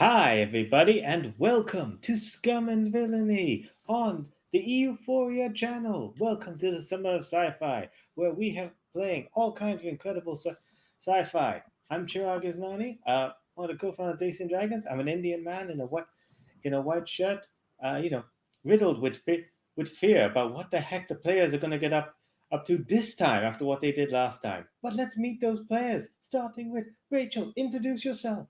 Hi, everybody, and welcome to Scum and Villainy on the EUphoria channel. Welcome to the Summer of Sci-Fi, where we have playing all kinds of incredible sci-fi. I'm Chirag Asnani, one of the co-founders of Days and Dragons. I'm an Indian man in a white shirt, riddled with fear about what the heck the players are going to get up to this time after what they did last time. But let's meet those players, starting with Rachel. Introduce yourself.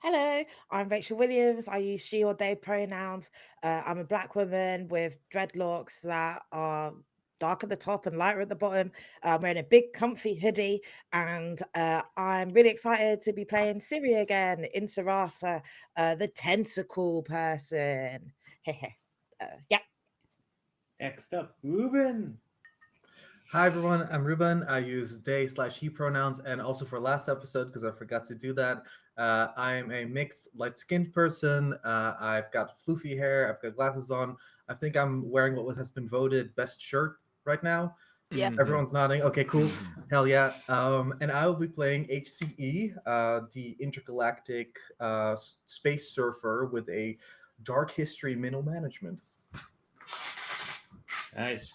Hello, I'm Rachel Williams. I use she or they pronouns. I'm a black woman with dreadlocks that are dark at the top and lighter at the bottom. I'm wearing a big comfy hoodie, and I'm really excited to be playing Siri again in Serata, the tentacle person. Yeah. Next up, Ruben. Hi everyone, I'm Ruben. I use they/he pronouns, and also for last episode, because I forgot to do that, I am a mixed light-skinned person. I've got floofy hair, I've got glasses on. I think I'm wearing what has been voted best shirt right now. Yeah. Everyone's nodding. Okay, cool. Hell yeah. And I will be playing HCE, the intergalactic space surfer with a dark history middle management. Nice.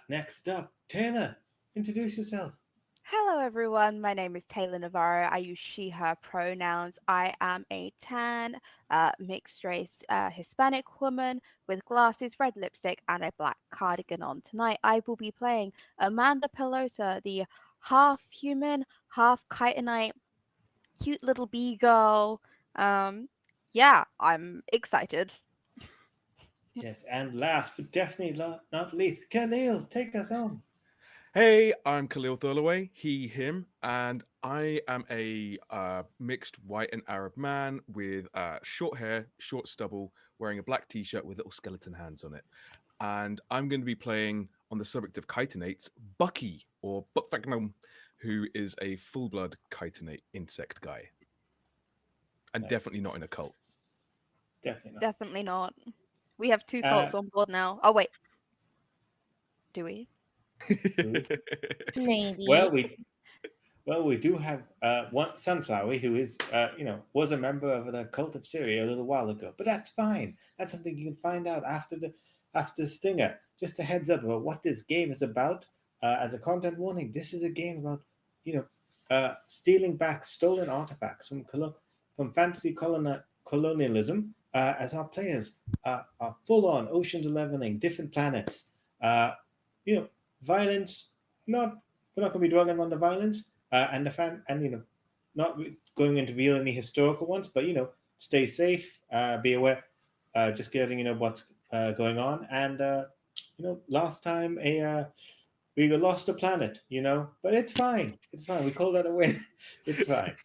Next up, Taylor. Introduce yourself. Hello, everyone. My name is Taylor Navarro. I use she, her pronouns. I am a tan, mixed race Hispanic woman with glasses, red lipstick, and a black cardigan on. Tonight, I will be playing Amanda Pelota, the half human, half chitinite, cute little bee girl. Yeah, I'm excited. Yes, and last but definitely not least, Khalil. Take us home. Hey, I'm Khalil Thirlaway, he, him, and I am a mixed white and Arab man with short hair, short stubble, wearing a black t-shirt with little skeleton hands on it. And I'm going to be playing, on the subject of chitinates, Bucky, or Buckfagnum, who is a full-blood chitinate insect guy. And Nice. definitely not in a cult. Definitely not. Definitely not. We have two cults on board now. Oh, wait. Do we? Maybe. Well, we do have one Sunflower who is, was a member of the cult of Syria a little while ago. But that's fine. That's something you can find out after the stinger. Just a heads up about what this game is about. As a content warning, this is a game about, stealing back stolen artifacts from fantasy colonialism. As our players are full on Ocean's 11ing different planets. Violence. Not we're not going to be dwelling on the violence and the not going into real any historical ones, but stay safe, be aware, just getting what's going on, and last time we lost a planet, but it's fine. It's fine. We call that a win. It's fine.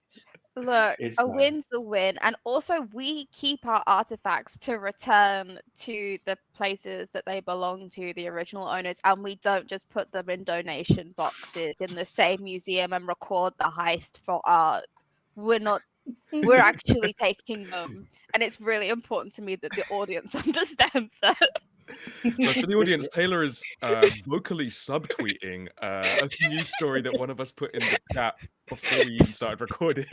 Look, It's a fine. win's a win. And also, we keep our artifacts to return to the places that they belong to, the original owners, and we don't just put them in donation boxes in the same museum and record the heist for art. We're actually taking them. And it's really important to me that the audience understands that. So for the audience, Taylor is vocally subtweeting a news story that one of us put in the chat before we even started recording.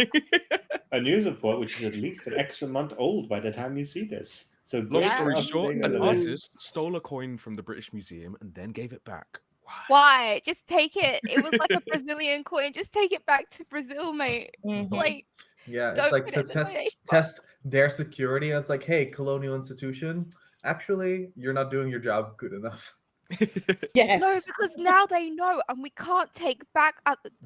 A news report which is at least an extra month old by the time you see this. So Long great story job short, staying an relevant. artist stole a coin from the British Museum and then gave it back. Why? Just take it. It was like a Brazilian coin. Just take it back to Brazil, mate. Mhm. Like, Yeah, it's don't like put to it in the donation box. test their security. It's like, hey, colonial institution, actually, you're not doing your job good enough. Yeah. No, because now they know, and we can't take back.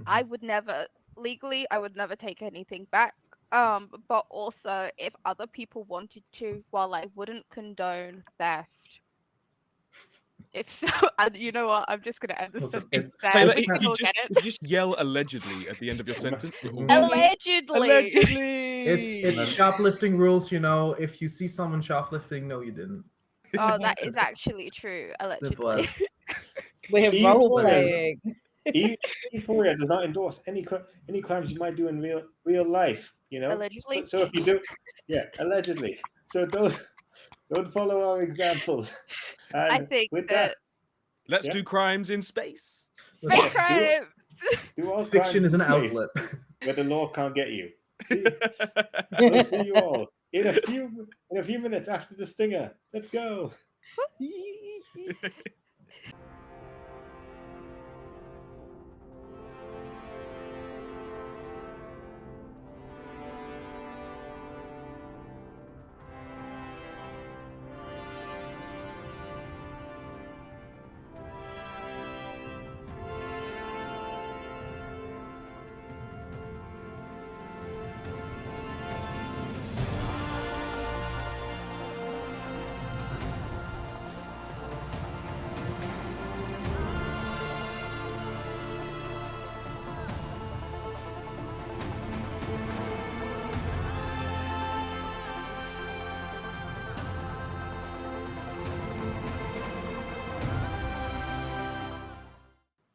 I would never legally. I would never take anything back. But also, if other people wanted to, while I wouldn't condone theft. If so, and you know what? I'm just gonna end the Well, sentence there. Taylor, We if can you all just, get if it. you just yell allegedly at the end of your sentence, it will Allegedly. allegedly. It's shoplifting rules, If you see someone shoplifting, no, you didn't. Oh, that is actually true. Simple Allegedly. as. We're Euphoria role does- playing. Euphoria does not endorse any crimes you might do in real life. Allegedly. So if you do, yeah, allegedly. So don't follow our examples. And I think with that Let's Yeah. do crimes in space. space Yes, crimes. do all Fiction crimes is in an space outlet. where the law can't get you. We'll see you all in a few minutes after the stinger. Let's go.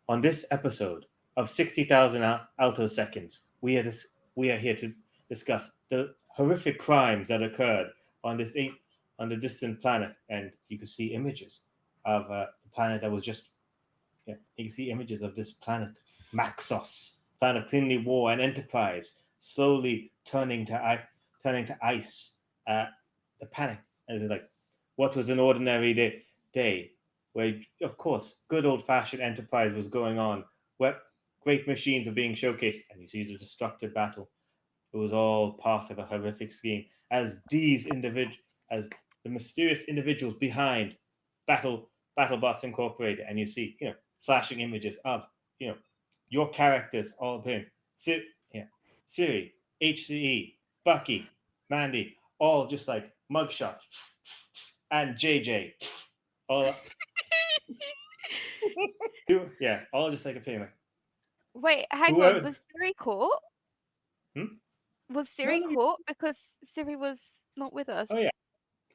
On this episode of 60,000 Alto Seconds, we are here to discuss the horrific crimes that occurred on the distant planet, and you can see images of a planet that was just. Yeah, you can see images of this planet, Maxos, planet of cleanly war and enterprise, slowly turning to ice. The panic, and like, what was an ordinary day where, of course, good old-fashioned enterprise was going on, where great machines were being showcased, and you see the destructive battle. It was all part of a horrific scheme, as as the mysterious individuals behind BattleBots Incorporated, and you see, flashing images of, your characters all appearing. Siri, HCE, Bucky, Mandy, all just like mugshots, and JJ, all all just like a feeling. Wait, hang Whoever- on. Was Siri caught? Hmm? Was Siri No. caught because Siri was not with us? Oh, yeah.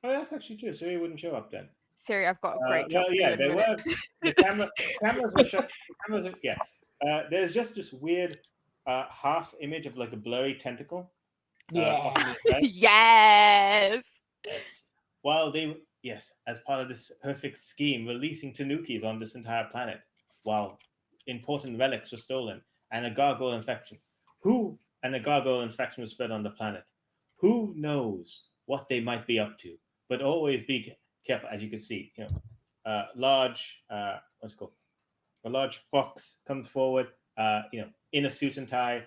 Oh, that's actually true. Siri wouldn't show up then. Siri, I've got a great job Well, for you yeah, in a there minute. were the cameras were shut. There's just this weird half image of like a blurry tentacle. Yeah. Off in the sky. Yes. Yes. While as part of this perfect scheme, releasing tanukis on this entire planet, while important relics were stolen and a gargoyle infection. A gargoyle infection was spread on the planet. Who knows what they might be up to? But always be careful, as you can see. Large what's it called? A large fox comes forward. In a suit and tie.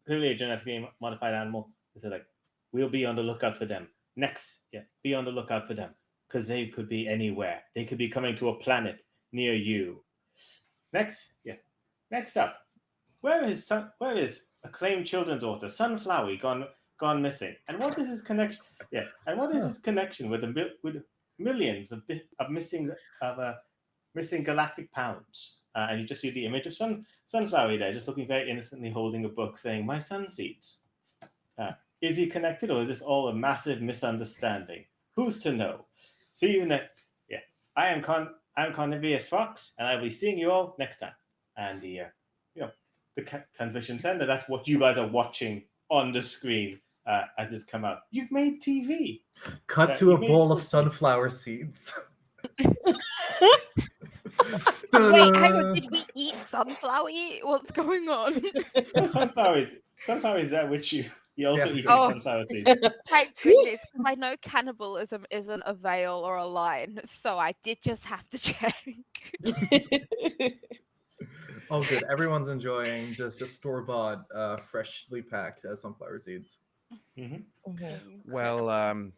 Clearly a genetically modified animal. They like, we'll be on the lookout for them. Next, be on the lookout for them, because they could be anywhere. They could be coming to a planet near you. Next up, where is acclaimed children's author Sunflower gone missing? And what is his connection? And what is his connection with millions of missing galactic pounds? And you just see the image of Sunflower there, just looking very innocently, holding a book, saying, "My sun seeds." Is he connected, or is this all a massive misunderstanding? Who's to know? See you next. I am Carnivorous Fox, and I'll be seeing you all next time. And the Conviction Center. That's what you guys are watching on the screen as it's come out. You've made TV. Cut to a bowl of sunflower seeds. Wait, hang on. Did we eat sunflower? What's going on? No, sunflower is there with you. You also eat sunflower seeds. Thank goodness, because I know cannibalism isn't a veil or a line, so I did just have to check. Oh, good. Everyone's enjoying just store-bought, freshly packed sunflower seeds. Mm-hmm. Well,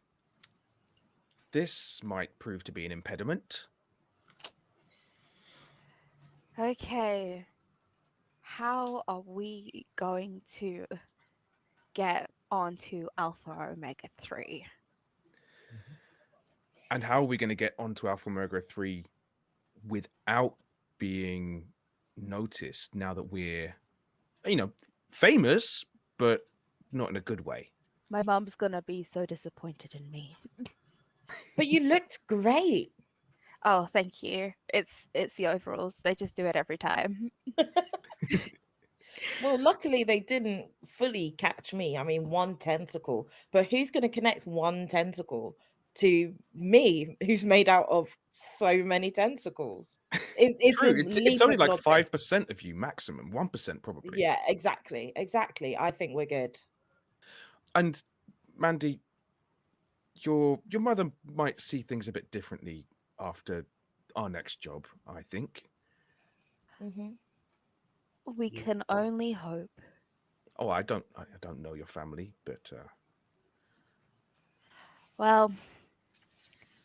this might prove to be an impediment. Okay. How are we going to get onto Alpha Omega 3? And how are we going to get onto Alpha Omega 3 without being noticed now that we're, famous, but not in a good way? My mum's going to be so disappointed in me. But you looked great. Oh, thank you. It's the overalls. They just do it every time. Well, luckily they didn't fully catch me. I mean, one tentacle. But who's going to connect one tentacle to me, who's made out of so many tentacles. It's a True. It's leap only of like logic. 5% of you maximum, 1% probably. Yeah, exactly. I think we're good. And Mandy, your mother might see things a bit differently after our next job, I think. Hmm. We You- can only hope. Oh, I don't know your family, but Well,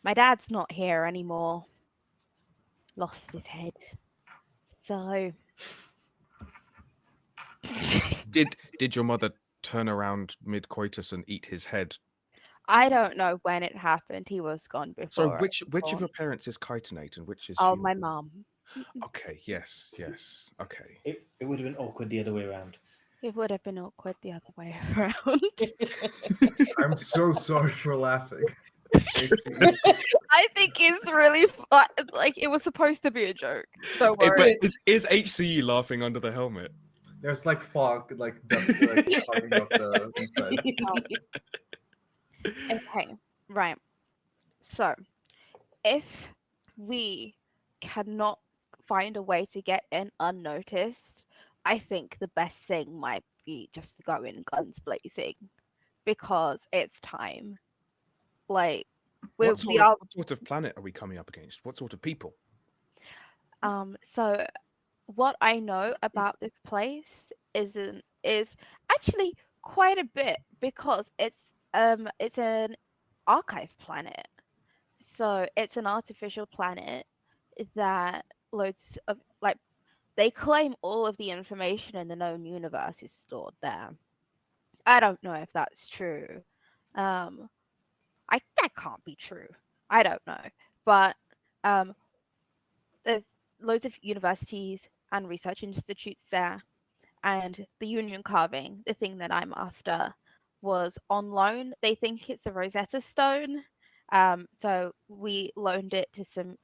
my dad's not here anymore. Lost his head. So did your mother turn around mid coitus and eat his head? I don't know when it happened. He was gone So before I which was of born. your parents is chitinate and which is Oh, human? my mum. Okay, yes. Okay. it would have been awkward the other way around. It would have been awkward the other way around. I'm so sorry for laughing. HC. I think it's really fun. Like, it was supposed to be a joke. Don't But worry. is HCE laughing under the helmet? There's like fog, like dust, like fogging up the inside. Okay, right. So, if we cannot find a way to get in unnoticed, I think the best thing might be just to go in guns blazing because it's time. Like, we are. What sort of planet are we coming up against? What sort of people? So what I know about this place is actually quite a bit because it's an archive planet. So it's an artificial planet that loads of like they claim all of the information in the known universe is stored there. I don't know if that's true. Um that can't be true. I don't know. But um there's loads of universities and research institutes there. And the union carving, the thing that I'm after, was on loan. They think it's a Rosetta Stone. So we loaned it to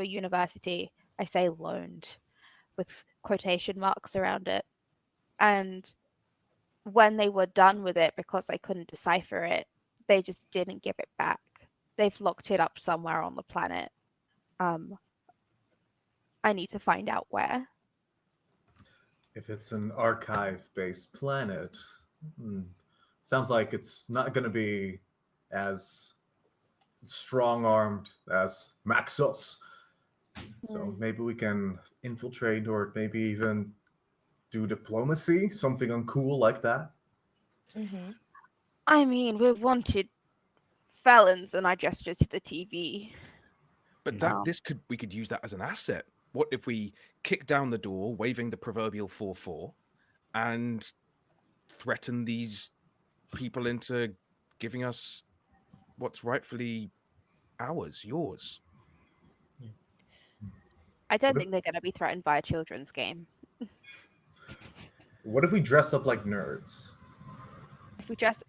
a university. I say loaned with quotation marks around it. And when they were done with it, because they couldn't decipher it, they just didn't give it back. They've locked it up somewhere on the planet. Um, I need to find out where. If it's an archive-based planet, sounds like it's not going to be as strong-armed as Maxos. So maybe we can infiltrate, or maybe even do diplomacy, something uncool like that. Hmm. I mean, we wanted felons, and I gestured to the TV. But Oh. we could use that as an asset. What if we kick down the door, waving the proverbial 4-4, and threaten these people into giving us what's rightfully ours, yours? I don't What if, think they're going to be threatened by a children's game. what if we dress up like nerds? If we dress,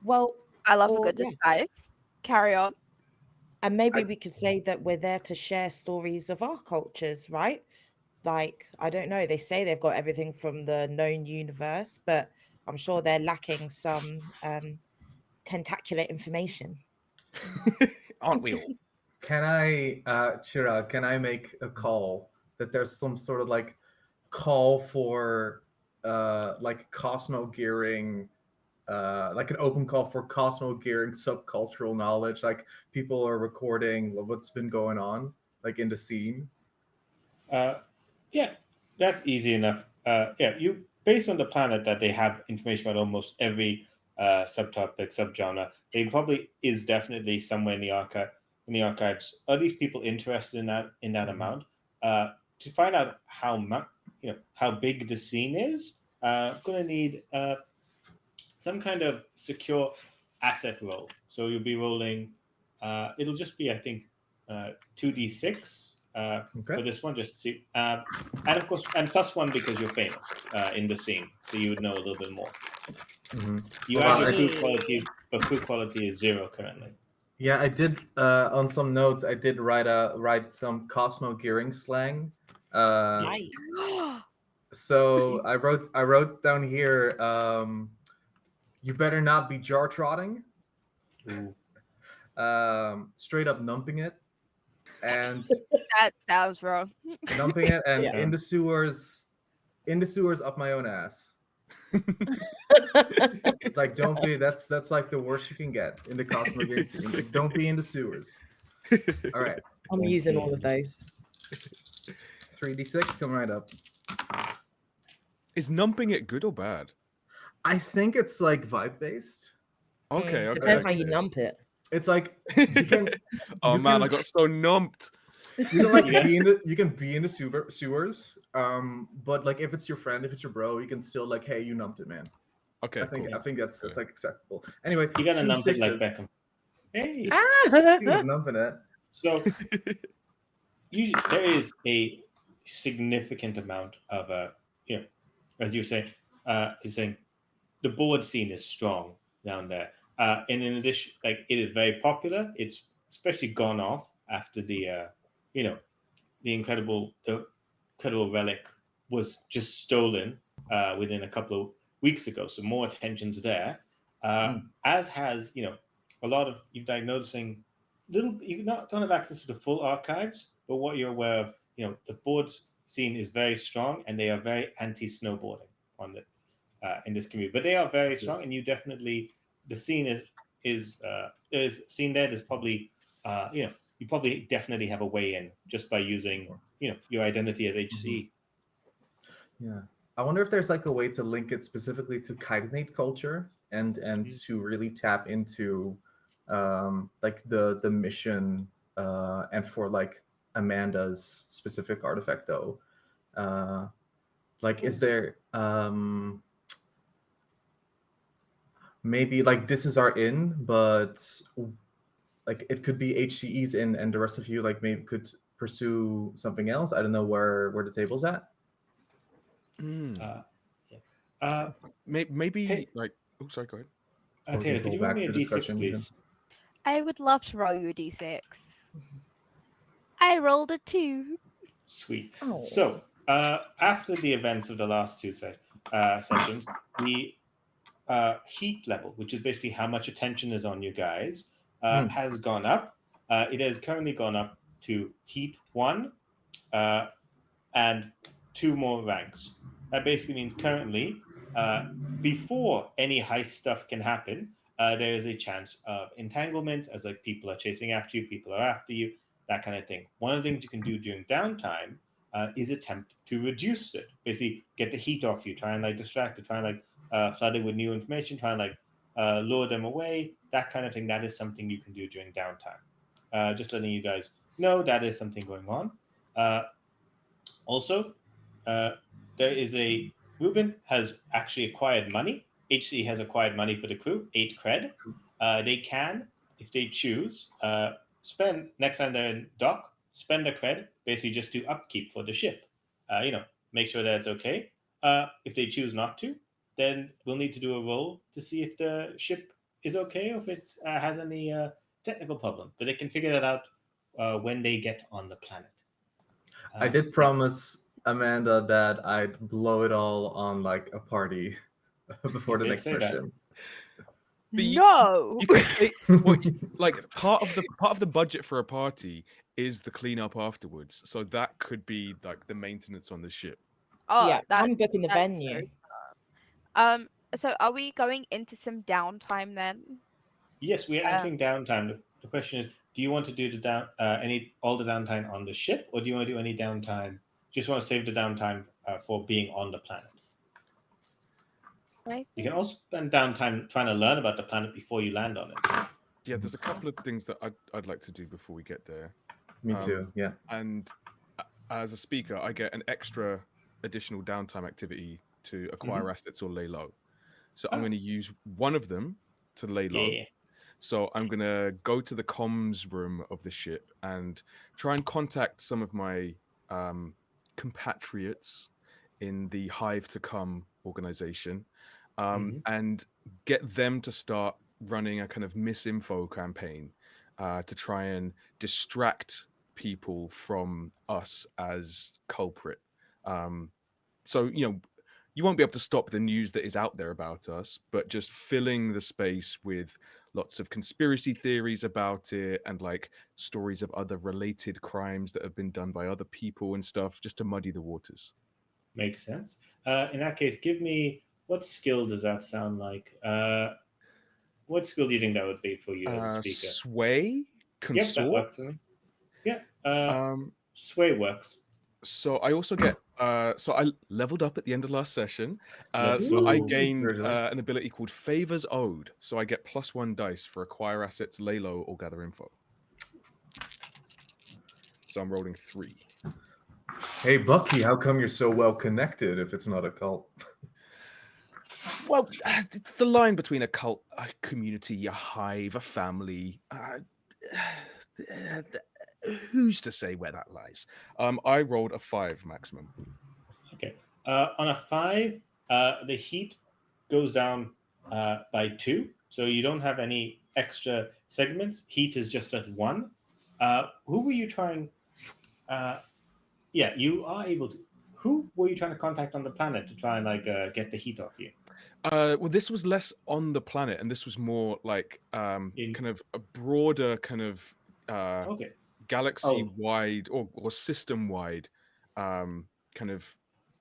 Well, I love a or good yeah, disguise. Carry on. and maybe I- we could say that we're there to share stories of our cultures, right? Like, I don't know, they say they've got everything from the known universe, but I'm sure they're lacking some tentacular information. Aren't we all? Can I, Chirag, can I make a call that there's some sort of like call for like Cosmo gearing, like an open call for Cosmo gearing subcultural knowledge? Like people are recording what's been going on, like in the scene. Yeah, that's easy enough. Yeah, you based on the planet that they have information about almost every subtopic, subgenre. They probably is definitely somewhere in the archive, in the archives. Are these people interested in that amount? To find out how big the scene is, going to need some kind of secure asset roll. So you'll be rolling. It'll just be, I think, 2d6 Okay. for this one, just to see. And of course, and plus one because you're famous in the scene, so you would know a little bit more. Mm-hmm. You Hold have on, your crew quality, but crew quality is 0 currently. Yeah, I did on some notes. I did write some Cosmo gearing slang. Nice. So I wrote down here. You better not be jar trotting. Ooh. Straight up numping it, and That sounds wrong. numping it, and Yeah. in the sewers up my own ass. It's like, don't be. That's like the worst you can get in the Cosmo game scene. Like, don't be in the sewers. All right, I'm using all of those. 3d6 coming right up. Is numping it good or bad? I think it's like vibe based. Okay, okay. Depends how you okay. nump it. It's like you can. Oh you man, can- I got so numped. You can like Yeah. you can be in the sewers. But like if it's your friend, if it's your bro, you can still like, hey, you numped it, man. Okay, I think cool. that's Okay. like acceptable. Anyway, You gotta two nump it like sixes. Beckham. Hey. Speaking of numping it, So usually there is a significant amount of as you're saying, the board scene is strong down there. And in addition, like it is very popular. It's especially gone off after you know, the incredible relic was just stolen within a couple of weeks ago. So more attention's there. As has a lot of you've like noticing you don't have access to the full archives, but what you're aware of, the boards scene is very strong, and they are very anti-snowboarding on the in this community. But they are very strong, and you definitely the scene is seen there. There's probably you probably definitely have a way in just by using your identity as HC. yeah. I wonder if there's like a way to link it specifically to chitinate culture and to really tap into like the mission and for like Amanda's specific artifact though. Like is there maybe like this is our in, but like it could be HCE's in and the rest of you like maybe could pursue something else. I don't know where the table's at. Maybe Hey. like. Oh, sorry. Go ahead. Or we Taylor, can could go you roll back me a to d6, discussion even. please? I would love to roll you a d6. I rolled a 2. Sweet. Oh. So after the events of the last two sessions, the heat level, which is basically how much attention is on you guys, has gone up. It has currently gone up to heat 1 and 2 more ranks. That basically means currently, before any heist stuff can happen, there is a chance of entanglement, as like people are chasing after you, people are after you, that kind of thing. One of the things you can do during downtime is attempt to reduce it. Basically, get the heat off you, try and like distract it, try and like flood it with new information, try and like lure them away, that kind of thing. That is something you can do during downtime. Just letting you guys know that is something going on. Also, there is Ruben has actually acquired money. HC has acquired money for the crew, 8 cred. They can, if they choose, spend next time they're in dock, spend a cred, basically just do upkeep for the ship. Make sure that it's okay. If they choose not to, then we'll need to do a roll to see if the ship is okay or if it has any technical problem. But they can figure that out when they get on the planet. I did promise Amanda that I'd blow it all on like a party before the did next say that. mission. But No. You can say like part of the budget for a party is the cleanup afterwards. So that could be like the maintenance on the ship. Oh, Yeah, that's I'm booking the that's venue. so so are we going into some downtime then? Yes, we are entering downtime. The question is, do you want to do the all the downtime on the ship, or do you want to do any downtime? Just want to save the downtime for being on the planet. You can also spend downtime trying to learn about the planet before you land on it. Yeah, there's a couple of things that I'd like to do before we get there. Me too. Yeah. And as a speaker, I get an extra additional downtime activity to acquire assets or lay low. So I'm going to use one of them to lay low. Yeah. So I'm going to go to the comms room of the ship and try and contact some of my compatriots in the Hive to Come organization and get them to start running a kind of misinfo campaign to try and distract people from us as culprit. So, you won't be able to stop the news that is out there about us, but just filling the space with lots of conspiracy theories about it and like stories of other related crimes that have been done by other people and stuff, just to muddy the waters. Makes sense. In that case, give me what skill does that sound like? What skill do you think that would be for you as a speaker? Sway, Yep, that consort. works for me. Yeah, Um, sway works. so I also get so I leveled up at the end of last session. Let's So I go. gained Congratulations. an ability called Favors Owed. So I get +1 dice for acquire assets, lay low, or gather info. So I'm rolling 3. Hey, Bucky, how come you're so well connected if it's not a cult? Well, the line between a cult, a community, a hive, a family, who's to say where that lies? I rolled a 5 maximum. Okay. On a 5, the heat goes down by 2, so you don't have any extra segments. Heat is just at 1. Who were you trying? Yeah, you are able to. Who were you trying to contact on the planet to try and like get the heat off you? Well, this was less on the planet, and this was more like In kind of a broader kind of okay. galaxy-wide or system-wide kind of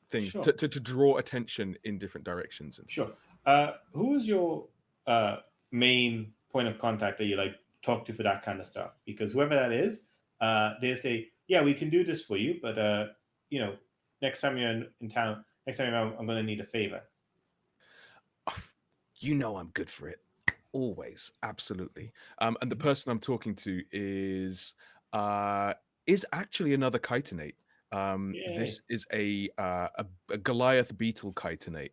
things Sure. to draw attention in different directions and Sure. stuff. Who is your main point of contact that you like talk to for that kind of stuff? Because whoever that is, they say, yeah, we can do this for you, but you know, next time you're in town, next time I'm going to need a favor. You know I'm good for it. Always, absolutely. And the person I'm talking to is actually another chitinate. This Yay. is a Goliath beetle chitinate.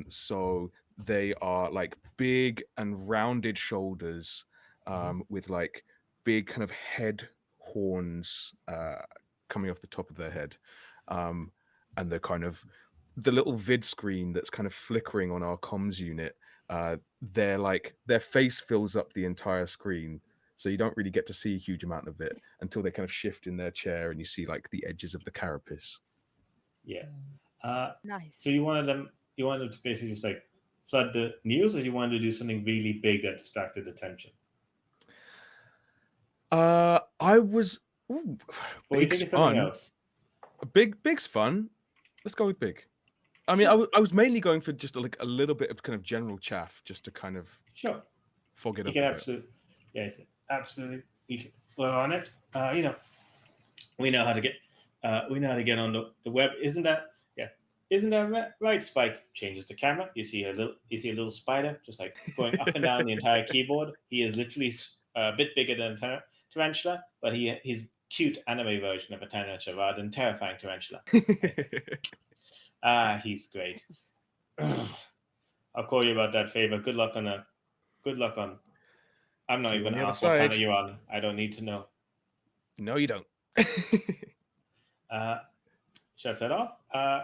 So they are like big and rounded shoulders, with like big kind of head horns coming off the top of their head, and they're kind of the little vid screen that's kind of flickering on our comms unit. Their face fills up the entire screen, so you don't really get to see a huge amount of it until they kind of shift in their chair and you see like the edges of the carapace. Yeah. Nice. So you wanted them to basically just like flood the news, or you wanted to do something really big that distracted attention? I was Or you think big's it's something fun. else? Big's fun. Let's go with big. I mean, Sure. I was mainly going for just like a little bit of kind of general chaff, just to kind of Sure. fog it You up can a bit. absolutely, yeah, it's absolutely. You can flow on it. You know, we know how to get, on the web. Isn't that, yeah? Isn't that right? Spike changes the camera. You see a little spider just like going up and down the entire keyboard. He is literally a bit bigger than a tarantula, but he's cute anime version of a tarantula rather than terrifying tarantula. He's great. I'll call you about that favor. Good luck on. I'm not See you even on the gonna other ask what planet side. you're on. I don't need to know. No, you don't. Shuts that off.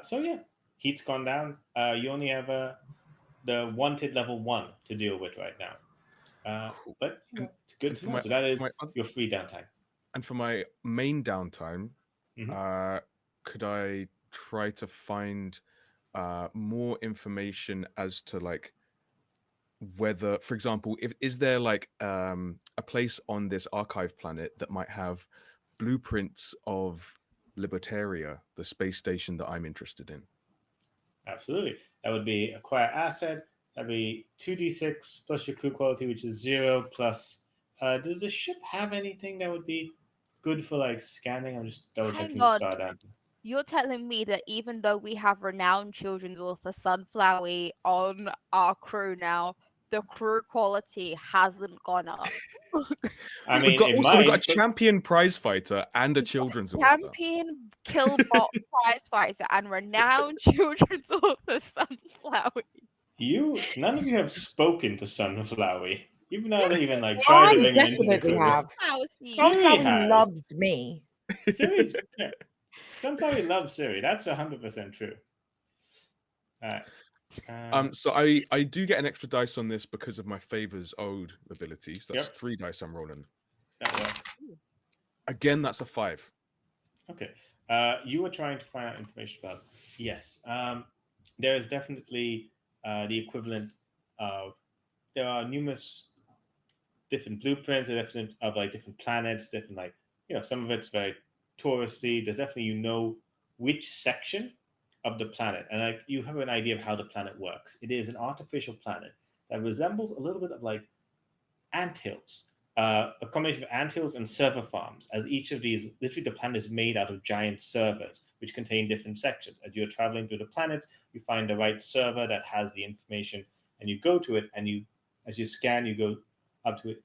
So yeah, heat's gone down. You only have the wanted level 1 to deal with right now. Cool. But you know, And, it's good and to for know. my So that for is my oth- your free downtime. and for my main downtime, Mhm. could I try to find more information as to like whether, for example, is there like a place on this archive planet that might have blueprints of Libertaria, the space station that I'm interested in? Absolutely. That would be acquire asset. That'd be 2d6 plus your crew quality, which is 0 plus. Does the ship have anything that would be good for like scanning? I'm just double Hang checking the on. star down. You're telling me that even though we have renowned children's author Sunflower on our crew now, the crew quality hasn't gone up. I We've mean, got it also we've got a might, but champion prize fighter and a children's author. Champion Killbot prize fighter and renowned children's author Sunflower. none of you have spoken to Sunflower. You've not Yes, even like tried I to bring him into the definitely crew. have. Sunflower Siri Sunflower has. loves me. Siri's yeah. Sunflower loves Siri. That's 100% true. All right. So I do get an extra dice on this because of my favors owed ability. So that's Yep. 3 dice I'm rolling. That works. Again, that's a 5. Okay. You were trying to find out information about. Yes. there is definitely the equivalent of, there are numerous different blueprints, different of like different planets, different like, some of it's very touristy. There's definitely, which section of the planet, and like you have an idea of how the planet works. It is an artificial planet that resembles a little bit of like anthills, a combination of anthills and server farms. As each of these, literally, the planet is made out of giant servers, which contain different sections. As you're traveling through the planet, you find the right server that has the information, and you go to it, and as you scan, you go up to it.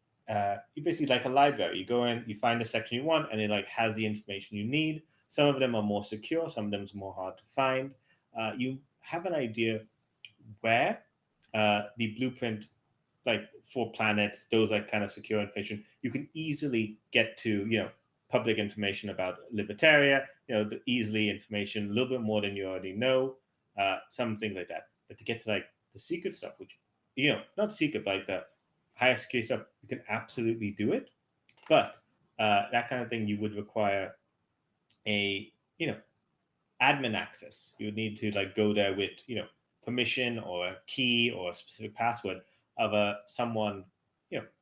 You basically like a library. You go in, you find the section you want, and it like has the information you need. Some of them are more secure, some of them is more hard to find. You have an idea where the blueprint, like for planets, those like kind of secure information, you can easily get to, public information about Libertaria, easily information, a little bit more than you already know, some things like that. But to get to like the secret stuff, which, not secret, but like the higher security stuff, you can absolutely do it. But that kind of thing, you would require a, admin access. You would need to like go there with, permission or a key or a specific password of someone,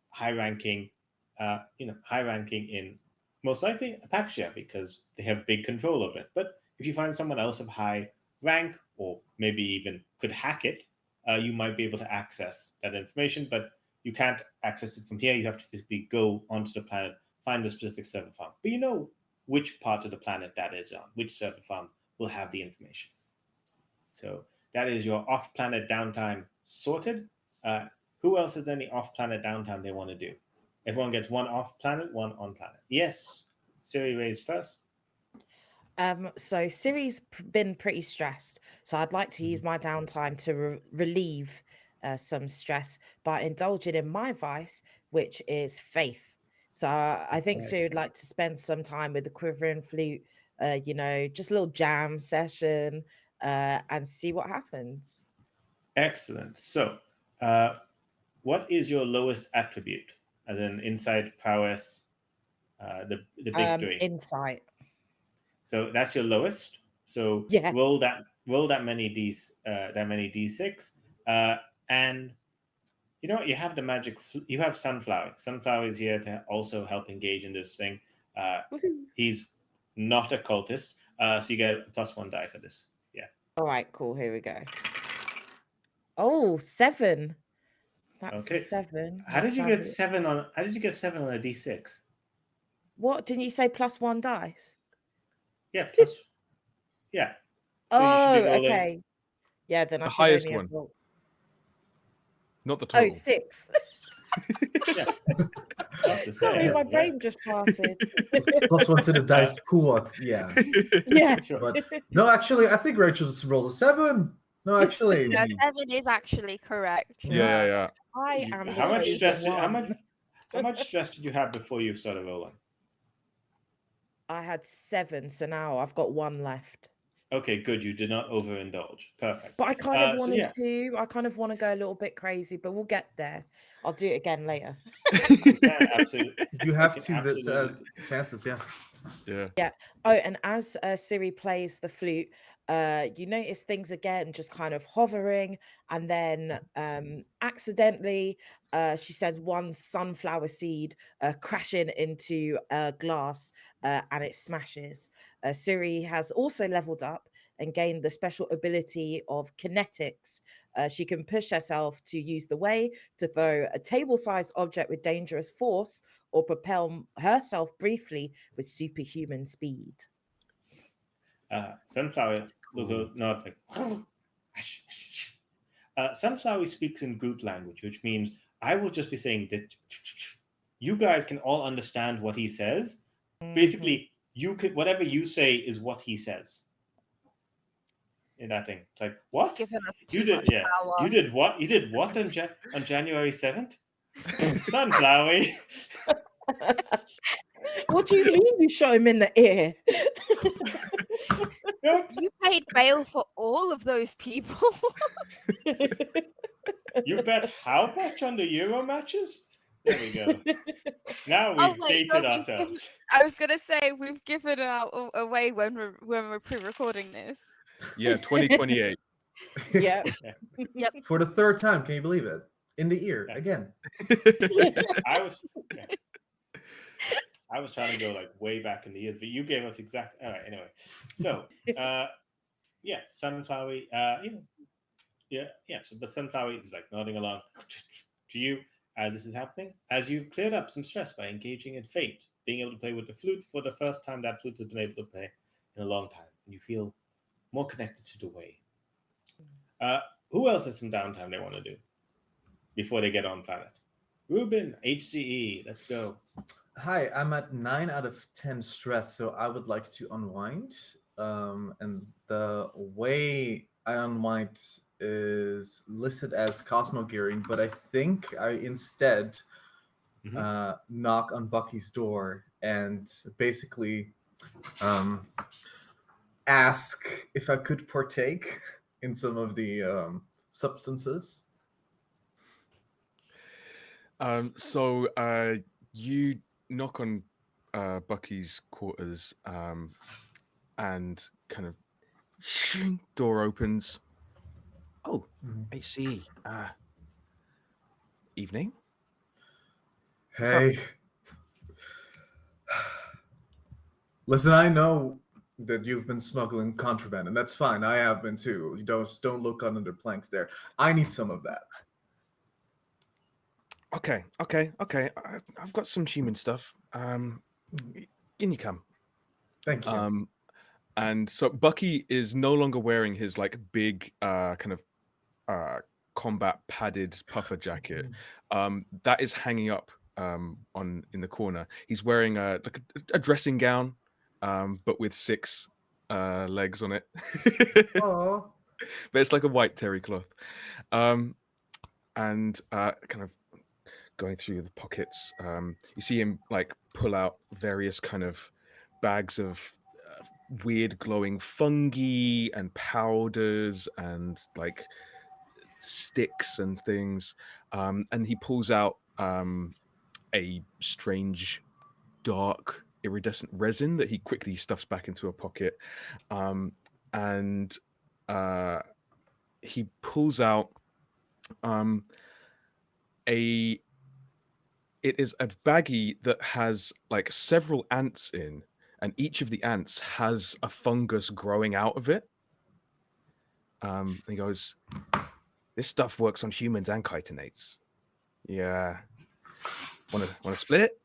high ranking, high ranking in most likely Apaxia, because they have big control over it. But if you find someone else of high rank, or maybe even could hack it, you might be able to access that information. But you can't access it from here. You have to physically go onto the planet, find the specific server farm. But you know which part of the planet that is on, which server farm will have the information. So that is your off-planet downtime sorted. Who else has any off-planet downtime they want to do? Everyone gets one off-planet, one on-planet. Yes, Siri raised first. So Siri's been pretty stressed, so I'd like to use my downtime to relieve some stress by indulging in my vice, which is faith. So I think Right. Siri would like to spend some time with the quivering flute, just a little jam session, and see what happens. Excellent. So, what is your lowest attribute? As in insight, prowess, the big three. Insight. So that's your lowest. So Yeah. roll that many d6, and you know what? You have the magic. You have sunflower. Sunflower is here to also help engage in this thing. Woohoo. He's not a cultist, so you get a +1 die for this. Yeah. All right, cool. Here we go. Oh, 7. That's a Okay. 7. How did Let's you have get it. 7 on? How did you get 7 on a d6? What didn't you say? +1 dice. Yeah. Plus. Yeah. So you should Oh, be rolling. okay. Yeah, then I The should highest only have one. rolled. Not the Oh, total. 6. Yeah. Not to Sorry, say, my yeah. brain just farted. +1 to the dice pool. Yeah. Yeah. Sure. But no, actually, I think Rachel just rolled a 7. No, actually. Yeah, 7 is actually correct. Yeah. I am the How much chosen stress? one. How much stress did you have before you started rolling? I had 7, so now I've got 1 left. Okay, good. You did not overindulge. Perfect. But I kind of So wanted yeah. to. I kind of want to go a little bit crazy, but we'll get there. I'll do it again later. You can absolutely. You have can 2 absolutely. chances, yeah. Yeah. Oh, and as Siri plays the flute, you notice things again just kind of hovering, and then accidentally she sends one sunflower seed crashing into a glass, and it smashes. Siri has also leveled up and gained the special ability of kinetics. She can push herself to use the way to throw a table-sized object with dangerous force, or propel herself briefly with superhuman speed. Sunflower Cool. not like. Sunflower speaks in Goot language, which means I will just be saying that you guys can all understand what he says. Basically, you could, whatever you say is what he says. In that thing, it's like, what Giving us you too did? much Yeah, power. you did what? You did what on January 7th? Sunflower. What do you mean you shot him in the ear? You paid bail for all of those people. You bet how much on the Euro matches? There we go. Now Oh, we've wait, dated no, ourselves. I was gonna say we've given it out away when we're pre-recording this. Yeah, 2028. Yeah. For the third time, can you believe it? In the ear Yeah. again. I was trying to go like way back in the years, but you gave us exact. All right, anyway. So, yeah, Sunflower. So, but Sunflower is like nodding along to you as this is happening. As you've cleared up some stress by engaging in fate, being able to play with the flute for the first time that flute has been able to play in a long time, and you feel more connected to the way. Who else has some downtime they want to do before they get on planet? Ruben, HCE, let's go. Hi, I'm at 9 out of 10 stress, so I would like to unwind. And the way I unwind is listed as Cosmo gearing, but I think I instead knock on Bucky's door and basically ask if I could partake in some of the substances. So you knock on Bucky's quarters and kind of door opens. Oh, I see. Evening. Hey. Listen, I know that you've been smuggling contraband, and that's fine. I have been too. You don't look under the planks there. I need some of that. Okay. I've got some human stuff. In you come. Thank you. And so Bucky is no longer wearing his like big kind of combat padded puffer jacket. That is hanging up on in the corner. He's wearing a dressing gown, but with 6 legs on it. Oh. But it's like a white terry cloth. And kind of going through the pockets, you see him like pull out various kind of bags of weird glowing fungi and powders and like sticks and things, and he pulls out a strange dark iridescent resin that he quickly stuffs back into a pocket, and he pulls out it is a baggie that has like several ants in, and each of the ants has a fungus growing out of it. He goes, "This stuff works on humans and chitinates. Yeah, want to split it?"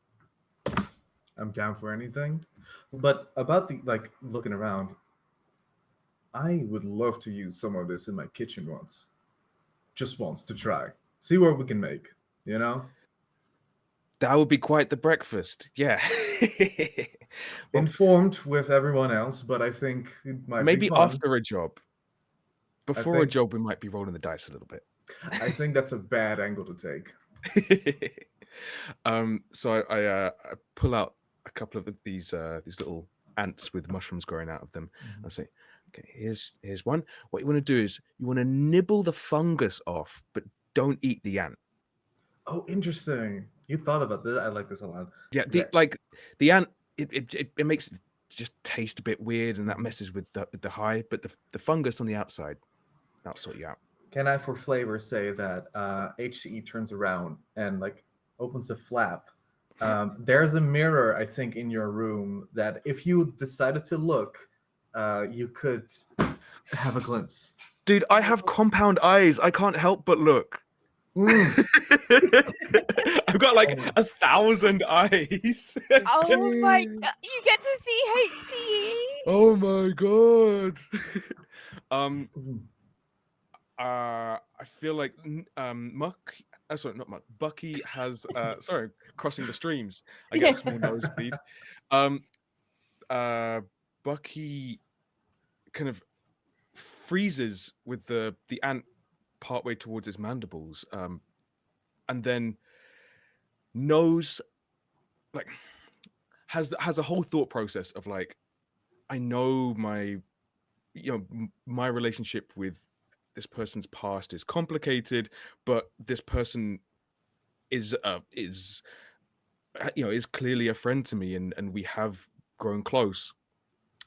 I'm down for anything. But about the like looking around, I would love to use some of this in my kitchen once. Just once to try. See what we can make, you know? That would be quite the breakfast. Yeah. Well, informed with everyone else, but I think it might maybe be fun. after a job. Before a think- job, we might be rolling the dice a little bit. I think that's a bad angle to take. So I pull out a couple of these little ants with mushrooms growing out of them. I say, okay, here's one. What you want to do is you want to nibble the fungus off, but don't eat the ant. Oh, interesting. You thought about this. I like this a lot. Yeah, the ant, it makes it just taste a bit weird, and that messes with the high. But the fungus on the outside, that'll sort you out. Can I, for flavor, say that HCE turns around and like opens a flap? There's a mirror, I think, in your room that if you decided to look, you could have a glimpse. Dude, I have compound eyes. I can't help but look. I've got like 1,000 eyes. Oh my god, you get to see HCE. Oh my god. I feel like Bucky has sorry, crossing the streams. I get a small nosebleed. Bucky kind of freezes with the ant partway towards his mandibles, and then knows, like, has a whole thought process of like, I know my relationship with this person's past is complicated, but this person is clearly a friend to me, and we have grown close,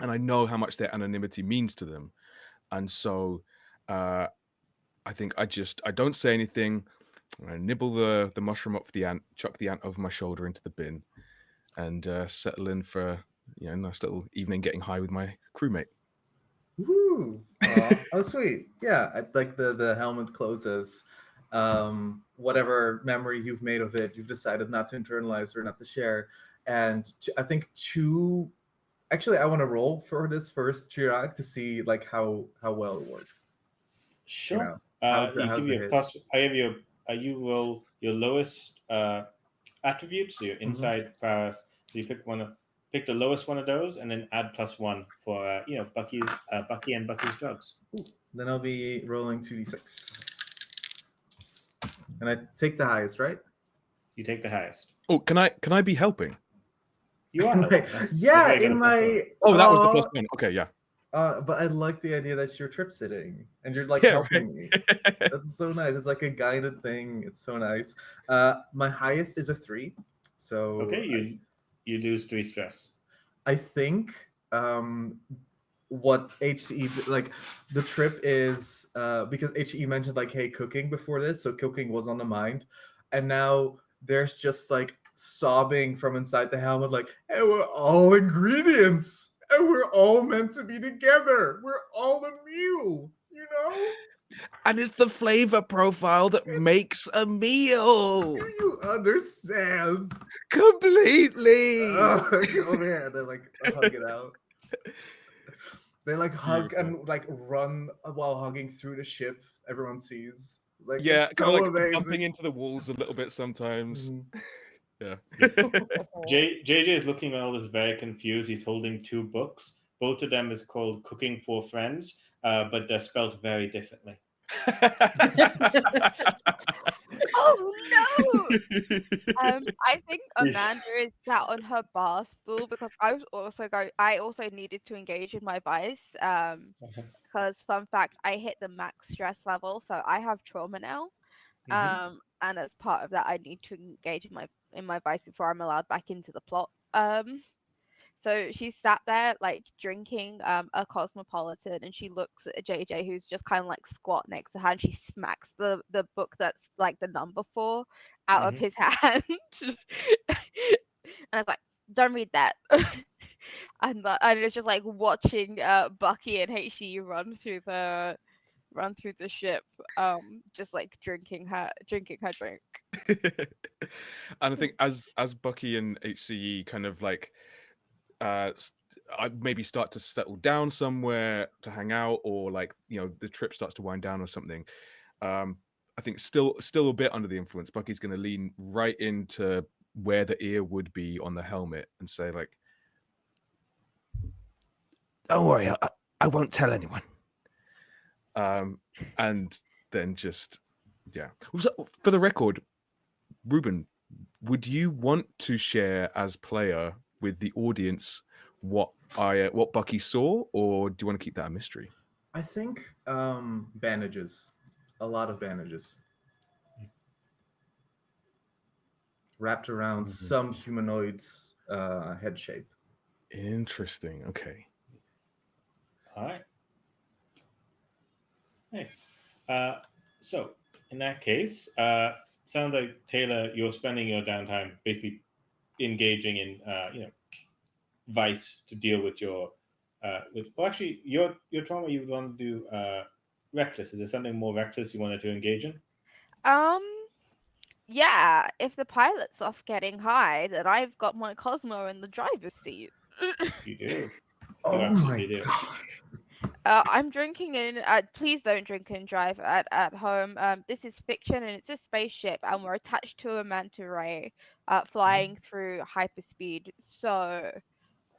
and I know how much their anonymity means to them, and so I think I don't say anything. I nibble the mushroom off the ant, chuck the ant over my shoulder into the bin, and settle in for nice little evening getting high with my crewmate. Woo! Aw, oh, sweet. Yeah, like the helmet closes. Whatever memory you've made of it, you've decided not to internalize or not to share. And I think two. Actually, I want to roll for this first, Chirag, to see like how well it works. Sure. How's You give the me a hit? plus. I give you you roll your lowest attribute, so your Mm-hmm. inside prowess. So you pick the lowest one of those, and then add +1 for Bucky and Bucky's drugs. Ooh. Then I'll be rolling 2d6, and I take the highest, right? You take the highest. Oh, can I be helping? You are helping. That's why Yeah, you got in a my. Oh, that was the +1. Okay, yeah. But I like the idea that you're trip sitting and you're like Yeah, helping me. That's so nice. It's like a guided thing. It's so nice. My highest is a 3, so Okay, you lose 3 stress. I think what HE like the trip is because HE mentioned like, hey, cooking before this, so cooking was on the mind, and now there's just like sobbing from inside the helmet, like, hey, we're all ingredients, and we're all meant to be together. We're all a meal, you know. And it's the flavor profile that makes a meal. Do you understand? Completely. Oh man, they like hug it out. They like hug Beautiful. and like run while hugging through the ship. Everyone sees. Like, Yeah, it's kind of so like bumping amazing. into the walls a little bit sometimes. Mhm. Yeah. JJ is looking at all this very confused. He's holding 2 books. Both of them is called Cooking for Friends, but they're spelled very differently. Oh no! I think Amanda is sat on her bar stool because I also needed to engage in my vice. Because fun fact, I hit the max stress level, so I have trauma now. And as part of that, I need to engage in my vice before I'm allowed back into the plot. So she sat there like drinking a cosmopolitan, and she looks at JJ, who's just kind of like squat next to her, and she smacks the book that's like the number 4 out of his hand. And I was like, "Don't read that." And it's just like watching Bucky and HC run through the ship, just like drinking her drink. And I think as Bucky and HCE kind of like maybe start to settle down somewhere to hang out, or like the trip starts to wind down or something, I think still a bit under the influence, Bucky's going to lean right into where the ear would be on the helmet and say like, "Don't worry, I won't tell anyone." And then just for the record, Ruben, would you want to share as player with the audience what Bucky saw, or do you want to keep that a mystery? I think bandages, a lot of bandages wrapped around some humanoid head shape. Interesting. Okay. All right. Nice. So in that case, sounds like Taylor, you're spending your downtime basically engaging in vice to deal with your actually your trauma. You want to do reckless. Is there something more reckless you wanted to engage in? Yeah, if the pilot's off getting high, then I've got my Cosmo in the driver's seat. You do. Oh my absolutely do. god. I'm drinking in. Please don't drink and drive at home. This is fiction, and it's a spaceship, and we're attached to a manta ray, flying through hyperspeed. So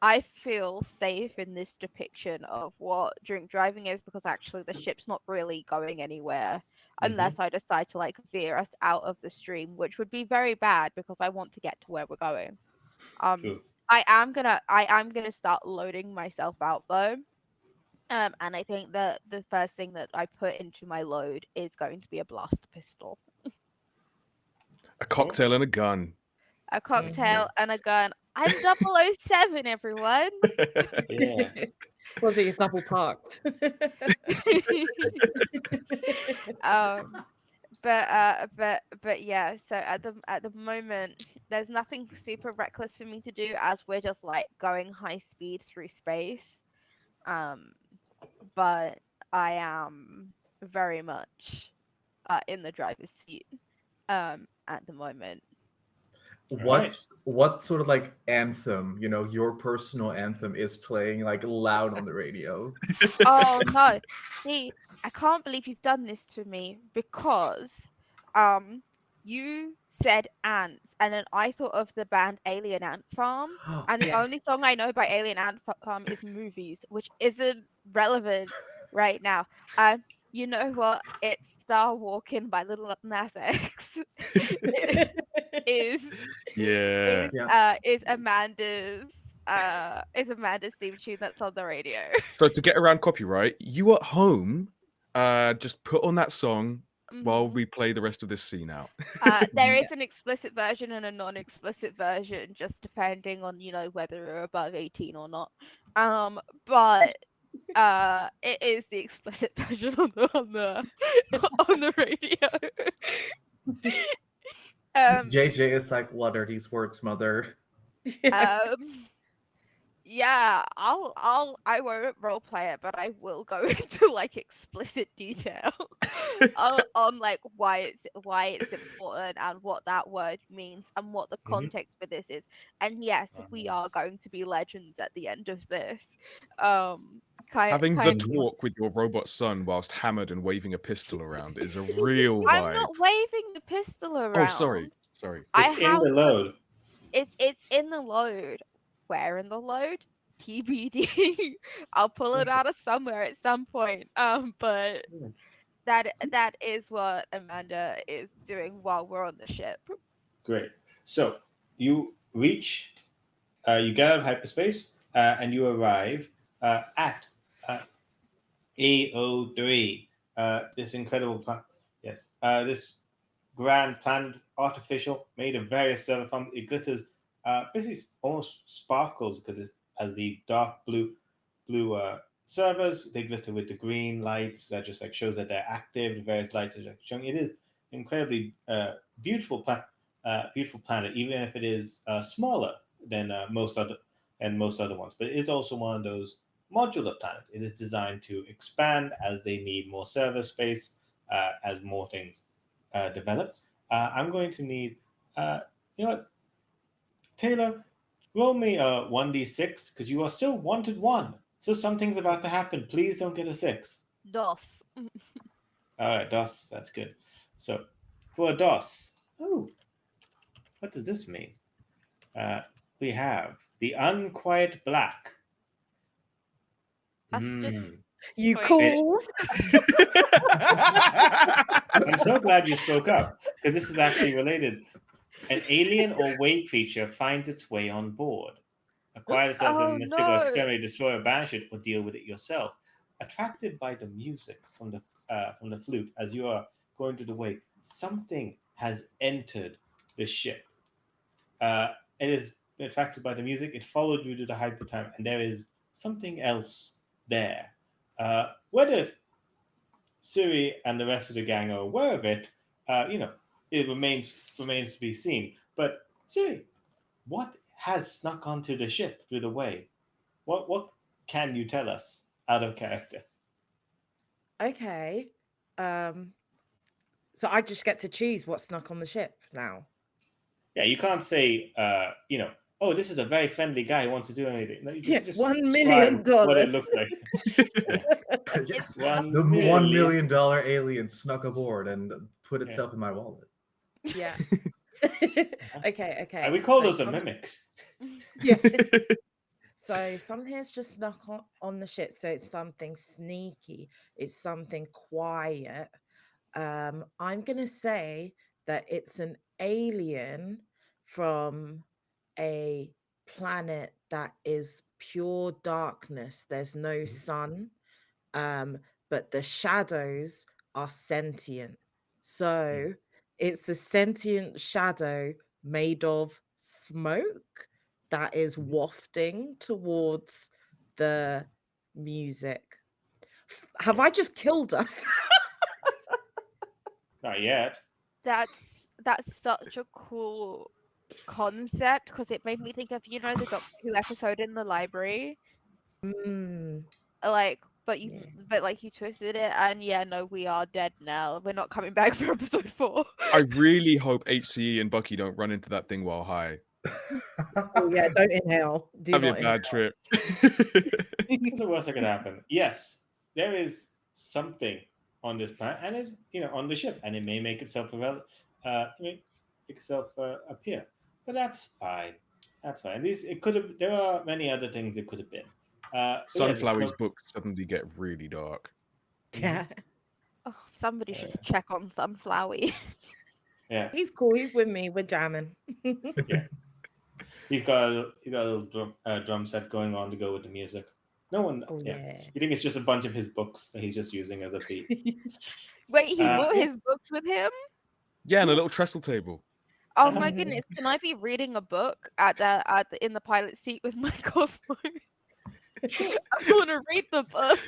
I feel safe in this depiction of what drink driving is, because actually the ship's not really going anywhere unless I decide to like veer us out of the stream, which would be very bad because I want to get to where we're going. True. I am gonna start loading myself out though. And I think that the first thing that I put into my load is going to be a blast pistol. A cocktail and a gun. A cocktail and a gun. I'm 007, everyone. Yeah. Was it double parked? um, but yeah. So at the moment, there's nothing super reckless for me to do as we're just like going high speed through space. Um, but I am very much in the driver's seat at the moment. Right. What sort of like anthem, your personal anthem is playing like loud on the radio? Oh no. See, I can't believe you've done this to me because um you said ants and then I thought of the band Alien Ant Farm and the Yeah. only song I know by Alien Ant Farm is Movies, which isn't relevant right now. You know what? It's Star Walking by Little Nas X. It is Yeah. Yeah. is Amanda's theme tune that's on the radio. So to get around copyright, you at home, just put on that song while Mhm. we play the rest of this scene out. There Yeah. is an explicit version and a non-explicit version, just depending on whether you're above 18 or not. But it is the explicit version on the on the radio. JJ is like, what are these words, mother? Um, Yeah, I won't role play it, but I will go into like explicit detail on like why it's important and what that word means and what the Mm-hmm. context for this is. And yes, we Uh, are going to be legends at the end of this. Um, Having the kind Mhm. talk with your robot son whilst hammered and waving a pistol around is a real I'm vibe. not waving the pistol Oh, sorry. around. Sorry. I It's in have the load. it's in the load. Where in the load? TBD. I'll pull it out of somewhere at some point. But that is what Amanda is doing while we're on the ship. Great. So you reach, you get out of hyperspace, and you arrive at uh, AO3. This incredible planet. Yes. This grand planned artificial made of various server farms. It glitters, basically almost sparkles because it has the dark blue servers. They glitter with the green lights that just like shows that they're active. The various lights are like showing. It is incredibly beautiful planet, even if it is smaller than most other ones. But it is also one of those modular planets. It is designed to expand as they need more server space, as more things develop. I'm going to need, uh, you know what, Taylor, roll me a 1d6 because you are still wanted one. So something's about to happen. Please don't get a 6. DOS. All right, DOS, that's good. So for a DOS, oh, what does this mean? Uh, we have the Unquiet Black. That's just You Wait. cool. I'm so glad you spoke up because this is actually related. An alien or wave creature finds its way on board. Acquire the sense of Oh mystical no. exterminate, destroy, or banish it, or deal with it yourself. Attracted by the music from the flute as you are going through the wave, something has entered the ship. Uh, it is attracted by the music. It followed you to the hypertime, and there is something else there. Whether Siri and the rest of the gang are aware of it, it remains to be seen. But Siri, what has snuck onto the ship through the way? What can you tell us out of character? Okay. So I just get to choose what snuck on the ship now. Yeah, you can't say, oh, this is a very friendly guy who wants to do anything. No, you Yeah, can just $1 million. describe what it looked like. Yeah. Yes, One the million. $1 million alien snuck aboard and put Yeah. itself in my wallet. Yeah. Okay. We call So those a mimics. yeah. So something has just snuck on the ship. So it's something sneaky. It's something quiet. I'm gonna say that it's an alien from a planet that is pure darkness. There's no sun, but the shadows are sentient. So it's a sentient shadow made of smoke that is wafting towards the music. Have I just killed us? Not yet. That's such a cool concept because it made me think of the Doctor Who episode in the library. Mm, Like, yeah. but like you twisted it, and yeah, no, we are dead now. We're not coming back for episode 4. I really hope HCE and Bucky don't run into that thing while high. Oh yeah, don't inhale. Do That'd be not a bad inhale. trip. What's the worst that could happen? Yes, there is something on this planet, and it, on the ship, and it may make itself appear. But that's fine. That's fine. There are many other things it could have been. But yeah, the Sunflower's smoke. books suddenly get really dark. Yeah. Oh, somebody should Yeah. check on Sunflowy. Yeah, He's cool. He's with me. We're jamming. yeah. He's got a little drum set going on to go with the music. No one. Oh Yeah. yeah. You think it's just a bunch of his books that he's just using as a beat? Wait, he brought yeah. his books with him? Yeah, and a little trestle table. Oh my Mhm. goodness! Can I be reading a book in the pilot seat with my Cosmo? I want to read the book.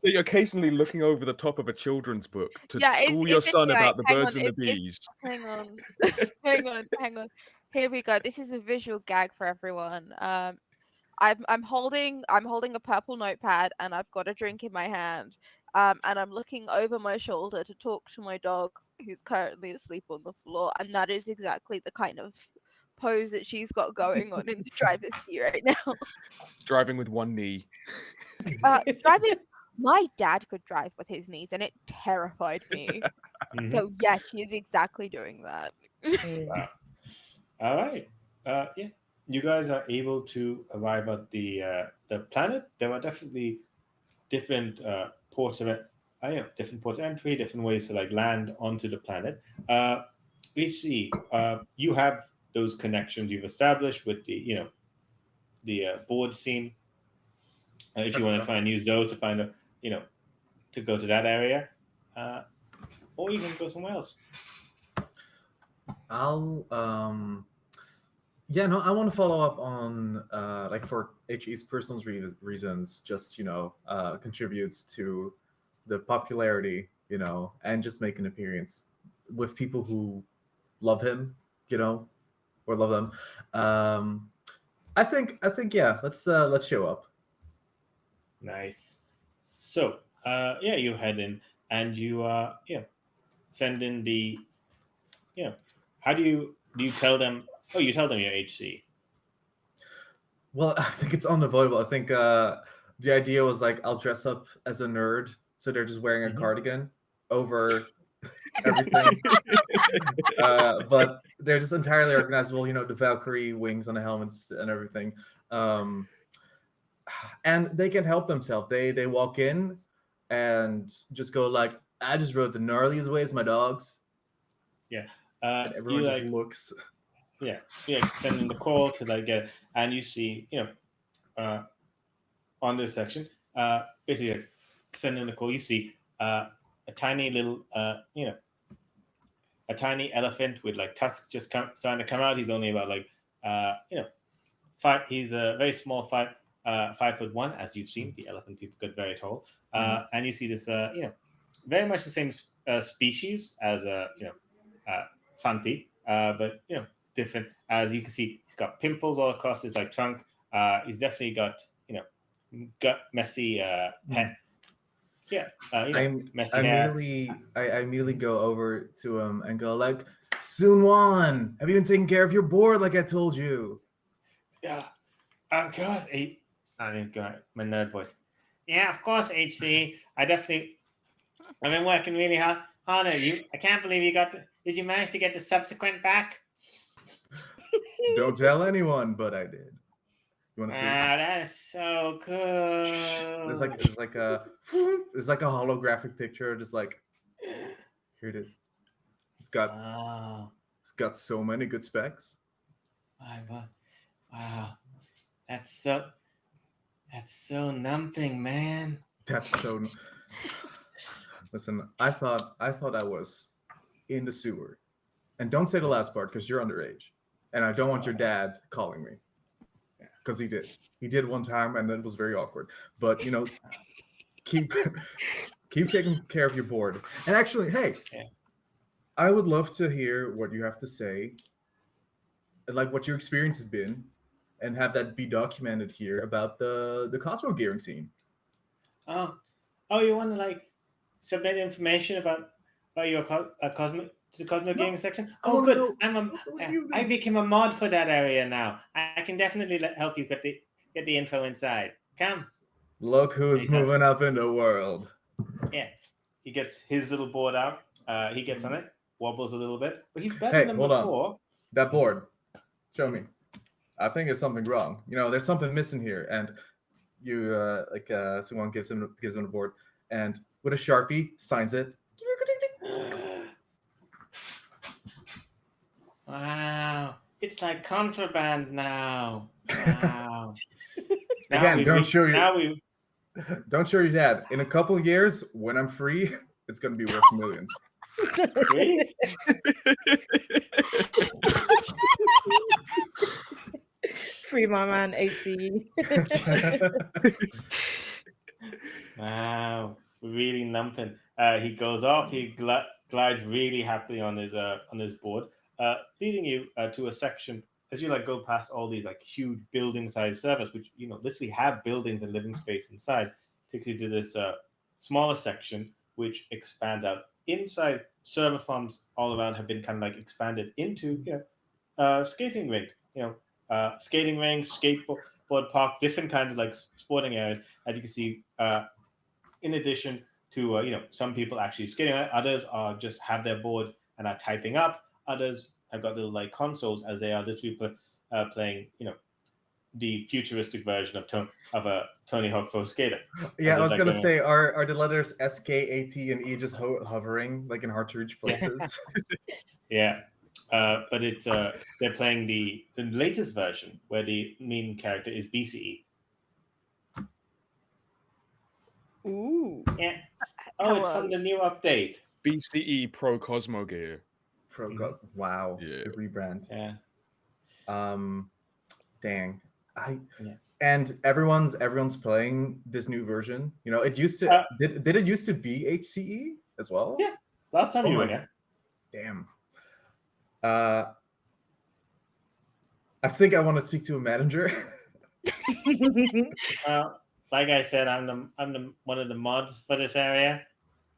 So you're occasionally looking over the top of a children's book to Yeah, school your it's son right. about the Hang birds on, and the bees. hang on, hang on. Here we go. This is a visual gag for everyone. I'm holding a purple notepad and I've got a drink in my hand. And I'm looking over my shoulder to talk to my dog who's currently asleep on the floor, and that is exactly the kind of pose that she's got going on in the driver's seat right now. Driving with one knee. Driving. My dad could drive with his knees, and it terrified me. Mhm. So yeah, she is exactly doing that. Mm. Wow. All right. Yeah. You guys are able to arrive at the planet. There are definitely different ports of it. Different ports of entry, different ways to like land onto the planet. HC, you have those connections you've established with the board scene. If you want to try and use those to find to go to that area, or you can go somewhere else. I'll yeah, no, I want to follow up on like for HE's personal reasons, just contributes to the popularity, and just make an appearance with people who love him, or love them. I think yeah, let's show up. Nice. So, yeah, you head in and you send in the how do you tell them? Oh, you tell them your HC. Well, I think it's unavoidable. I think the idea was like I'll dress up as a nerd, so they're just wearing a Mhm. cardigan over everything. But they're just entirely recognizable. The Valkyrie wings on the helmets and everything. And they can help themselves. They walk in and just go like, I just rode the gnarliest ways, my dogs. Yeah. And everyone you just like looks. yeah send in the call to like get, and you see on this section basically like, send in the call. You see a tiny little a tiny elephant with like tusks just starting to come out. He's only about like five. He's a very small 5'1", as you've seen. The elephant people get very tall, and you see this very much the same species as Fanti, but different. As you can see, he's got pimples all across his like trunk. He's definitely got messy head. Yeah, messy hair. I immediately go over to him and go like, Sunwan, have you been taking care of your board like I told you? Yeah, of course. I mean, my nerd voice. Yeah, of course, HC. I've been working really hard on it. I can't believe you got did you manage to get the subsequent back? Don't tell anyone, but I did. You want to see? That is so cool. It's like a holographic picture, just like here it is. It's got so many good specs. Wow. That's so numping, man. That's so. Listen, I thought I was in the sewer, and don't say the last part because you're underage, and I don't want your dad calling me. because he did. He did one time, and it was very awkward. But keep keep taking care of your board. And actually, hey, Yeah. I would love to hear what you have to say, and like what your experience has been, and have that be documented here about the Cosmo gearing scene. Oh, you want to like submit information about your Cosmo to the Cosmo No, Gaming section? I Oh, want to good. know what you I do. became a mod for that area now. I can definitely help you get the info inside. Come. Look And who's he does. moving up in the world. Yeah. He gets his little board out. He gets on it, wobbles a little bit, but he's better Hey, than hold on. before. That board. Show me. I think there's something wrong. There's something missing here. And you someone gives him the board, and with a Sharpie signs it. Wow. It's like contraband now. Wow. Again, don't show your dad. In a couple years, when I'm free, it's gonna be worth millions. Free? Free my man, HCE. Wow, really numping. He goes off. He glides really happily on his board, leading you to a section as you like go past all these like huge building-sized servers, which literally have buildings and living space inside. Takes you to this smaller section, which expands out inside. Server farms all around have been kind of like expanded into skating rink. Skating rinks, skateboard park, different kinds of like sporting areas. As you can see, in addition to some people actually skating on it, others are just have their boards and are typing up. Others have got little like consoles as they are literally playing the futuristic version of a Tony Hawk Pro Skater. Yeah, I was like gonna say, are the letters S, K, A, T, and E just hovering like in hard to reach places? Yeah. But it's they're playing the latest version where the main character is BCE. Ooh. Yeah. Oh, it's from the new update. BCE Pro Cosmo gear. Wow, Yeah. the rebrand. Yeah. Dang. Yeah. And everyone's playing this new version. It used to did it used to be HCE as well? Yeah. Last time you were here. Damn. I think I want to speak to a manager. Well, like I said, I'm the one of the mods for this area.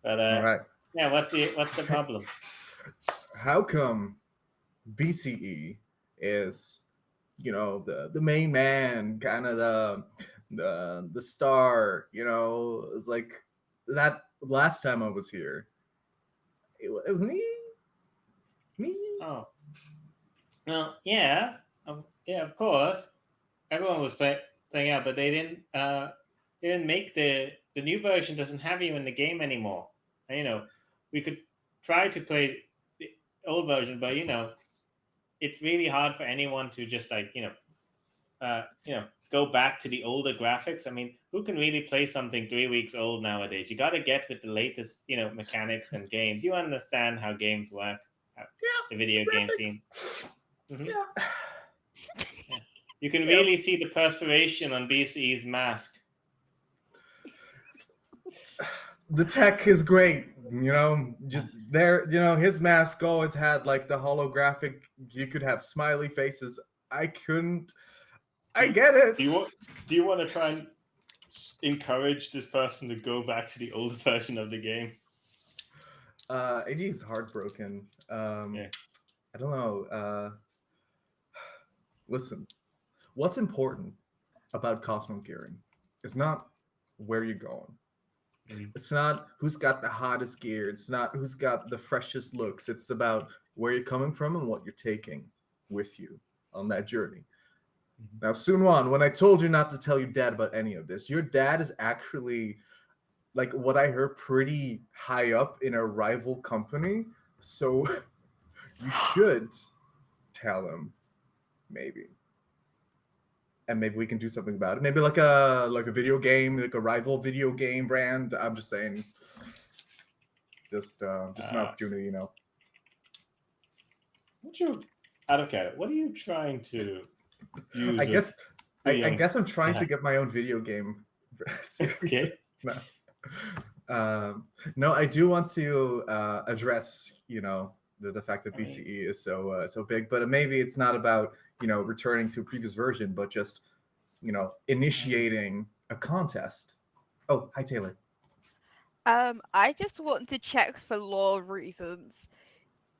But All right. yeah, what's the problem? How come BCE is the main man, kind of the star? It's like that last time I was here. It was me. Oh, well, yeah, of course. Everyone was playing out, but they didn't make the new version. Doesn't have you in the game anymore. And, we could try to play the old version, but it's really hard for anyone to just like go back to the older graphics. I mean, who can really play something 3 weeks old nowadays? You got to get with the latest mechanics and games. You understand how games work, the video game scene. Mm-hmm. Yeah. You can really see the perspiration on BCE's mask. The tech is great, just there, his mask always had like the holographic, you could have smiley faces. I get it. Do you want to try and encourage this person to go back to the older version of the game? AG is heartbroken. I don't know. Listen, what's important about Cosmo gearing is not where you're going. It's not who's got the hottest gear. It's not who's got the freshest looks. It's about where you're coming from and what you're taking with you on that journey. Now, Soon-Wan, when I told you not to tell your dad about any of this, your dad is actually, like what I heard, pretty high up in a rival company. So you should tell him, maybe. And maybe we can do something about it. Maybe like a video game, like a rival video game brand. I'm just saying, just an opportunity, I don't care. What are you trying to use? I guess I guess I'm trying to get my own video game series. Okay. No, I do want to address, the fact that BCE is so big, but maybe it's not about returning to a previous version, but just initiating a contest. Oh, hi Taylor. I just want to check for law reasons.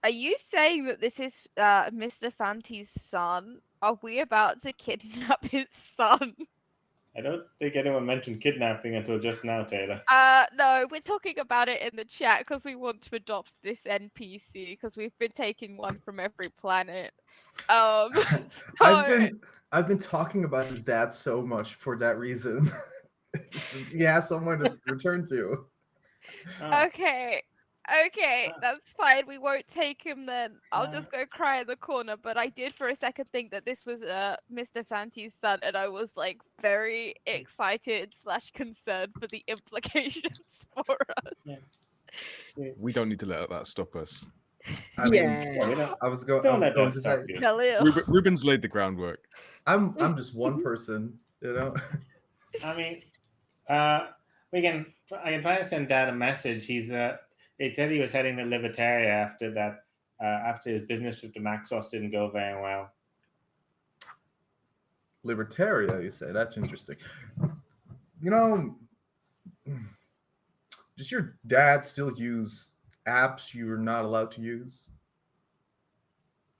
Are you saying that this is Mr. Fanty's son? Are we about to kidnap his son? I don't think anyone mentioned kidnapping until just now, Taylor. No, we're talking about it in the chat because we want to adopt this NPC because we've been taking one from every planet. I've been talking about his dad so much for that reason. Yeah, someone to return to. Oh. Okay, that's fine. We won't take him then. I'll just go cry in the corner. But I did for a second think that this was Mr. Fanty's son, and I was like very excited / concerned for the implications for us. Yeah. We don't need to let that stop us. I mean, I was going to say, Khalil. Ruben's laid the groundwork. I'm just one person, I mean, I can try and send Dad a message. They said he was heading to Libertaria after that. After his business trip to Maxos didn't go very well. Libertaria, you say? That's interesting. Does your dad still use apps you're not allowed to use?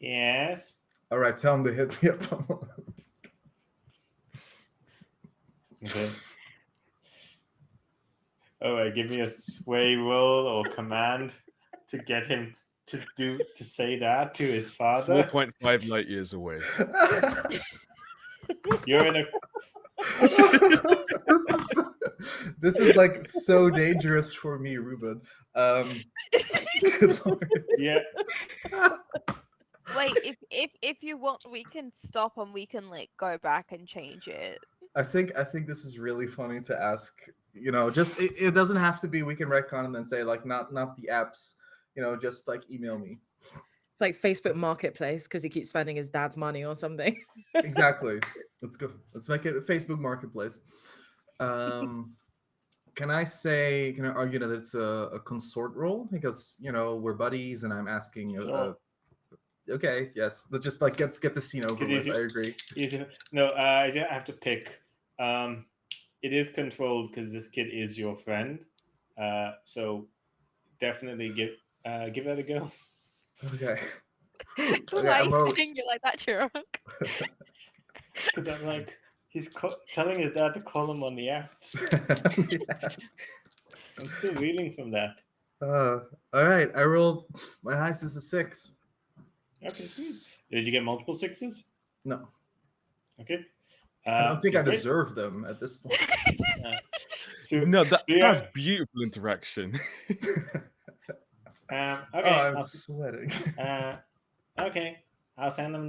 Yes. All right, tell him to hit me up. Okay. All right, give me a sway roll or command to get him to say that to his father. 4.5 light years away. You're in a. This is like so dangerous for me, Ruben. Good Lord. Yeah. Wait, if you want, we can stop and we can like go back and change it. I think this is really funny to ask. Just it doesn't have to be. We can retcon and then say like not the apps. Just like email me. It's like Facebook Marketplace because he keeps spending his dad's money or something. Exactly. Let's go. Let's make it a Facebook Marketplace. Can I argue that it's a consort role because we're buddies and I'm asking. Sure. Okay. Yes. Let's just like get the scene over with. I agree. No, I have to pick. It is controlled because this kid is your friend. So definitely give that a go. Okay. Why are you saying it like that, Chirag? Because I'm like, he's telling his dad to call him on the apps. Yeah. I'm still reeling from that. All right. I rolled. My highest is a 6. Okay, sweet. Did you get multiple 6s? No. Okay. I don't think I deserve them at this point. That's beautiful interaction. Okay. I'm sweating. Okay. I'll send them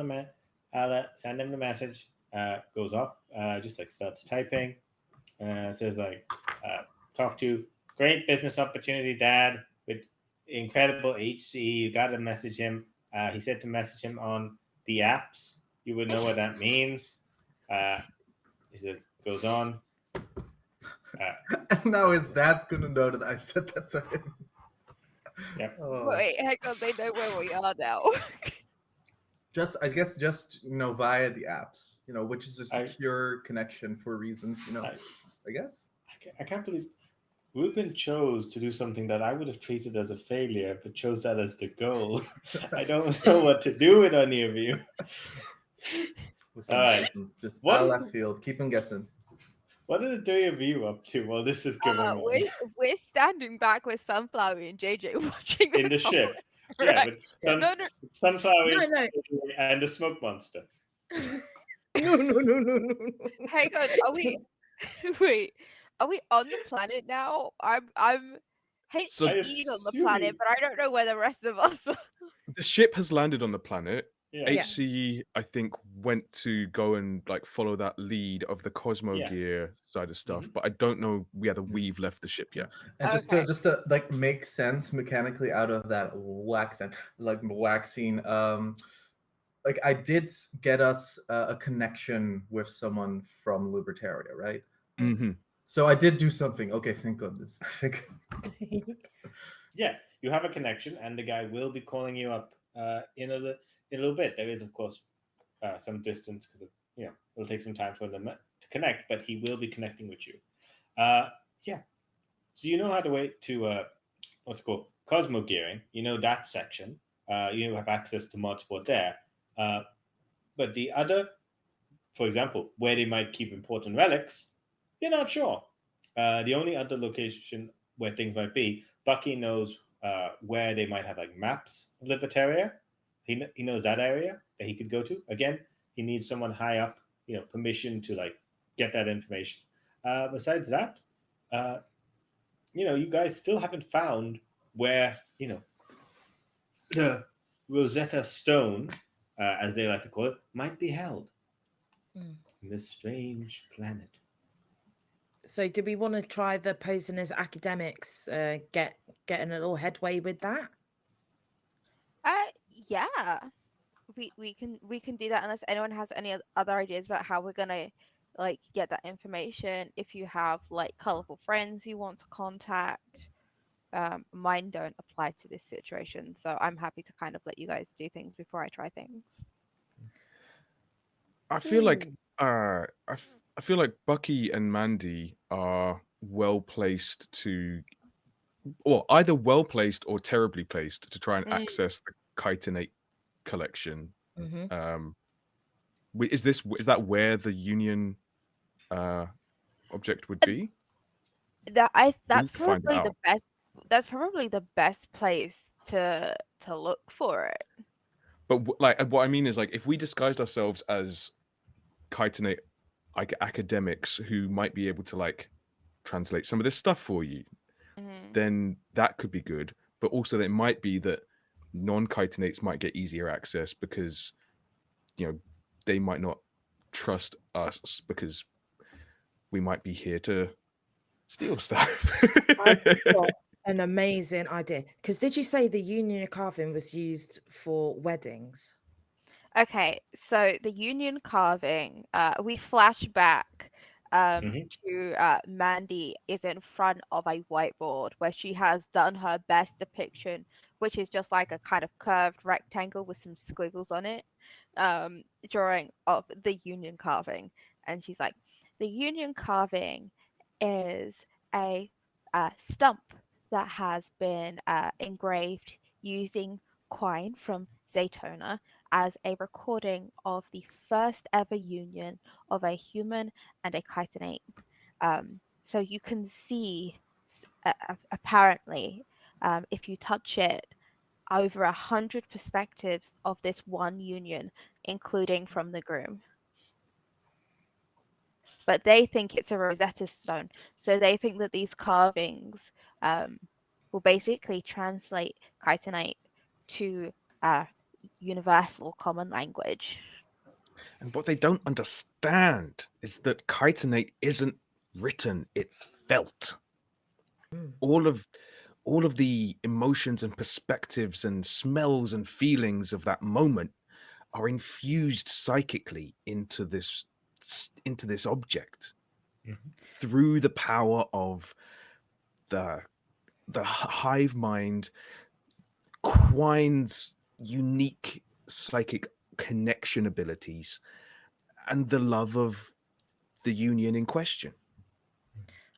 send him the message. Goes off. Just like starts typing. Says like, talk to great business opportunity, Dad, with incredible HC. You got to message him. He said to message him on the apps. You would know what that means. He says, goes on. And now his dad's gonna know that I said that to him. Yep. Wait, hang on, they know where we are now. I guess via the apps, which is a secure connection for reasons, I guess. I can't believe Ruben chose to do something that I would have treated as a failure, but chose that as the goal. I don't know what to do with any of you. Listen, all right. Just out of left field. Keep them guessing. What are the three of you up to while this is going on? We're standing back with Sunflower and JJ watching in the ship. Right. Yeah, but Sunflower and the smoke monster. No. Hang on, are we? Wait, are we on the planet now? I'm HC'd on the planet, but I don't know where the rest of us are. The ship has landed on the planet. Yeah. HC, I think, went to go and like follow that lead of the Cosmo Gear side of stuff, but I don't know whether we've left the ship yet. And just to like make sense mechanically out of that waxing, like I did get us a connection with someone from Libertaria, right? Mm-hmm. So I did do something. Okay, thank goodness. Yeah, you have a connection, and the guy will be calling you up in a little bit. There is, of course, some distance because it'll take some time for them to connect, but he will be connecting with you. Yeah. So you know how to wait to what's it called Cosmo gearing. You know that section. You have access to mod sport there. Uh, but the other, for example, where they might keep important relics, you're not sure. The only other location where things might be, Bucky knows where they might have like maps of Libertaria. He knows that area that he could go to. Again, he needs someone high up, permission to like get that information. Besides that, uh, you guys still haven't found where the Rosetta Stone, as they like to call it, might be held in this strange planet. So, do we want to try the posing as academics? Getting a little headway with that. Yeah, we can do that unless anyone has any other ideas about how we're gonna like get that information. If you have like colorful friends you want to contact, mine don't apply to this situation, so I'm happy to kind of let you guys do things before I try things. I feel like I feel like Bucky and Mandy are well placed to, or either well placed or terribly placed to try and access the chitinate collection. Mm-hmm. Is that where the Union object would be? That's We'll find probably the out. best. That's probably the best place to look for it. But what I mean is, like, if we disguised ourselves as chitinate like academics who might be able to like translate some of this stuff for you, then that could be good. But also, it might be that non-chitinates might get easier access because they might not trust us because we might be here to steal stuff. I've got an amazing idea. Because did you say the Union carving was used for weddings? Okay, so the Union carving, we flash back to Mandy is in front of a whiteboard where she has done her best depiction, which is just like a kind of curved rectangle with some squiggles on it, drawing of the Union carving. And she's like, the Union carving is a stump that has been engraved using coin from Zaytona as a recording of the first ever union of a human and a chitinate. So you can see, apparently, if you touch it, over 100 perspectives of this one union, including from the groom. But they think it's a Rosetta Stone, so they think that these carvings will basically translate chitinate to universal common language. And what they don't understand is that chitinate isn't written, it's felt. All of the emotions and perspectives and smells and feelings of that moment are infused psychically into this object through the power of the hive mind, Quine's unique psychic connection abilities, and the love of the union in question.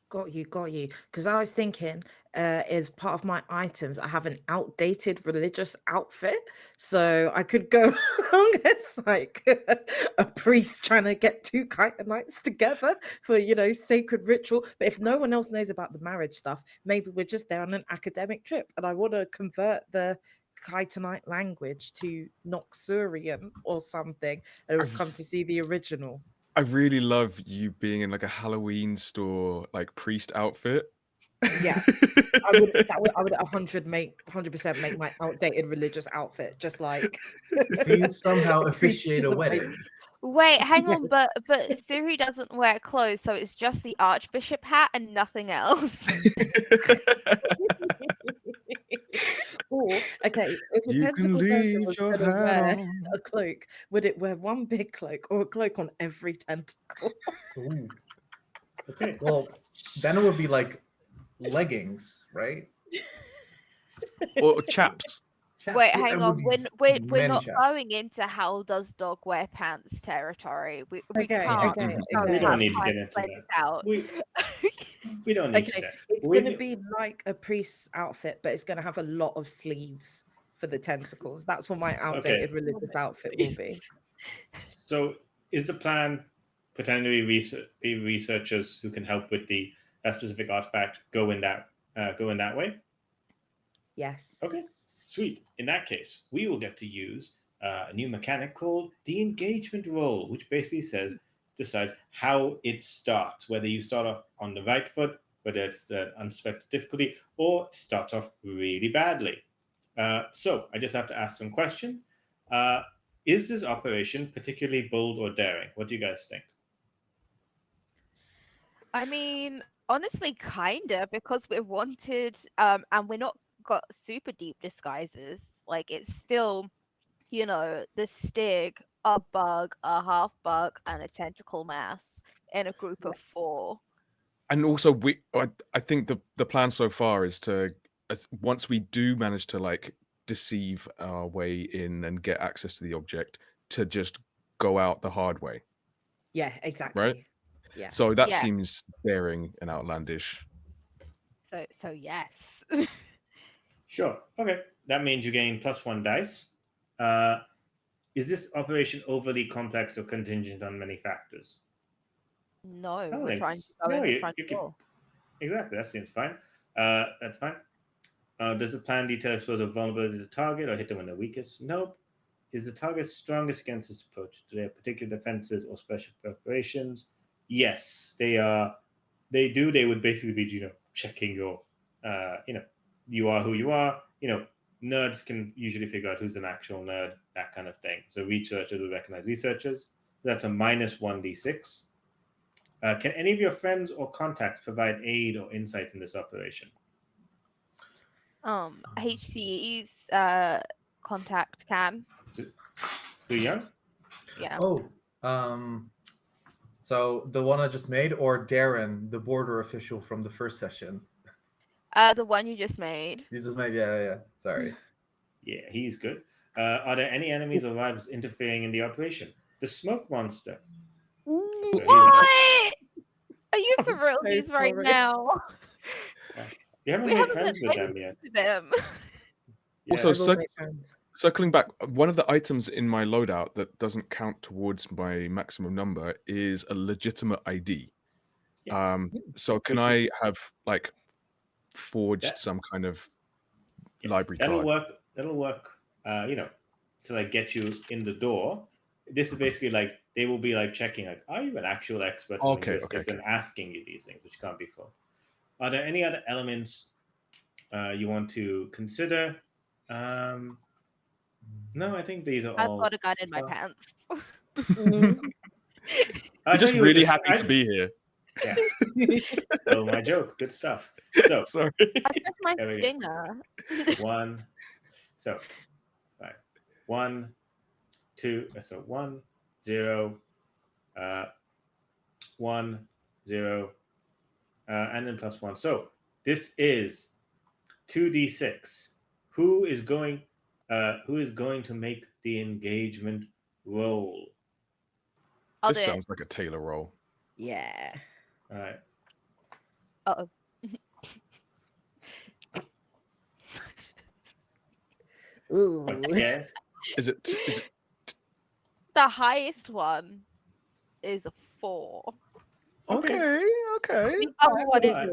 Got you. Because I was thinking, as part of my items, I have an outdated religious outfit, so I could go along as like a priest trying to get two chitonites together for sacred ritual. But if no one else knows about the marriage stuff, maybe we're just there on an academic trip, and I want to convert the chitonite language to Noxurian or something, and we've come to see the original. I really love you being in like a Halloween store, like priest outfit. Yeah, I would 100% make my outdated religious outfit just like. Do you somehow officiate a wedding? Wait, hang on, but Siri doesn't wear clothes, so it's just the archbishop hat and nothing else. Or okay, if a You can tentacle person leave was your going to hat wear on. a cloak, would it wear one big cloak or a cloak on every tentacle? Ooh. Okay. Well, then it would be like leggings, right? Or chaps. Chaps. Wait, Yeah, hang it would on. be We're many not chaps. going into how does dog wear pants territory. We Okay, can't. okay, We don't We okay. don't have need to time get to into play that. this out. We don't need to. Okay, That. it's We going to do- be like a priest's outfit, but it's going to have a lot of sleeves for the tentacles. That's what my outdated religious outfit will be. So, is the plan pretending to be researchers who can help with that specific artifact go in that way? Yes. Okay, sweet. In that case, we will get to use a new mechanic called the engagement roll, which basically decides how it starts, whether you start off on the right foot, whether it's the unsuspected difficulty, or starts off really badly. So I just have to ask some question. Uh, is this operation particularly bold or daring? What do you guys think? I mean, honestly, kinda because we're wanted, and we're not got super deep disguises. Like it's still, the stig, a bug, a half bug, and a tentacle mass in a group of 4. And also, I think the plan so far is to, once we do manage to like deceive our way in and get access to the object, to just go out the hard way, Yeah, exactly. Yeah. So that Yeah. seems daring and outlandish. So yes. Sure. Okay. That means you gain +1 dice. Uh, is this operation overly complex or contingent on many factors? No, No, we're trying thanks. to go No, in the you front can door. exactly. That seems fine. That's fine. Does the plan detail expose a vulnerability to the target or hit them when they're weakest? Nope. Is the target strongest against this approach? Do they have particular defenses or special preparations? Yes, they are. They do. They would basically be, checking your, you are who you are. Nerds can usually figure out who's an actual nerd, that kind of thing. So researchers will recognize researchers. That's a -1d6. Can any of your friends or contacts provide aid or insight in this operation? HCE's contact can. Too young? Yeah. Oh, so the one I just made, or Darren, the border official from the first session? The one you just made. You just made, yeah. Sorry. Yeah, he's good. Are there any enemies or rivals interfering in the operation? The smoke monster. So he's not. What? Are you for I'm real so these right sorry. now? You haven't We made haven't friends done with them anything yet. to them. Yeah. Also, I will make friends. circling back, one of the items in my loadout that doesn't count towards my maximum number is a legitimate ID. Yes. So can Which I have like forged That- some kind of yeah, library that'll card? work. That'll work. To like get you in the door. This is basically like they will be like checking like, are you an actual expert in Okay, linguistics, and asking you these things, which can't be full. Are there any other elements you want to consider? No, I think these are I've all. got a gun in my pants. Mm. You're just really happy to be here. Yeah. Oh, my joke. Good stuff. So Sorry. That's just my there we go. stinger. One. So, right. 1, 2. So 1, 0, 1, 0, and then +1. So this is 2d6. Who is going to make the engagement roll? I'll This do it. sounds like a Taylor roll. Yeah. All right. Uh-oh. Ooh. Yeah. Is it? The highest one is a 4. Okay. The other one is Alright.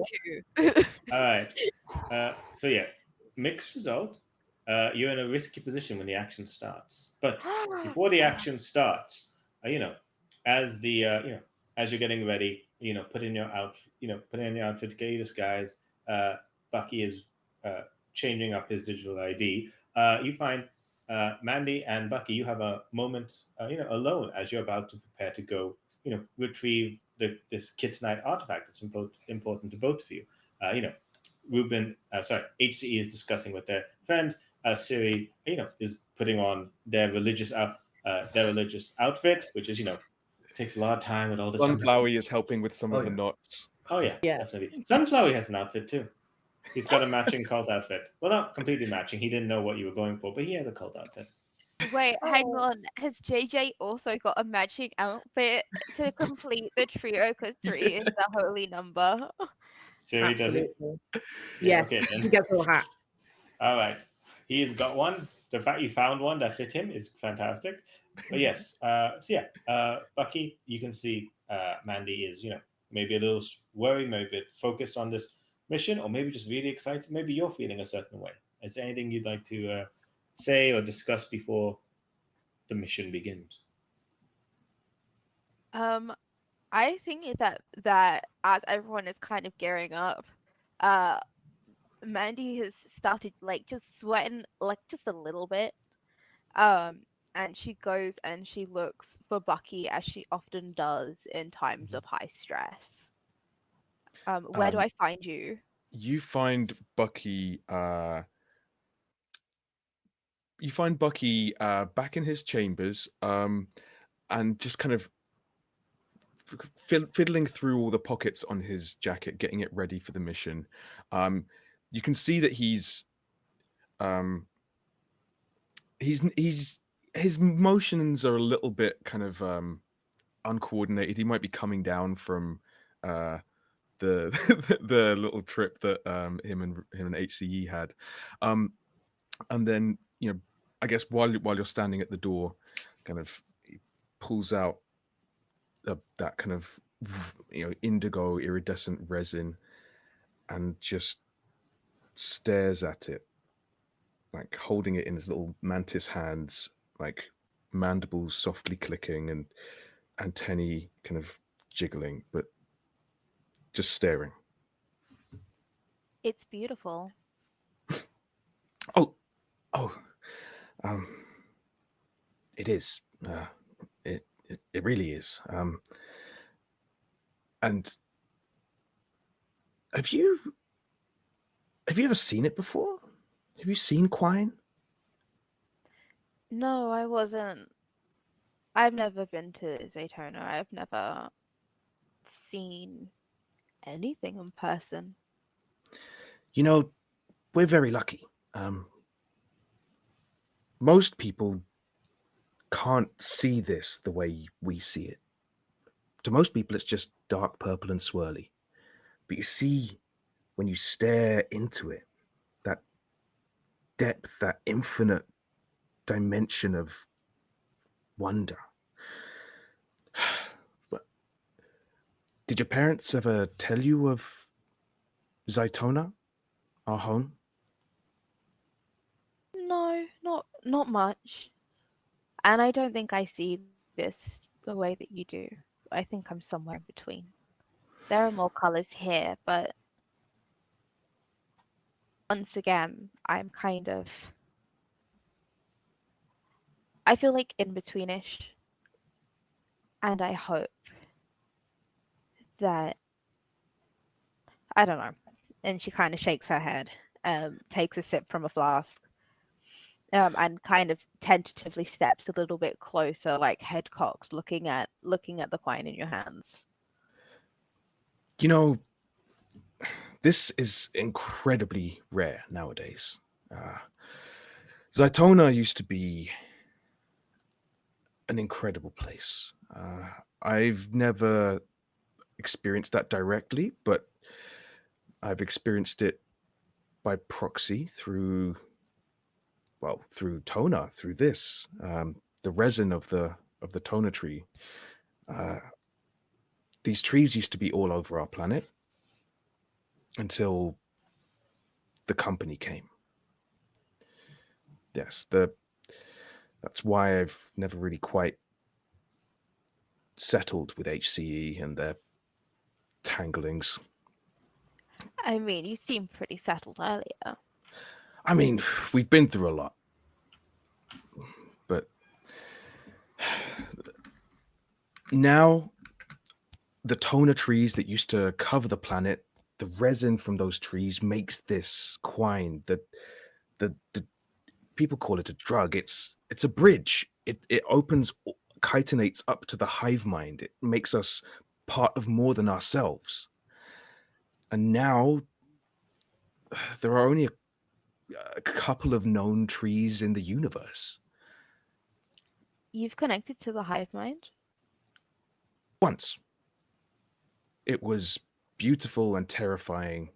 a 2. All right. So yeah, mixed result. You're in a risky position when the action starts. But before the action starts, as the as you're getting ready, put in your outfit to get your disguise. Bucky is changing up his digital ID. You find Mandy and Bucky. You have a moment, alone as you're about to prepare to go, retrieve this Kittenite artifact that's important to both of you. Ruben, HCE is discussing with their friends, Siri, is putting on their religious outfit, which is takes a lot of time with all this. Sunflower is helping with some Oh, of the yeah. knots. Oh yeah, Yeah. definitely. Sunflower has an outfit too. He's got a matching cult outfit. Well, not completely matching. He didn't know what you were going for, but he has a cult outfit. Wait, hang Oh. on. Has JJ also got a matching outfit to complete the trio? Because 3 is the holy number. Siri, does he? Absolutely. Yeah. Yes, Okay he then. gets a hat. All right. He's got one. The fact you found one that fit him is fantastic. But yes, Bucky, you can see Mandy is, maybe a little worried, maybe a bit focused on this mission, or maybe just really excited. Maybe you're feeling a certain way. Is there anything you'd like to say or discuss before the mission begins? I think that as everyone is kind of gearing up, uh, Mandy has started like just sweating like just a little bit. And she goes and she looks for Bucky as she often does in times of high stress. Where do Um, I find you? you find Bucky. You find Bucky back in his chambers, and just kind of fiddling through all the pockets on his jacket, getting it ready for the mission. You can see that um, his motions are a little bit kind of uncoordinated. He might be coming down from the the little trip that him and HCE had, and then I guess while you're standing at the door, kind of he pulls out that kind of indigo iridescent resin and just stares at it, like holding it in his little mantis hands, like mandibles softly clicking and antennae kind of jiggling, but just staring. It's beautiful. Oh, um, it is. It really is. And have you ever seen it before? Have you seen Quine? No, I wasn't. I've never been to Zaytona. I've never seen anything in person. We're very lucky. Most people can't see this the way we see it. To most people, it's just dark purple and swirly. But you see, when you stare into it, that depth, that infinite dimension of wonder. But did your parents ever tell you of Zaytona, our home? No, not much. And I don't think I see this the way that you do. I think I'm somewhere in between. There are more colors here, but once again, I'm kind of I feel like in betweenish. And I hope that I don't know. And she kind of shakes her head, takes a sip from a flask, and kind of tentatively steps a little bit closer, like head cocked, looking at the coin in your hands. This is incredibly rare nowadays. Zaytona used to be an incredible place. I've never experienced that directly, but I've experienced it by proxy through Tona, through this, the resin of the Tona tree. These trees used to be all over our planet until the company came. Yes, that's why I've never really quite settled with HCE and their tanglings. I mean, you seemed pretty settled earlier. I mean, we've been through a lot, but now the Tona trees that used to cover the planet, the resin from those trees makes this quine, the people call it a drug. It's a bridge. It opens, chitinates up to the hive mind. It makes us part of more than ourselves. And now there are only a couple of known trees in the universe. You've connected to the hive mind? Once. It was beautiful and terrifying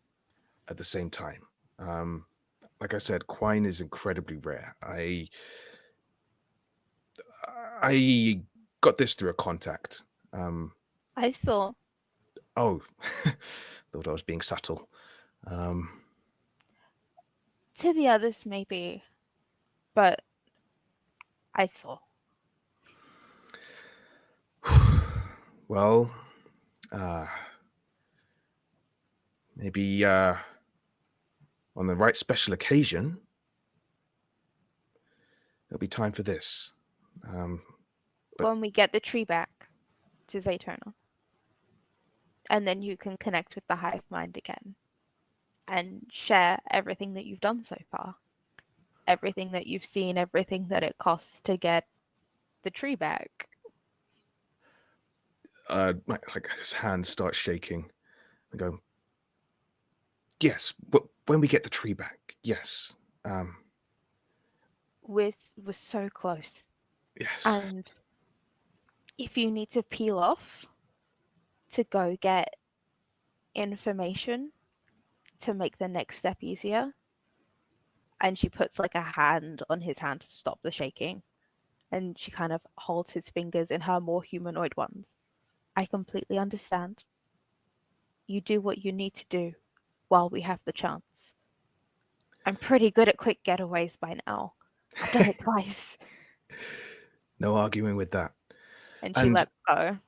at the same time. Like I said, quine is incredibly rare. I got this through a contact. I saw. Oh, thought I was being subtle. To the others, maybe, but I saw. Well, maybe on the right special occasion, it'll be time for this. But- When we get the tree back to Zaytona. And then you can connect with the hive mind again and share everything that you've done so far. Everything that you've seen, everything that it costs to get the tree back. Like his hand starts shaking. I go, yes, but when we get the tree back, yes. We're so close. Yes. And if you need to peel off to go get information to make the next step easier, and she puts like a hand on his hand to stop the shaking, and she kind of holds his fingers in her more humanoid ones. I completely understand. You do what you need to do while we have the chance. I'm pretty good at quick getaways by now. I've done it twice. No arguing with that. And she lets go.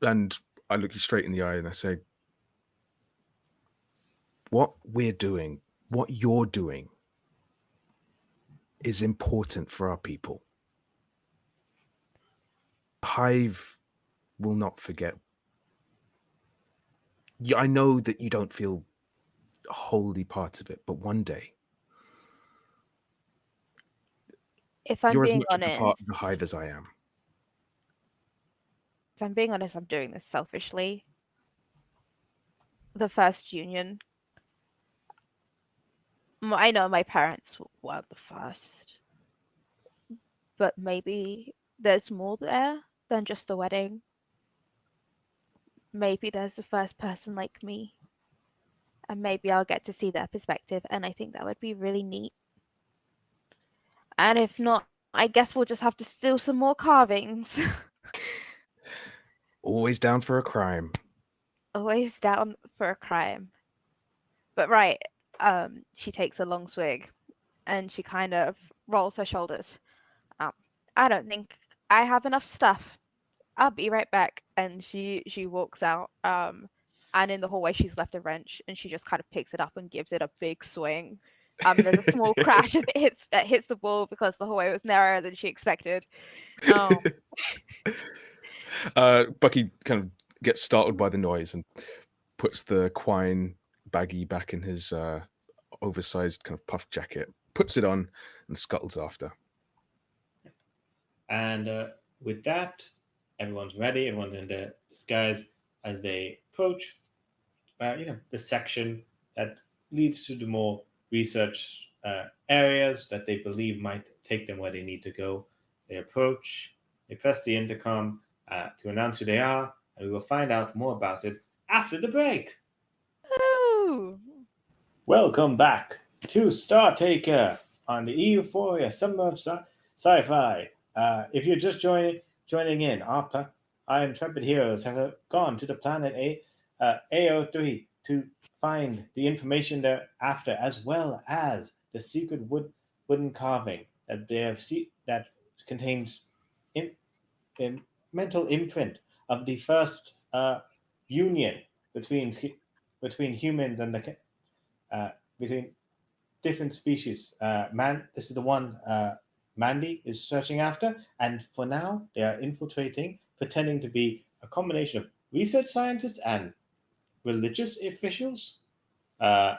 And I look you straight in the eye and I say, what we're doing, what you're doing, is important for our people. Hive will not forget. Yeah, I know that you don't feel wholly part of it, but one day If I'm you're as being much a part of honest, the hive as I am. if I'm being honest, I'm doing this selfishly. The first union, I know my parents weren't the first, but maybe there's more there than just a wedding. Maybe there's the first person like me, and maybe I'll get to see their perspective, and I think that would be really neat. And if not, I guess we'll just have to steal some more carvings. Always down for a crime. Always down for a crime. But right, she takes a long swig and she kind of rolls her shoulders. I don't think I have enough stuff. I'll be right back. And she walks out. And in the hallway she's left a wrench and she just kind of picks it up and gives it a big swing. There's a small crash as it hits the wall because the hallway was narrower than she expected. Bucky kind of gets startled by the noise and puts the quine baggie back in his oversized kind of puff jacket, puts it on, and scuttles after. And with that, everyone's ready. Everyone's in their disguise as they approach, the section that leads to the more research areas that they believe might take them where they need to go. They approach. They press the intercom to announce who they are, and we will find out more about it after the break. Ooh. Welcome back to Star Taker on the EUphoria Summer of Sci-Fi. If you're just joining in, our intrepid heroes have gone to the planet Ep.3 to find the information they're after, as well as the secret wooden carving that they have that contains mental imprint of the first union between humans and between different species. This is the one Mandy is searching after, and for now they are infiltrating, pretending to be a combination of research scientists and religious officials. Could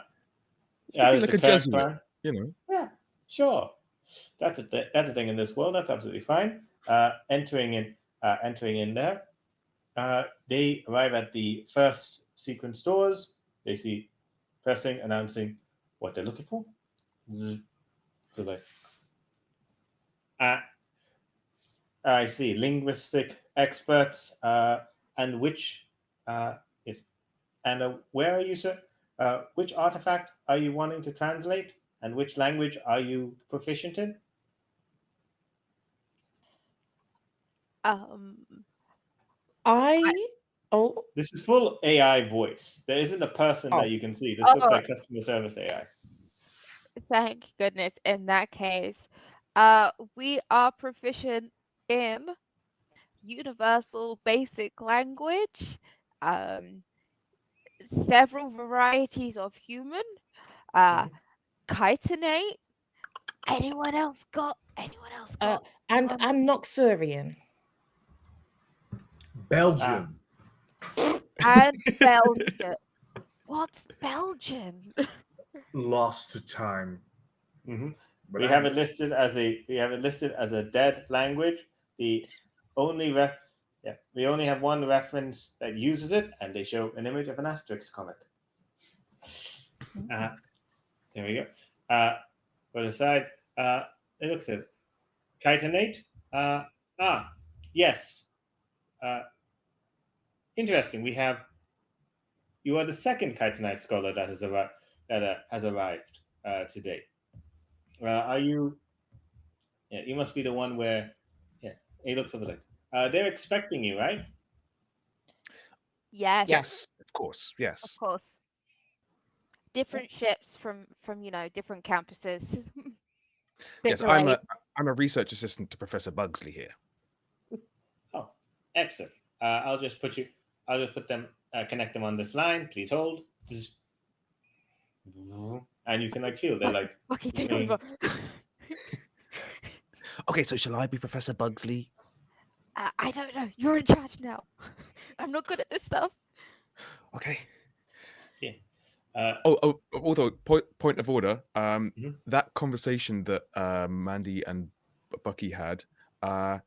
be like a Jesuit. Yeah, sure. That's that's a thing in this world. That's absolutely fine. Entering in there, they arrive at the first sequence doors. They see pressing, announcing what they're looking for. Zzz. So like, uh, I see linguistic experts, and which is and where are you, sir? Which artifact are you wanting to translate, and which language are you proficient in? Um, Oh, This is full AI voice. There isn't a person that oh, you can see. This looks oh, like customer service AI. thank goodness. In that case, we are proficient in universal basic language, um, several varieties of human, uh, Mhm. chitinate. Anyone else got? and One? Noxurian. Ah, Belgian. And Belgian. What's Belgian? Lost to time. hmm But we have it listed as a dead language. The only yeah, we only have one reference that uses it, and they show an image of an asterisk comic. Uh, there we go. Put aside, it looks at chitinate. Uh, ah, yes. Uh, interesting. We have you are the second chitinite scholar that has arrived today. Are you? Yeah, you must be the one where. Yeah, he looks over like. They're expecting you, right? Yes, Yes, of course. of Yes. course. Different ships from different campuses. Bit Yes, I'm delayed. a research assistant to Professor Bugsley here. Oh, excellent. I'll just put them. Connect them on this line. Please hold. And you can like feel they're like. Okay, take moving. over. Okay, so shall I be Professor Bugsley? I don't know. You're in charge now. I'm not good at this stuff. Okay. Yeah. Although point of order, Mhm. that conversation that Mandy and Bucky had, I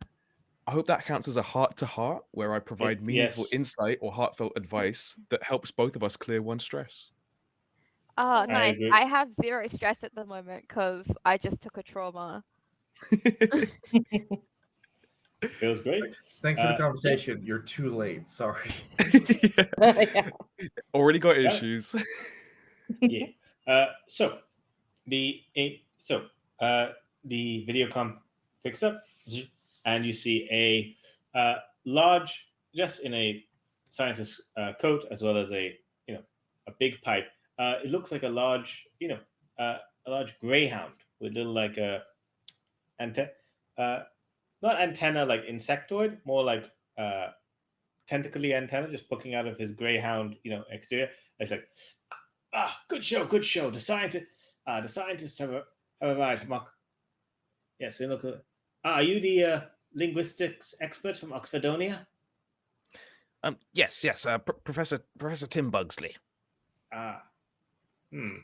hope that counts as a heart to heart where I provide meaningful Yes. insight or heartfelt advice that helps both of us clear one stress. Oh, I nice. agree. I have zero stress at the moment because I just took a trauma. Feels great. thanks for the Yeah. conversation. You're too late. Sorry. Yeah. Already got Well, issues. yeah. So the so the video com picks up, and you see a large, just in a scientist coat, as well as a big pipe. It looks like a large a large greyhound with little like a antenna, not antenna like insectoid, more like tentacly antenna just poking out of his greyhound exterior. It's like, good show, good show. The scientists have arrived. Mark. Yes, they look. Are you the linguistics expert from Oxfordonia? Yes, Professor Tim Bugsley. Ah, hmm,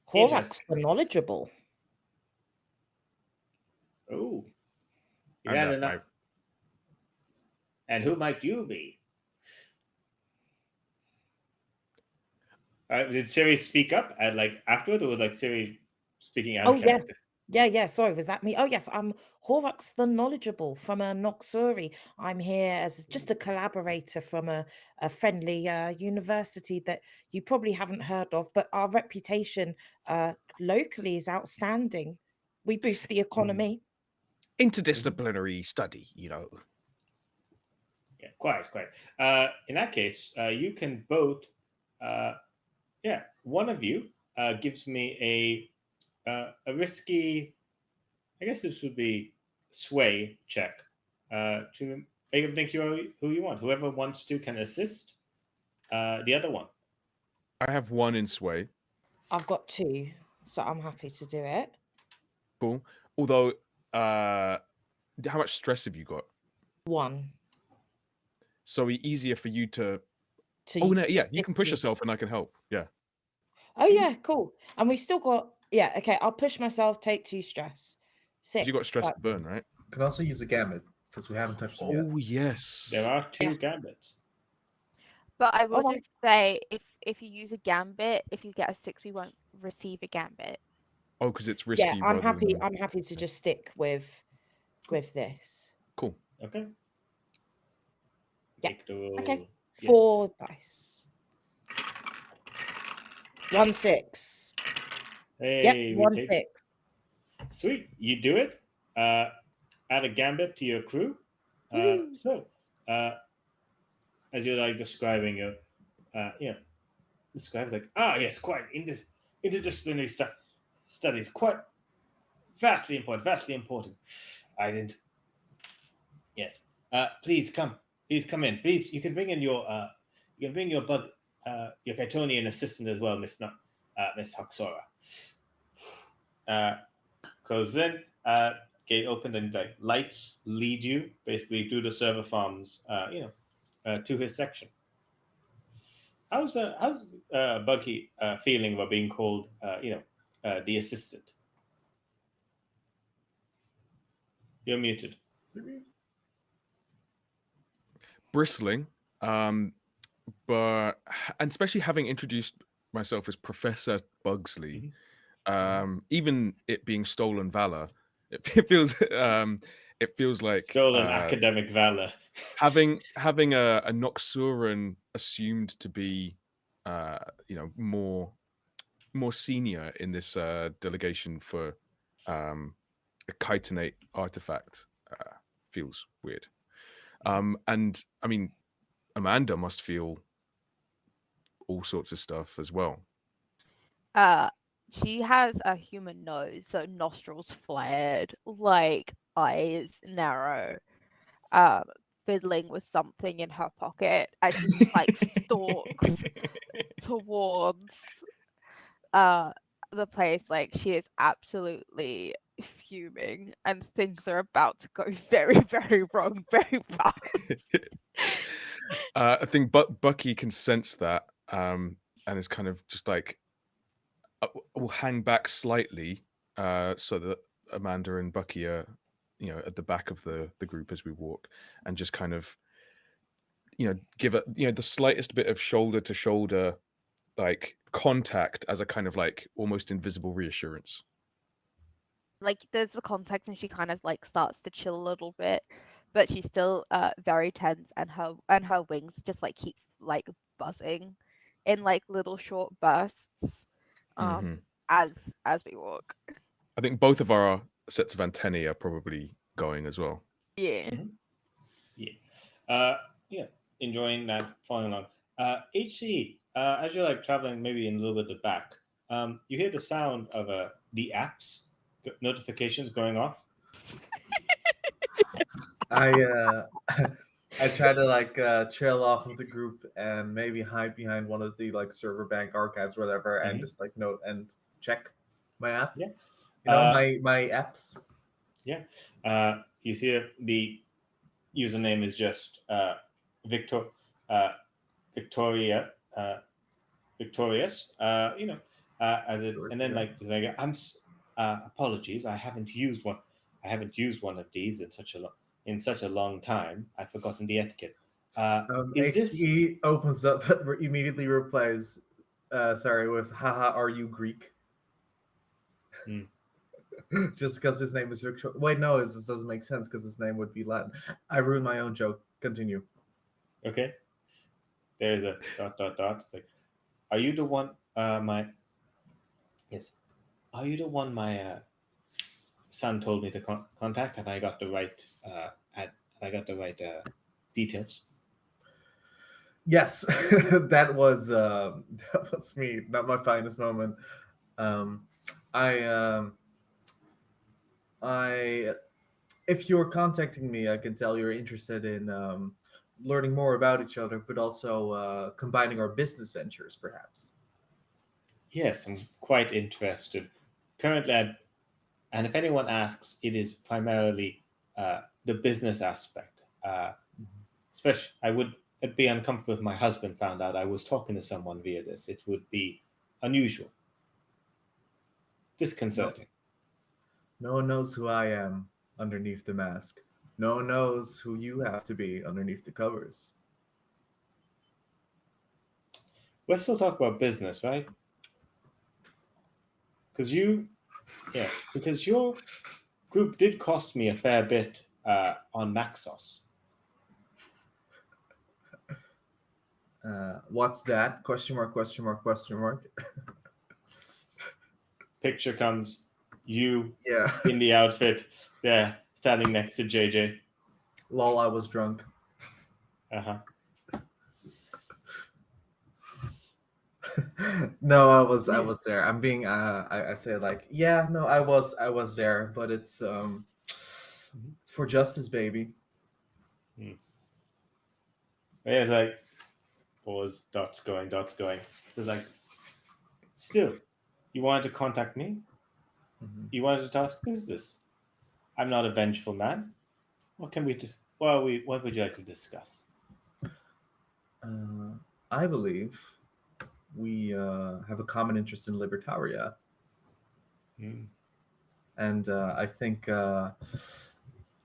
Horax interesting. the knowledgeable. Oh, is And that enough? my And who might you be? Did Siri speak up at like afterwards, or was like Siri speaking out Oh, of yes. character? Yeah. Sorry, was that me? Oh, yes. I'm Horax the knowledgeable from a Noxuri. I'm here as just a collaborator from a friendly university that you probably haven't heard of, but our reputation locally is outstanding. We boost the economy. interdisciplinary study, Yeah, quite. In that case, you can both. Uh, yeah, one of you gives me a risky. I guess this would be sway check to make them think you're who you want. Whoever wants to can assist the other one. I have one in sway. I've got two, so I'm happy to do it. Cool. Although, how much stress have you got? One So easier for you to. to Oh no, yeah, you can assist push me. yourself, and I can help. Yeah. Oh yeah, cool. And we still got okay. I'll push myself. Take 2 stress. 'Cause you got 6. stress to burn, right? Can also use a gambit because we haven't touched them yet. Oh yes. There are 2 Yeah. gambits. But I will Alright. just say, if you use a gambit, if you get a 6, we won't receive a gambit. Oh, because it's risky. Yeah, I'm rather happy. than- I'm happy to just stick with this. Cool. Okay. Yeah, Take the roll. okay. Yes. 4 dice. 1 6. Hey, Yep, we 1 take 6. Sweet. You do it. Add a gambit to your crew. Woo. So, as you're like describing your, describes like, yes, quite interdisciplinary studies, quite vastly important. I didn't. Yes. Please come in. Please, you can bring in your, your Kytonian assistant as well, Miss Haxora. Because then gate opened and like lights lead you basically through the server farms, to his section. How's Bucky feeling about being called, the assistant? You're muted. Bristling, but and especially having introduced myself as Professor Bugsley, even it being stolen valor, it feels like Stolen academic valor. having a Noxuran assumed to be more senior in this delegation for a chitinate artifact feels weird. And I mean, Amanda must feel all sorts of stuff as well. She has a human nose, so nostrils flared, like eyes narrow, fiddling with something in her pocket as she just like stalks towards the place. Like she is absolutely fuming and things are about to go very, very wrong very fast. I think Bucky can sense that and is kind of just like will hang back slightly so that Amanda and Bucky are at the back of the group as we walk, and just kind of give it the slightest bit of shoulder to shoulder like contact as a kind of like almost invisible reassurance. Like there's the context and she kind of like starts to chill a little bit, but she's still very tense, and her wings just like keep like buzzing in like little short bursts as we walk. I think both of our sets of antennae are probably going as well. Yeah. Yeah, enjoying that, following along. HC, as you're like traveling maybe in a little bit the back, you hear the sound of the apps notifications going off. I try to like trail off of the group and maybe hide behind one of the like server bank archives, whatever, and just like note and check my app. Yeah, my apps. Yeah, you see the username is just Victoria, victorious. And then like apologies, I haven't used one. I haven't used one of these in such a long time. I've forgotten the etiquette. HC opens up, immediately replies, sorry, with haha, are you Greek? Just because his name is Victor. Wait, no, this doesn't make sense because his name would be Latin. I ruined my own joke. Continue. Okay. There's a ... It's like, are you the one? Yes. Are you the one my son told me to contact? Have I got the right? Details? Yes, that was me. Not my finest moment. If you're contacting me, I can tell you're interested in learning more about each other, but also combining our business ventures, perhaps. Yes, I'm quite interested. Currently, and if anyone asks, it is primarily the business aspect. Especially, I would be uncomfortable if my husband found out I was talking to someone via this. It would be unusual, disconcerting. No one knows who I am underneath the mask. No one knows who you have to be underneath the covers. We're still talking about business, right? Because your group did cost me a fair bit on Maxos. What's that? Question mark, question mark, question mark. Picture comes, you Yeah. in the outfit, there, standing next to JJ. Lol, I was drunk. Uh-huh. No, I was there. I'm being I say like, yeah, no, I was there, but it's for justice, baby. Yeah, it's like pause, dots going. So it's like, still, you wanted to contact me? Mhm. You wanted to talk business? I'm not a vengeful man. What can we what would you like to discuss? I believe we have a common interest in libertaria, and I think I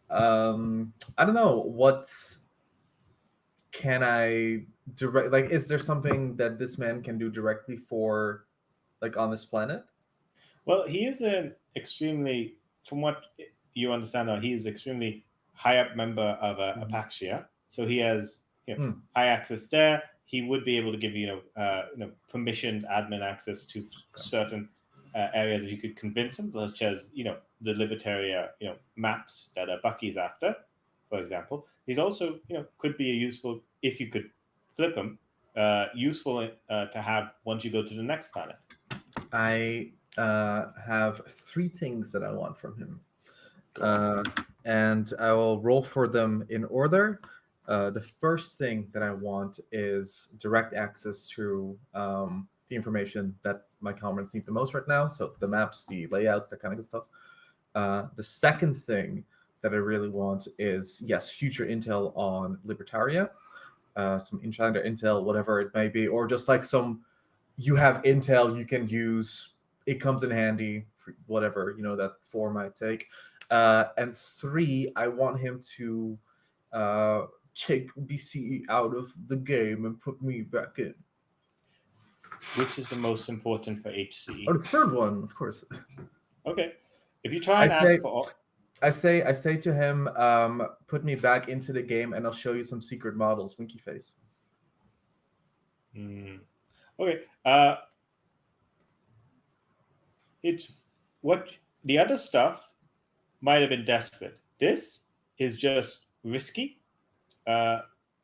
don't know what can I direct. Like, is there something that this man can do directly for, like, on this planet? Well, he is an extremely, from what you understand now, he is extremely high up member of Apaxia. So he has high access there. He would be able to give you, permissioned admin access to certain areas that you could convince him, such as, the Libertaria, maps that Bucky's after, for example. He's also, could be a useful, if you could flip him, useful to have once you go to the next planet. I have three things that I want from him, Go and I will roll for them in order. The first thing that I want is direct access to the information that my comrades need the most right now. So the maps, the layouts, that kind of good stuff. The second thing that I really want is, yes, future intel on Libertaria, some insider intel, whatever it may be, or just like some, you have intel you can use. It comes in handy for whatever, that FOR might take. And three, I want him to take BCE out of the game and put me back in. Which is the most important for HCE? Oh, the third one, of course. Okay. If you try and ask for all... I say to him, put me back into the game and I'll show you some secret models, winky face. Okay. It's what the other stuff might have been desperate. This is just risky,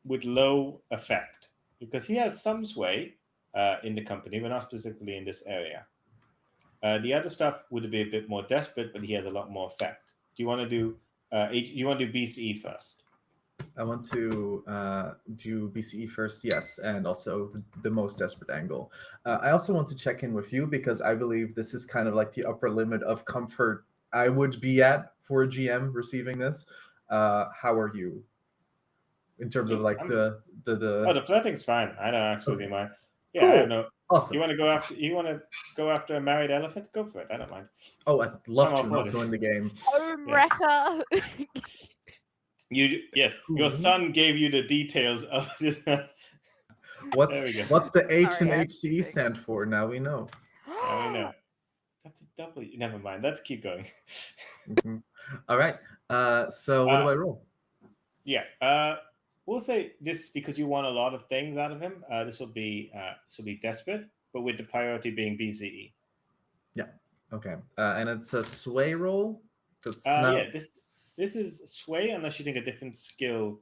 with low effect, because he has some sway in the company, but not specifically in this area. The other stuff would be a bit more desperate, but he has a lot more effect. Do you want to do? You want to do BCE first? I want to do BCE first, yes, and also the most desperate angle. I also want to check in with you because I believe this is kind of like the upper limit of comfort I would be at for a GM receiving this. How are you in terms of like the Oh, the flirting's fine. I don't actually mind. Yeah, cool. I have no. Awesome. You want to go after a married elephant? Go for it. I don't mind. Oh, I'd love I'm to also in the game. Home wrecker. Yes, your son gave you the details of this. What's the H Sorry, and HCE stand for? Now we know. Now we know. That's a W. Never mind. Let's keep going. All right. So what do I roll? Yeah. We'll say this because you want a lot of things out of him. This will be desperate, but with the priority being BCE. Yeah. Okay. And it's a sway roll. That's Yeah. This is sway unless you think a different skill.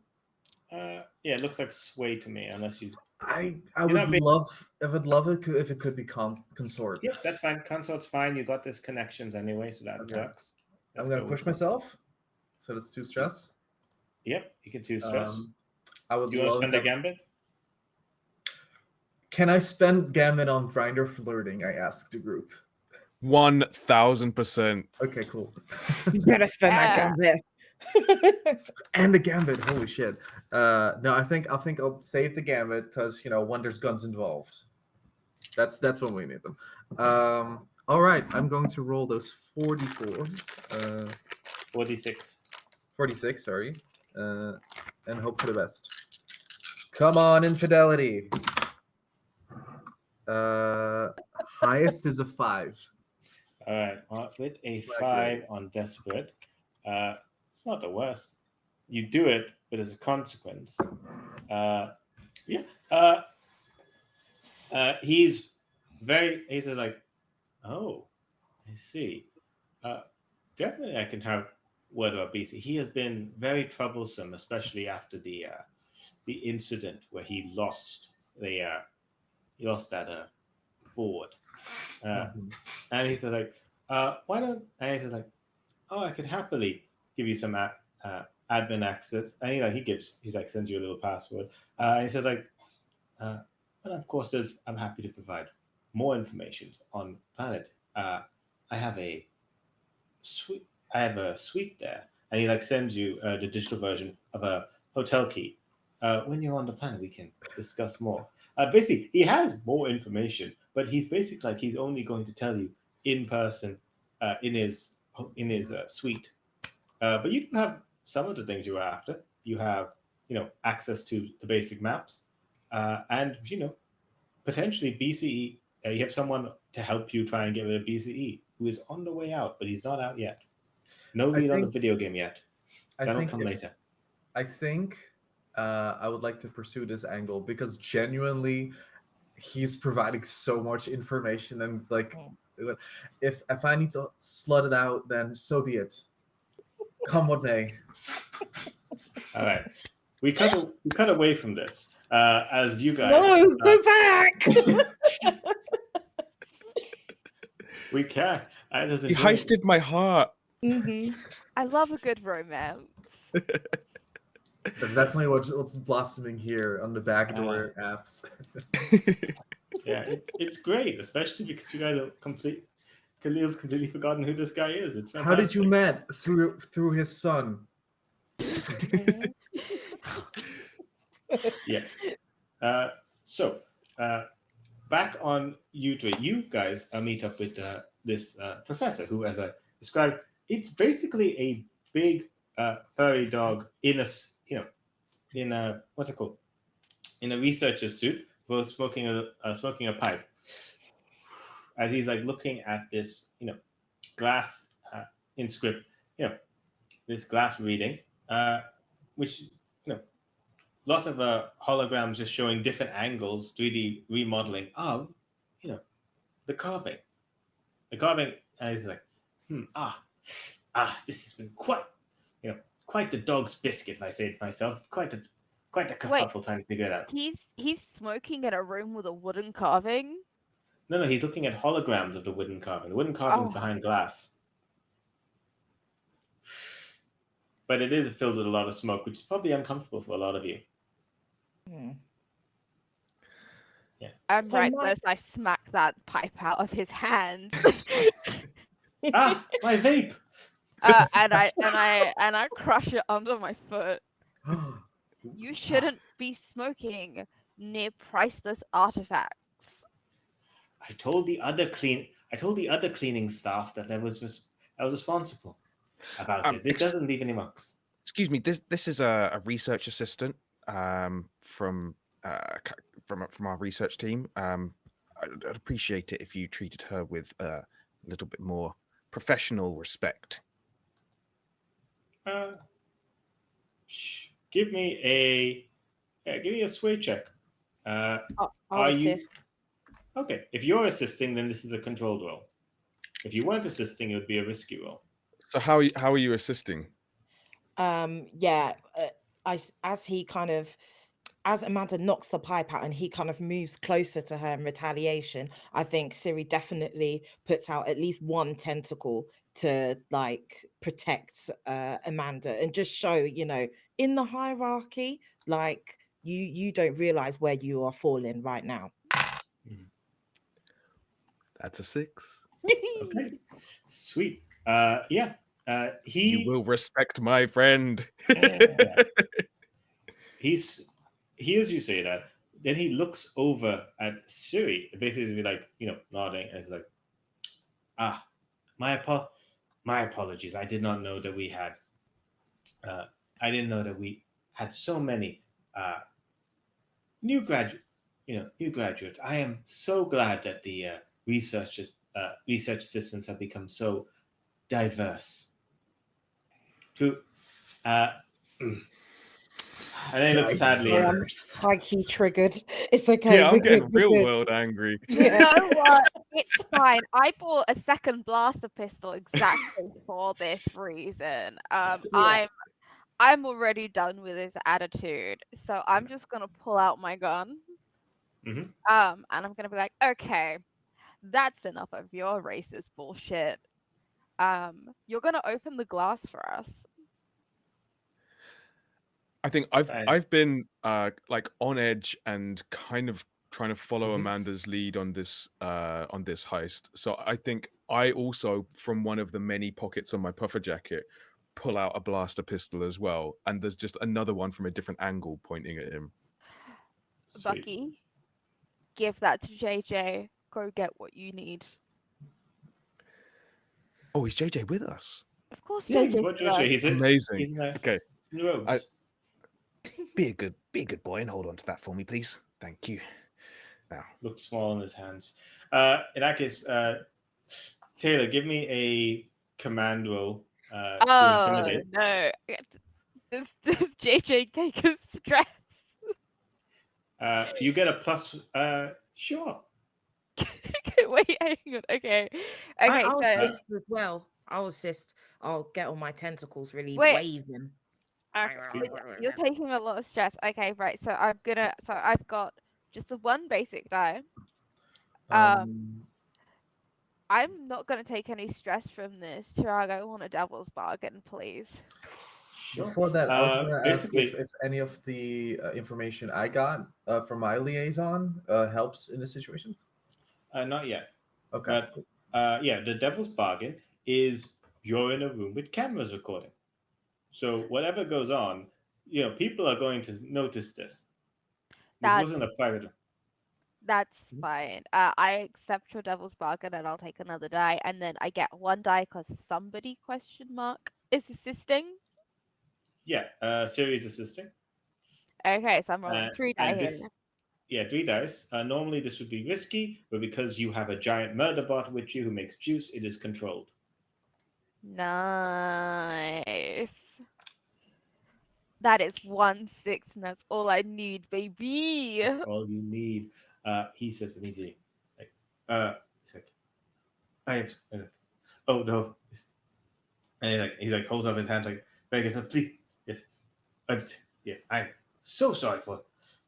Yeah, it looks like sway to me. Unless you. I would love it if it could be consort. Yep, that's fine. Consort's fine. You got this connections anyway, so that works. I'm gonna push myself. So that's 2 stress. Yep, you can 2 stress. I would. Do you want to spend a gambit? Can I spend gambit on grinder flirting? I asked the group. 1000%. Okay, cool. You better spend that gambit. And the gambit, holy shit! No, I think I'll save the gambit because when there's guns involved. That's when we need them. All right, I'm going to roll those 44, 46. 46, sorry, and hope for the best. Come on, infidelity. Highest is a 5. All right, with a Flag 5 grade. on desperate, it's not the worst. You do it, but as a consequence, yeah, he's like, oh, I see. Definitely, I can have word about BC. He has been very troublesome, especially after the incident where he lost that board. And he said like, why don't? And he said like, oh, I could happily give you some admin access. And he's like sends you a little password. And he says like, but of course, I'm happy to provide more information on Planet. I have a suite. I have a suite there, and he like sends you the digital version of a hotel key. When you're on the planet, we can discuss more. Basically, he has more information, but he's basically like he's only going to tell you in person, in his suite. But you do have some of the things you were after. You have access to the basic maps, and potentially BCE. You have someone to help you try and get rid of BCE, who is on the way out, but he's not out yet. No I lead on the think video game yet. I That'll think come later. I think I would like to pursue this angle because genuinely he's providing so much information and like if I need to slut it out, then so be it. Come what may. All right, we cut away from this as you guys. No, go back. We can. I doesn't. He heisted my heart. I love a good romance. That's definitely what's blossoming here on the backdoor apps. Yeah, it's great, especially because you guys are Khalil's completely forgotten who this guy is. It's fantastic. How did you met? Through his son. Yeah. So, back on U3, you guys meet up with this professor who, as I described, it's basically a big furry dog in a what's it called? In a researcher's suit, both smoking a pipe. As he's like looking at this, glass inscript, this glass reading, which lots of holograms just showing different angles, 3D remodeling of, the carving. The carving, and he's like, this has been quite the dog's biscuit, if I say it myself. Quite a kerfuffle trying to figure it out. He's smoking in a room with a wooden carving. No, he's looking at holograms of the wooden carving. The wooden carving's behind glass. But it is filled with a lot of smoke, which is probably uncomfortable for a lot of you. Yeah. I'm rightless. I smack that pipe out of his hand. My vape. And I crush it under my foot. You shouldn't be smoking near priceless artifacts. I told the other cleaning staff that I was responsible about it. It doesn't leave any marks. Excuse me. This is a research assistant from our research team. I'd appreciate it if you treated her with a little bit more professional respect. Give me a sway check. I'll are assist. You okay? If you're assisting, then this is a controlled roll. If you weren't assisting, it would be a risky roll. So how are you assisting? As Amanda knocks the pipe out and he kind of moves closer to her in retaliation, I think Siri definitely puts out at least one tentacle to like protect Amanda and just show, in the hierarchy, like you don't realize where you are falling right now. That's a 6. Okay, sweet. He You will respect my friend. He, as you say that, then he looks over at Siri, basically like nodding, and it's like, ah, my my apologies. I did not know that we had. Uh, I didn't know that we had so many uh, new graduate, new graduates. I am so glad that the research systems have become so diverse. To uh, mm. And then he looks sadly Sorry, and I'm Diverse. high key triggered. It's okay. Yeah, I'm We're good. getting We're real good. world angry. You Yeah. know what? It's fine. I bought a second blaster pistol exactly for this reason. Yeah. I'm already done with his attitude, so I'm just gonna pull out my gun. Mhm. And I'm gonna be like, okay, that's enough of your racist bullshit. You're gonna open the glass for us. I think I've Fine. I've been like on edge and kind of trying to follow Mhm. Amanda's lead on this heist. So I think I also, from one of the many pockets on my puffer jacket, pull out a blaster pistol as well, and there's just another one from a different angle pointing at him. Sweet. Bucky, give that to JJ. Go get what you need. Oh, is JJ with us? Of course, Yeah, he's JJ. what Georgia. Amazing. He's Okay, in the robes. be a good boy and hold on to that for me, please. Thank you. Now, Looks small in his hands. In that case, Taylor, give me a command roll to Oh intimidate. no. Does JJ take a stress? You get a plus. Sure. Wait, hang on. Okay. Okay, I'll so assist as well. I'll assist. I'll get on my tentacles really wait. waving. Sweet. You're taking a lot of stress. Okay, right. So I've got just the one basic die. Um, Um, I'm not gonna take any stress from this. Chirag, I want a devil's bargain, please. Sure. Before that, I was going to ask Basically, if any of the information I got from my liaison helps in this situation. not yet. Okay. But yeah, the devil's bargain is you're in a room with cameras recording. So whatever goes on, people are going to notice this. This That's wasn't a private. that's fine. I accept your devil's bargain, and I'll take another die, and then I get one die because somebody question mark is assisting. Yeah, series assisting. Okay, so I'm rolling Uh, 3 die and here. this, yeah, 3 dice. Normally this would be risky, but because you have a giant murder bot with you who makes juice, it is controlled. Nice. That is 1 6, and that's all I need, baby. That's all you need. He says immediately, like, he's like, I have, oh no, and he's like holds up his hands like, Vegas, please, yes, I'm, yes, I'm so sorry for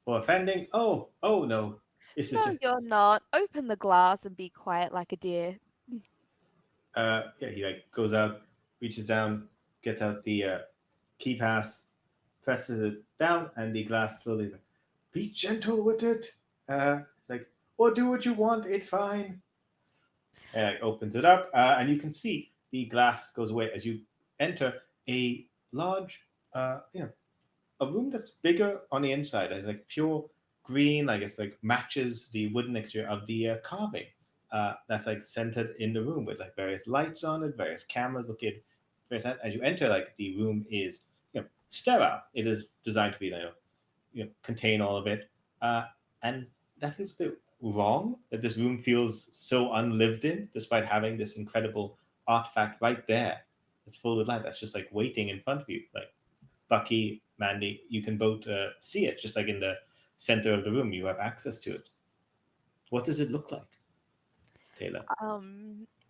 offending. Oh no, this is No, just, you're not. Open the glass and be quiet like a deer. yeah, he like goes out, reaches down, gets out the key pass, presses it down, and the glass slowly like, be gentle with it. It's like, or do what you want, it's fine. And like opens it up, and you can see the glass goes away as you enter a large, a room that's bigger on the inside. It's like pure green, like it's like matches the wooden exterior of the carving. That's like centered in the room with like various lights on it, various cameras looking. As you enter, like the room is sterile. It is designed to be contain all of it, and that is a bit wrong. That this room feels so unlived in, despite having this incredible artifact right there. It's full of light. That's just like waiting in front of you. Like Bucky, Mandy, you can both see it, just like in the center of the room. You have access to it. What does it look like, Taylor?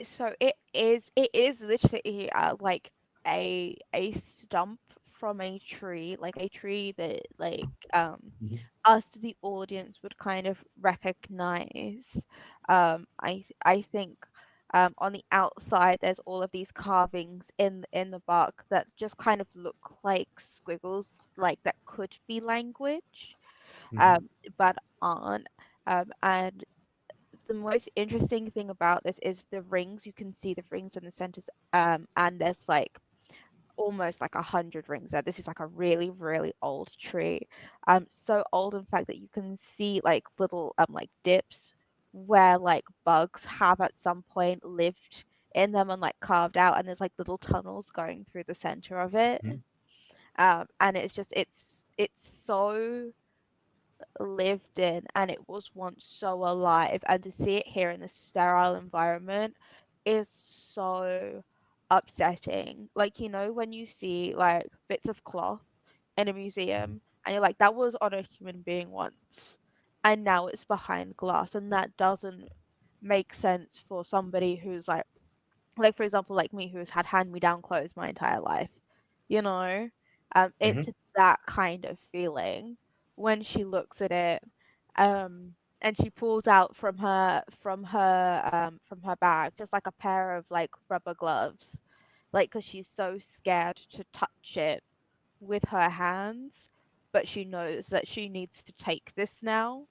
So it is literally like a stump from a tree, like a tree that like Mhm. us the audience would kind of recognize. I think on the outside there's all of these carvings in the bark that just kind of look like squiggles, like that could be language, Mhm. but aren't. And the most interesting thing about this is the rings. You can see the rings in the centers, and there's like almost like 100 rings there. This is like a really, really old tree. So old in fact that you can see like little like dips where like bugs have at some point lived in them and like carved out, and there's like little tunnels going through the center of it. Mhm. And it's just it's so lived in, and it was once so alive, and to see it here in this sterile environment is so upsetting. Like, you know, when you see like bits of cloth in a museum and you're like, that was on a human being once and now it's behind glass, and that doesn't make sense for somebody who's like for example like me, who's had hand me down clothes my entire life, you know. It's Mhm. that kind of feeling when she looks at it. And she pulls out from her bag just like a pair of like rubber gloves, like because she's so scared to touch it with her hands, but she knows that she needs to take this now.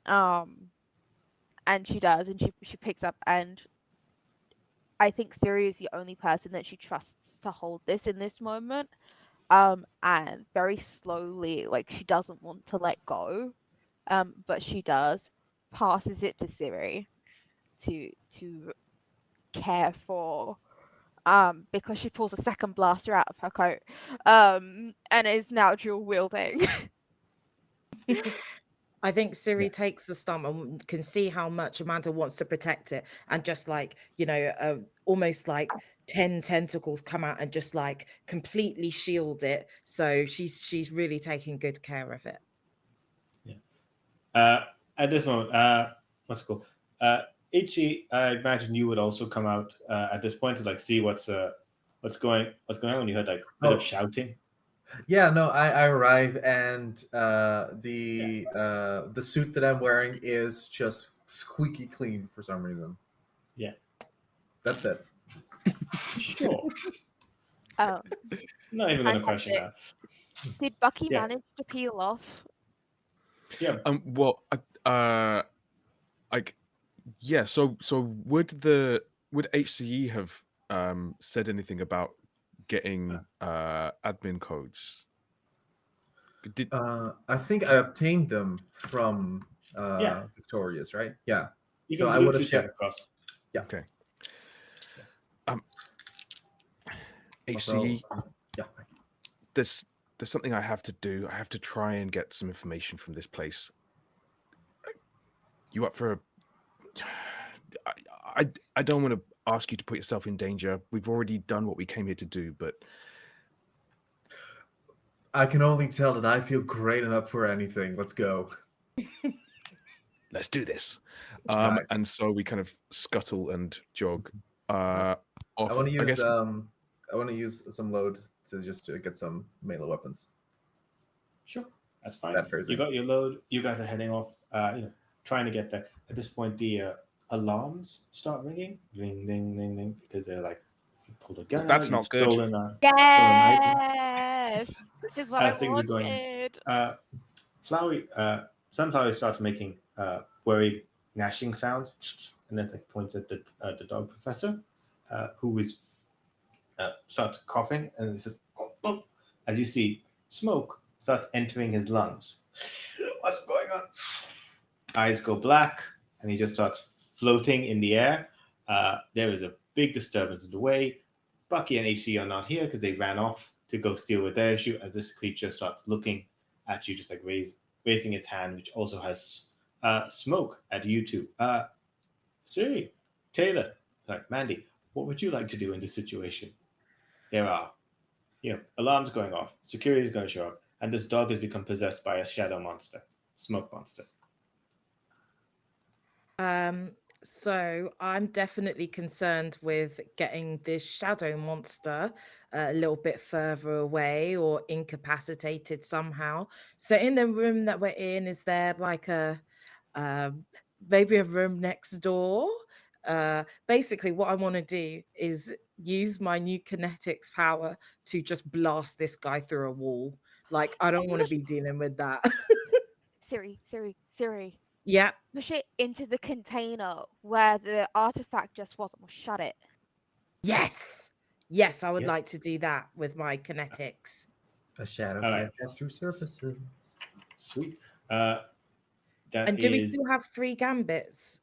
um and she does, and she picks up, and I think Siri is the only person that she trusts to hold this in this moment. And very slowly, like she doesn't want to let go, but she does, passes it to Siri to care for, because she pulls a second blaster out of her coat, and is now dual wielding. I think Siri Yeah. takes the stump and can see how much Amanda wants to protect it, and just like, almost like 10 tentacles come out and just like completely shield it. So she's really taking good care of it. Yeah. At this moment, what's it called? HC, I imagine you would also come out at this point to like see what's going on when you heard like a bit of Oh, shouting. yeah, no, I arrive, and Yeah. the suit that I'm wearing is just squeaky clean for some reason. Yeah. That's it. Sure. um, Not even gonna question Fantastic. that. Did Bucky Yeah. manage to peel off? Yeah. Well, like, yeah. So would HCE have said anything about getting admin codes? Did I think I obtained them from Yeah. Victoria's, right? Yeah. You So can I would loot have your check shared. across. Yeah. okay. Yeah. Also, HCE, yeah. there's there's something I have to do. I have to try and get some information from this place. You up for a I don't want to ask you to put yourself in danger. We've already done what we came here to do, but I can only tell that I feel great and up for anything. Let's go. let's do this. Right. And so we kind of scuttle and jog I off. want to I use guess some load to just to get some melee weapons. Sure. That's fine. That You phrasing. got your load. You guys are heading off. Trying to get there. At this point, the alarms start ringing. Ring, ding, ding, ding, because they're like, you pulled a gun That's out. You've not good. stolen an item. Yes, this is what I As things are going, wanted. flowery, sunflower starts making worried gnashing sounds, and then like points at the dog professor, who is starts coughing, and he says, "Oh, oh," as you see smoke starts entering his lungs. What's going on? Eyes go black, and he just starts floating in the air. There is a big disturbance in the way. Bucky and HC are not here because they ran off to go steal with their issue. As this creature starts looking at you, just like raising its hand, which also has smoke at you two. Siri, Taylor, sorry, Mandy, what would you like to do in this situation? There are, alarms going off, security is going to show up, and this dog has become possessed by a shadow monster, smoke monster. Um, so I'm definitely concerned with getting this shadow monster a little bit further away or incapacitated somehow. So in the room that we're in, is there like um, maybe a room next door? Basically, what I want to do is use my new kinetics power to just blast this guy through a wall. Like, I Oh don't my want to gosh, be dealing with that. Siri. Yeah. Push it into the container where the artifact just was. We'll shut it. Yes. Yes, I would Yes. like to do that with my kinetics. A shadow All can't right. pass through surfaces. Sweet. Uh, that And do we is, still have 3 gambits?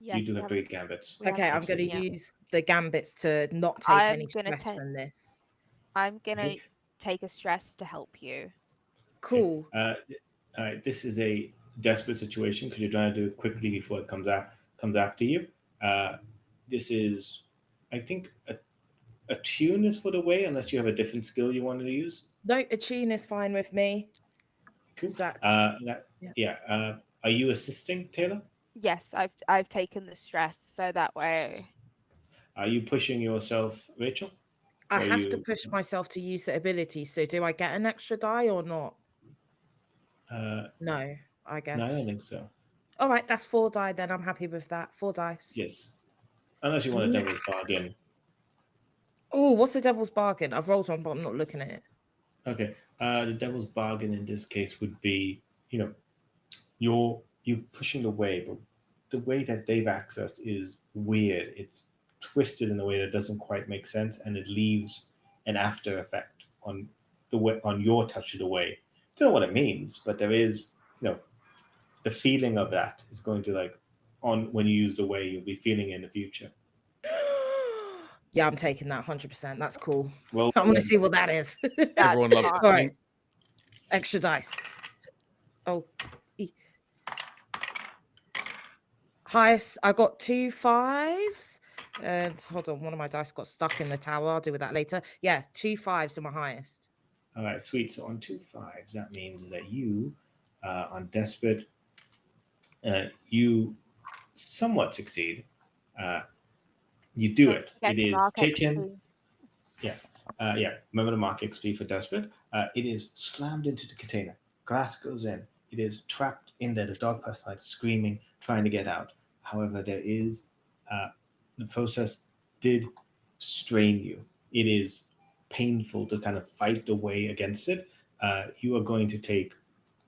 you Yes, do have 3 gambits. we have Okay, I'm three. going to Absolutely. Yeah. use the gambits to not take I'm any gonna stress take. from this. I'm gonna Okay. take a stress to help you. Okay. Cool. All right. This is a desperate situation because you're trying to do it quickly before it comes after you. Uh, this is, I think, a tune is for the way, unless you have a different skill you wanted to use. No, a tune is fine with me. Cool. 'Cause that's yeah. Yeah. Are you assisting, Taylor? Yes, I've taken the stress so that way. Are you pushing yourself, Rachel? I Or are have to you? push myself to use the ability. So do I get an extra die or not? Uh, No, I no, I don't guess. think so. All right, that's 4 die then. I'm happy with that. 4 dice. Yes, unless you want a devil's bargain. Oh, what's the devil's bargain? I've rolled one, but I'm not looking at it. Okay. The devil's bargain in this case would be, you know, you pushing the way, but the way that they've accessed is weird. It's twisted in a way that doesn't quite make sense, and it leaves an after effect on the way on your touch of the way. Don't know what it means, but there is, you know, the feeling of that is going to like on when you use the way you'll be feeling in the future. Yeah, I'm taking that 100%. That's cool. Well, I want to see what that is. That's Everyone loves fine. All winning. right, extra dice. Oh, highest. I got 2 5s. And hold on, one of my dice got stuck in the tower. I'll deal with that later. Yeah, 2 5s are my highest. all right, sweet. So on 2 5s, that means that you on desperate, you somewhat succeed. Uh, you do Don't it. forget It to is mark taken. XP. Yeah, yeah. Remember to mark XP for desperate. It is slammed into the container. Glass goes in. It is trapped in there. The dog outside screaming, trying to get out. However, there is the process did strain you. It is painful to kind of fight the way against it. You are going to take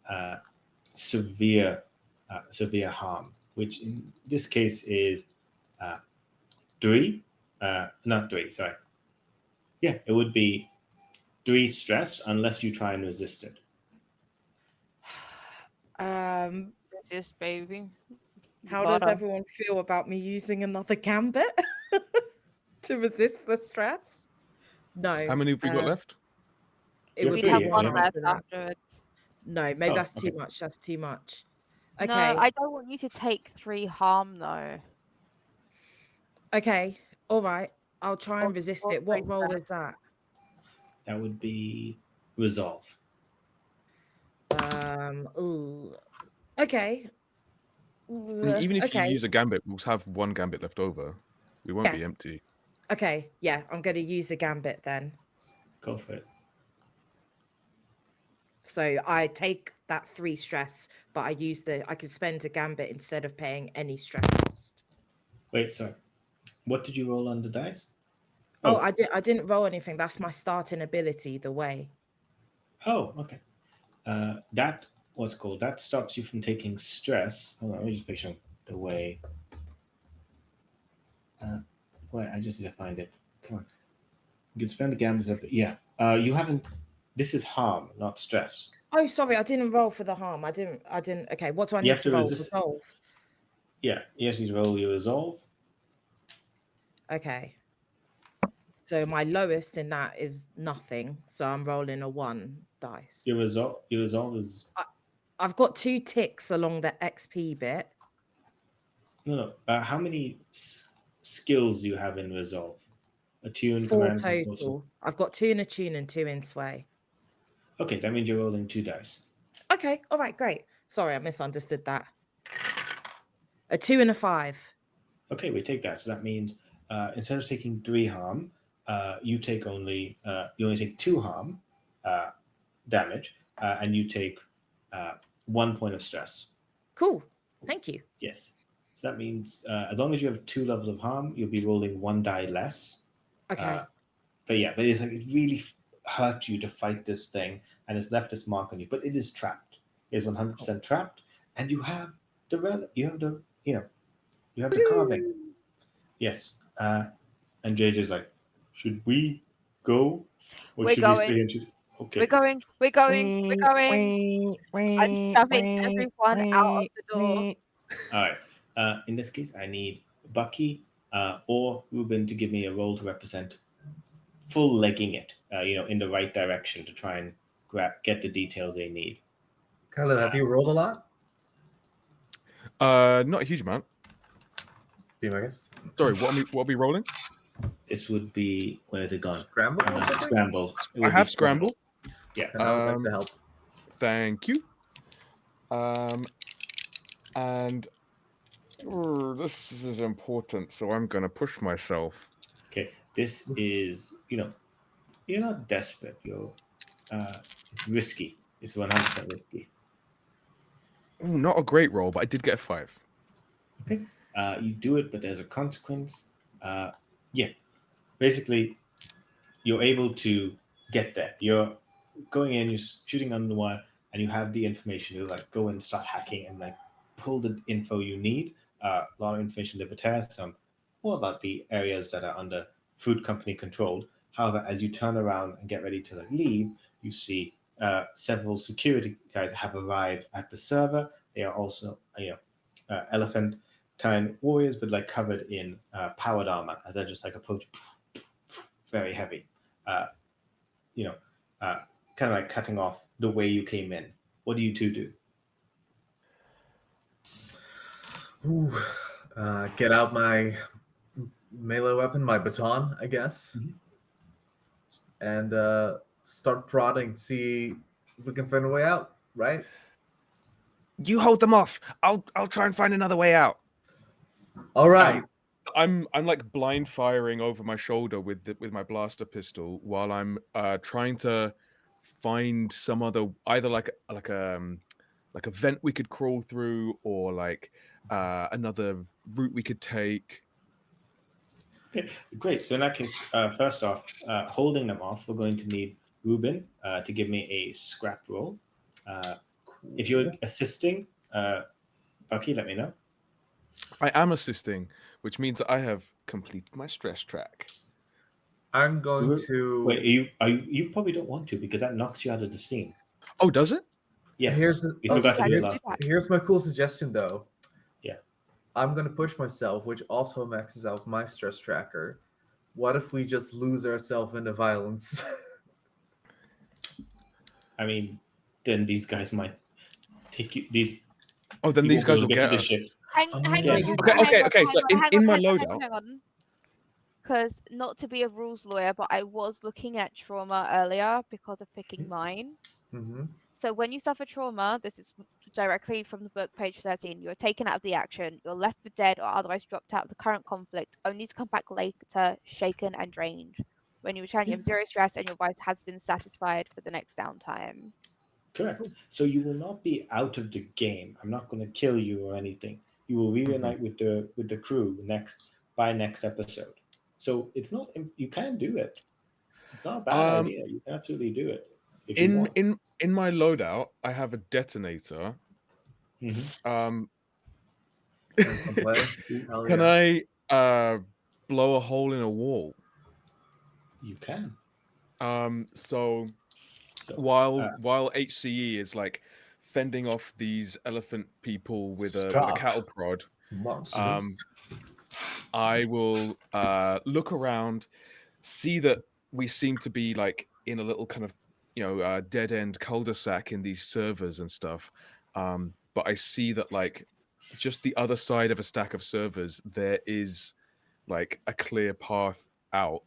uh, severe, severe harm, which in this case is uh, 3, not 3. Sorry, yeah, it would be 3 stress unless you try and resist it. Um, Resist, baby. You how does gotta. everyone feel about me using another gambit to resist the stress? No. How many have we got left? It You have would We'd three, be have yeah, one one yeah. left after that. afterwards. No, maybe Oh, that's too okay. much. That's too much. No, Okay. I don't want you to take 3 harm though. Okay. All right. I'll try Or, and resist or it. 3 What role stress. is that? That would be resolve. Ooh. Okay. I mean, even if you Okay. use a gambit, we'll have one gambit left over. We won't Yeah. be empty. Okay. Yeah. I'm going to use a gambit then. Go for it. So I take that 3 stress, but I can spend a gambit instead of paying any stress cost. Wait, sorry. What did you roll on the dice? Oh, Oh, I didn't roll anything. That's my starting ability, the way. oh, okay. That what's called that stops you from taking stress. Hold on, let me just picture the way. Uh, wait, I just need to find it. Come on. You can spend the gambits up. Yeah. You haven't. This is harm, not stress. Oh, sorry, I didn't roll for the harm. I didn't. Okay, what do I You need have to to roll? resist. Resolve. Yeah, you have to roll your resolve. Okay. So my lowest in that is nothing. So I'm rolling a 1 dice. Your resolve is I've got 2 ticks along the XP bit. no. How many skills do you have in resolve? Attune, 4 command, control. total. I've got 2 in attune and 2 in sway. Okay, that means you're rolling 2 dice. Okay, all right, great. Sorry, I misunderstood that. A 2 and a 5. Okay, we take that. So that means instead of taking 3 harm, you only take 2 harm uh, damage, and you take 1 point of stress. Cool. Thank you. Yes. So that means as long as you have 2 levels of harm, you'll be rolling 1 die less. Okay. But yeah, but it's like it really hurt you to fight this thing, and it's left its mark on you. But it is trapped. It is 100% trapped, and you have you have the you know you have the carving. Yes. And JJ's like, Should we go, or We're should we going. stay into? We're Okay. going. We're going. We're going. I'm shoving everyone out of the door. All right. In this case, I need Bucky or Ruben to give me a role to represent full legging it, in the right direction to try and get the details they need. Khalil, have you rolled a lot? Not a huge amount. Be my guest. Sorry, what are we rolling? This would be, where's it gone? Scramble? Scramble. It I would have be scramble. Yeah. And I would like to help. Thank you. And this is important, so I'm gonna push myself. Okay. This is, you're not desperate. You're risky. It's 100% risky. Ooh, not a great roll, but I did get a 5. Okay. You do it, but there's a consequence. Yeah. Basically, you're able to get there. You're going in, you're shooting under the wire, and you have the information. You like go and start hacking and like pull the info you need. A lot of information libertaire, some more about the areas that are under food company controlled. However, as you turn around and get ready to leave, you see several security guys have arrived at the server. They are also, elephantine warriors, but like covered in powered armor, as they're just like approaching, very heavy. Uh, kind of like cutting off the way you came in. What do you two do? Ooh, get out my melee weapon, my baton, I guess, and start prodding, see if we can find a way out. Right? You hold them off. I'll try and find another way out. All right. I'm like blind firing over my shoulder with my blaster pistol while I'm trying to find some other, either like a vent we could crawl through, or like another route we could take. Okay, great. So in that case, first off, holding them off, we're going to need Ruben to give me a scrap roll. If you're assisting, Bucky, let me know. I am assisting, which means I have completed my stress track. I'm going to wait. You probably don't want to, because that knocks you out of the scene. Oh, does it? Yeah. Here's here's my cool suggestion, though. Yeah. I'm gonna push myself, which also maxes out my stress tracker. What if we just lose ourselves into violence? I mean, then these guys might take you. Then these guys will get us. Hang on. Okay. So in my loadout. Hang on. Because not to be a rules lawyer, but I was looking at trauma earlier because of picking mine. Mm-hmm. So when you suffer trauma, this is directly from the book, page 13, you're taken out of the action, you're left for dead or otherwise dropped out of the current conflict, only to come back later, shaken and drained. When you return, you have 0 stress and your wife has been satisfied for the next downtime. Correct. So you will not be out of the game. I'm not going to kill you or anything. You will reunite with the crew by next episode. So it's not. You can do it. It's not a bad idea. You can absolutely do it. If you want. In my loadout, I have a detonator. Can I blow a hole in a wall? You can. So while HCE is like fending off these elephant people with a cattle prod, I will look around, see that we seem to be like in a little kind of dead end cul-de-sac in these servers and stuff. But I see that like just the other side of a stack of servers, there is like a clear path out.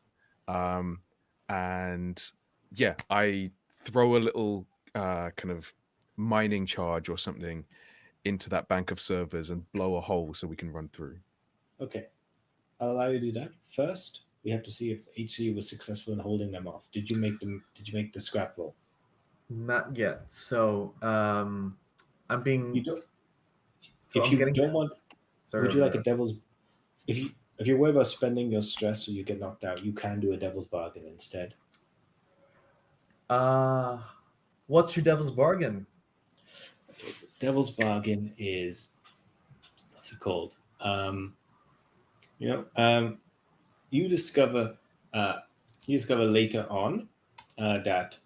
And yeah, I throw a little kind of mining charge or something into that bank of servers and blow a hole so we can run through. Okay, I'll allow you to do that. First, we have to see if HC was successful in holding them off. Did you make the scrap roll? Not yet. So I'm being. You don't. So if I'm you getting. don't want, Sorry, would you like a devil's? If you're worried about spending your stress so you get knocked out, you can do a devil's bargain instead. What's your devil's bargain? Devil's bargain is, what's it called? You discover You discover later on that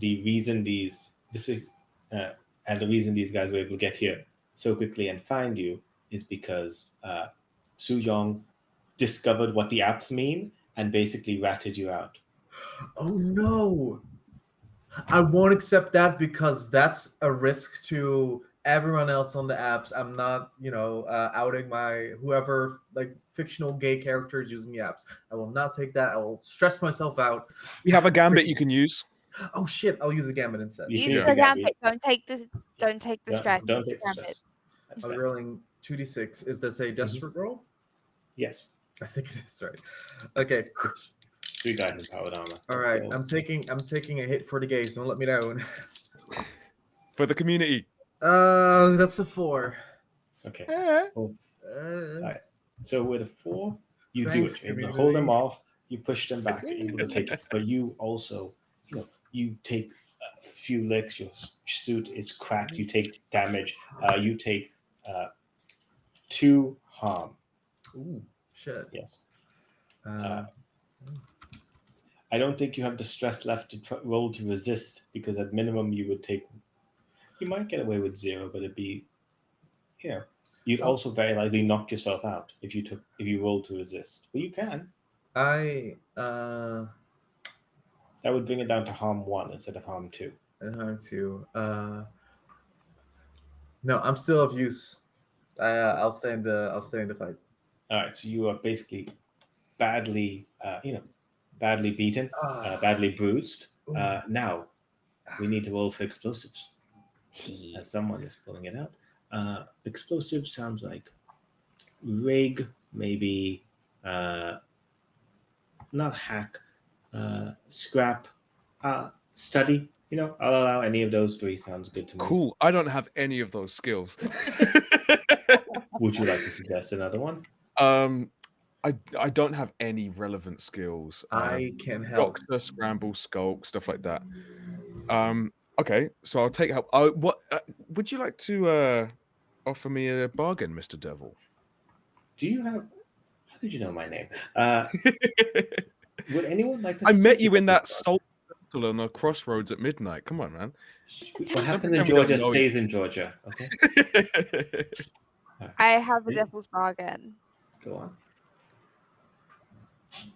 the reason and the reason these guys were able to get here so quickly and find you is because Su Yong discovered what the apps mean and basically ratted you out. Oh no! I won't accept that because that's a risk to everyone else on the apps. I'm not, outing my whoever like fictional gay characters using the apps. I will not take that. I will stress myself out. We have a gambit you can use. Oh shit! I'll use a gambit instead. You can Use use the a gambit. gambit. Don't take the stress. Don't Use the take the gambit. stress. That's I'm fine. rolling 2d6. Is this a desperate roll? Yes, I think it is right. Okay. it's 3 guys in powered armor. All Let's right. go. I'm taking a hit for the gays. Don't let me down. For the community. That's a 4. Okay. Eh. Well, Uh, so with a 4, you Thanks, do it. You're able to hold them community. off. You push them back. You're able to take it. But you also, you take a few licks. Your suit is cracked. You take damage. You take 2 harm. ooh, shit. Yes. Uh, I don't think you have the stress left to roll to resist, because at minimum you would take. You might get away with 0, but it'd be, you'd Oh. also very likely knock yourself out if you roll to resist. Well, you can. I That would bring it down to harm 1 instead of harm 2. and harm 2. No, I'm still of use. I'll stay in the fight. All right, so you are basically badly, badly beaten, Ah. badly bruised. Ooh. Now we need to roll for explosives. As someone is pulling it out. Explosive sounds like rig, maybe not hack, scrap, study. I'll allow any of those 3. Sounds good to me. Cool. I don't have any of those skills. Would you like to suggest another one? I don't have any relevant skills. I can help. Doctor, scramble, skulk, stuff like that. Okay, so I'll take help. What would you like to offer me a bargain, Mr. Devil? Do you have? How did you know my name? Would anyone like to? I met suggest you in another that soul circle on the crossroads at midnight. Come on, man. What happens in pretend we don't Georgia know stays in Georgia. Okay. I have a Yeah. devil's bargain. Go on.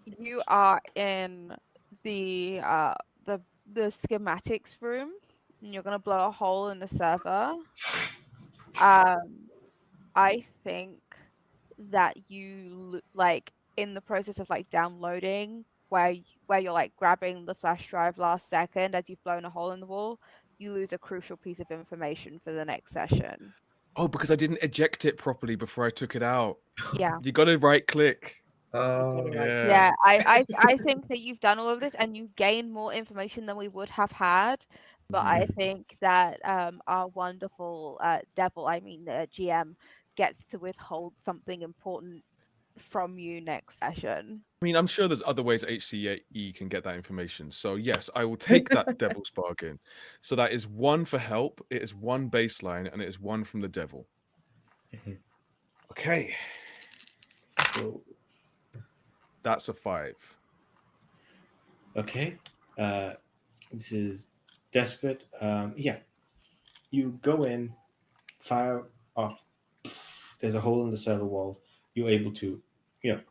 You are in the schematics room, and you're gonna blow a hole in the server. I think that you like in the process of like downloading, where you're like grabbing the flash drive last second as you've blown a hole in the wall, you lose a crucial piece of information for the next session. Oh, because I didn't eject it properly before I took it out. Yeah. You got to right click. Yeah, I think that you've done all of this and you gain more information than we would have had. But I think that our wonderful GM, gets to withhold something important from you next session. I mean, I'm sure there's other ways HCE can get that information. So yes, I will take that devil's bargain. So that is 1 for help, it is 1 baseline, and it is 1 from the devil. Okay. So, that's a 5. okay. This is desperate. Yeah. You go in, fire off. There's a hole in the server walls. You're able to,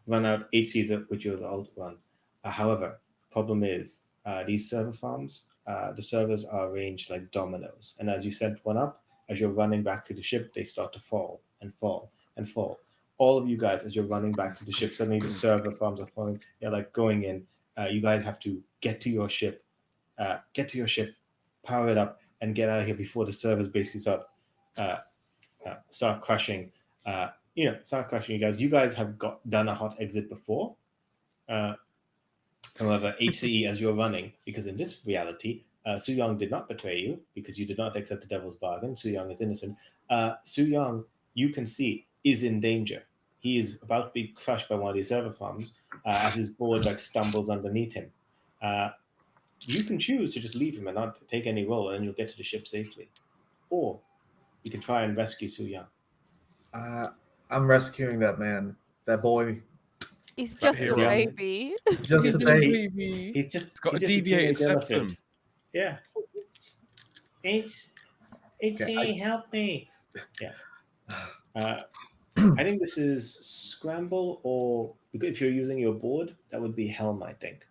run out HCs with your alt run. However, problem is these server farms, the servers are arranged like dominoes. And as you send one up, as you're running back to the ship, they start to fall and fall and fall. All of you guys, as you're running back to the ship, suddenly the server farms are falling. You're like going in. You guys have to get to your ship, power it up, and get out of here before the servers basically start crushing. Start crushing you guys. You guys have done a hot exit before. However, HCE, as you're running, because in this reality, Su Yong did not betray you because you did not accept the devil's bargain. Su Yong is innocent. Su Yong, you can see, is in danger. He is about to be crushed by one of these server farms as his board stumbles underneath him. You can choose to just leave him and not take any role, and you'll get to the ship safely. Or you can try and rescue Su Yong. I'm rescuing that man, that boy. He's That just a hero. young. baby. Just He's a just, baby. he's just It's got he's a just a deviated teenage elephant. septum. Yeah. It's Okay, help me. Yeah. Uh, I think this is scramble, or if you're using your board, that would be helm. I think.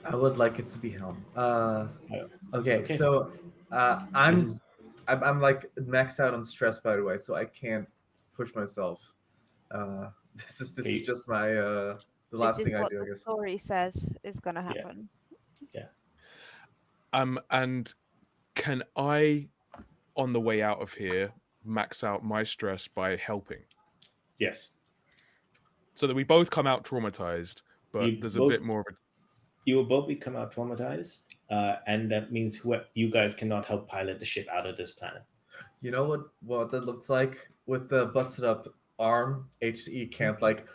I would like it to be Helm. Uh, Okay, okay. so uh, This I'm, is I'm like maxed out on stress, by the way, so I can't push myself. Uh, this is okay. just my the This last is thing I what do, I the guess. story says is gonna Yeah. happen. Yeah. And can I, on the way out of here, max out my stress by helping, Yes. so that we both come out traumatized, but You there's a both bit more of a you will both become out traumatized, and that means you guys cannot help pilot the ship out of this planet. You know what that looks like with the busted up arm. HE can't like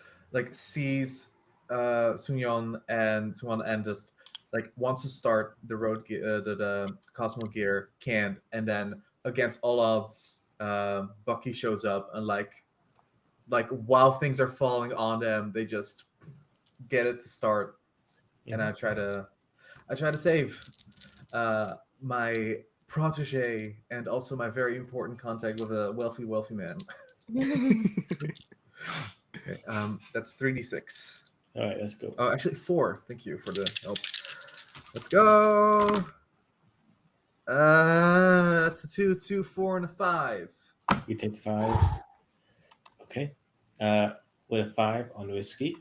sees Sunyon and Suwon and just like wants to start the the Cosmo gear, can't, and then against all odds, Bucky shows up and like while things are falling on them, they just get it to start, and Mhm. I try to save my protege and also my very important contact with a wealthy man. Okay, that's 3d6. All right, let's go. Oh, actually 4. Thank you for the help. Let's go. That's a 2, 2, 4, and a 5. You take fives. Okay. Uh, with a 5 on whiskey,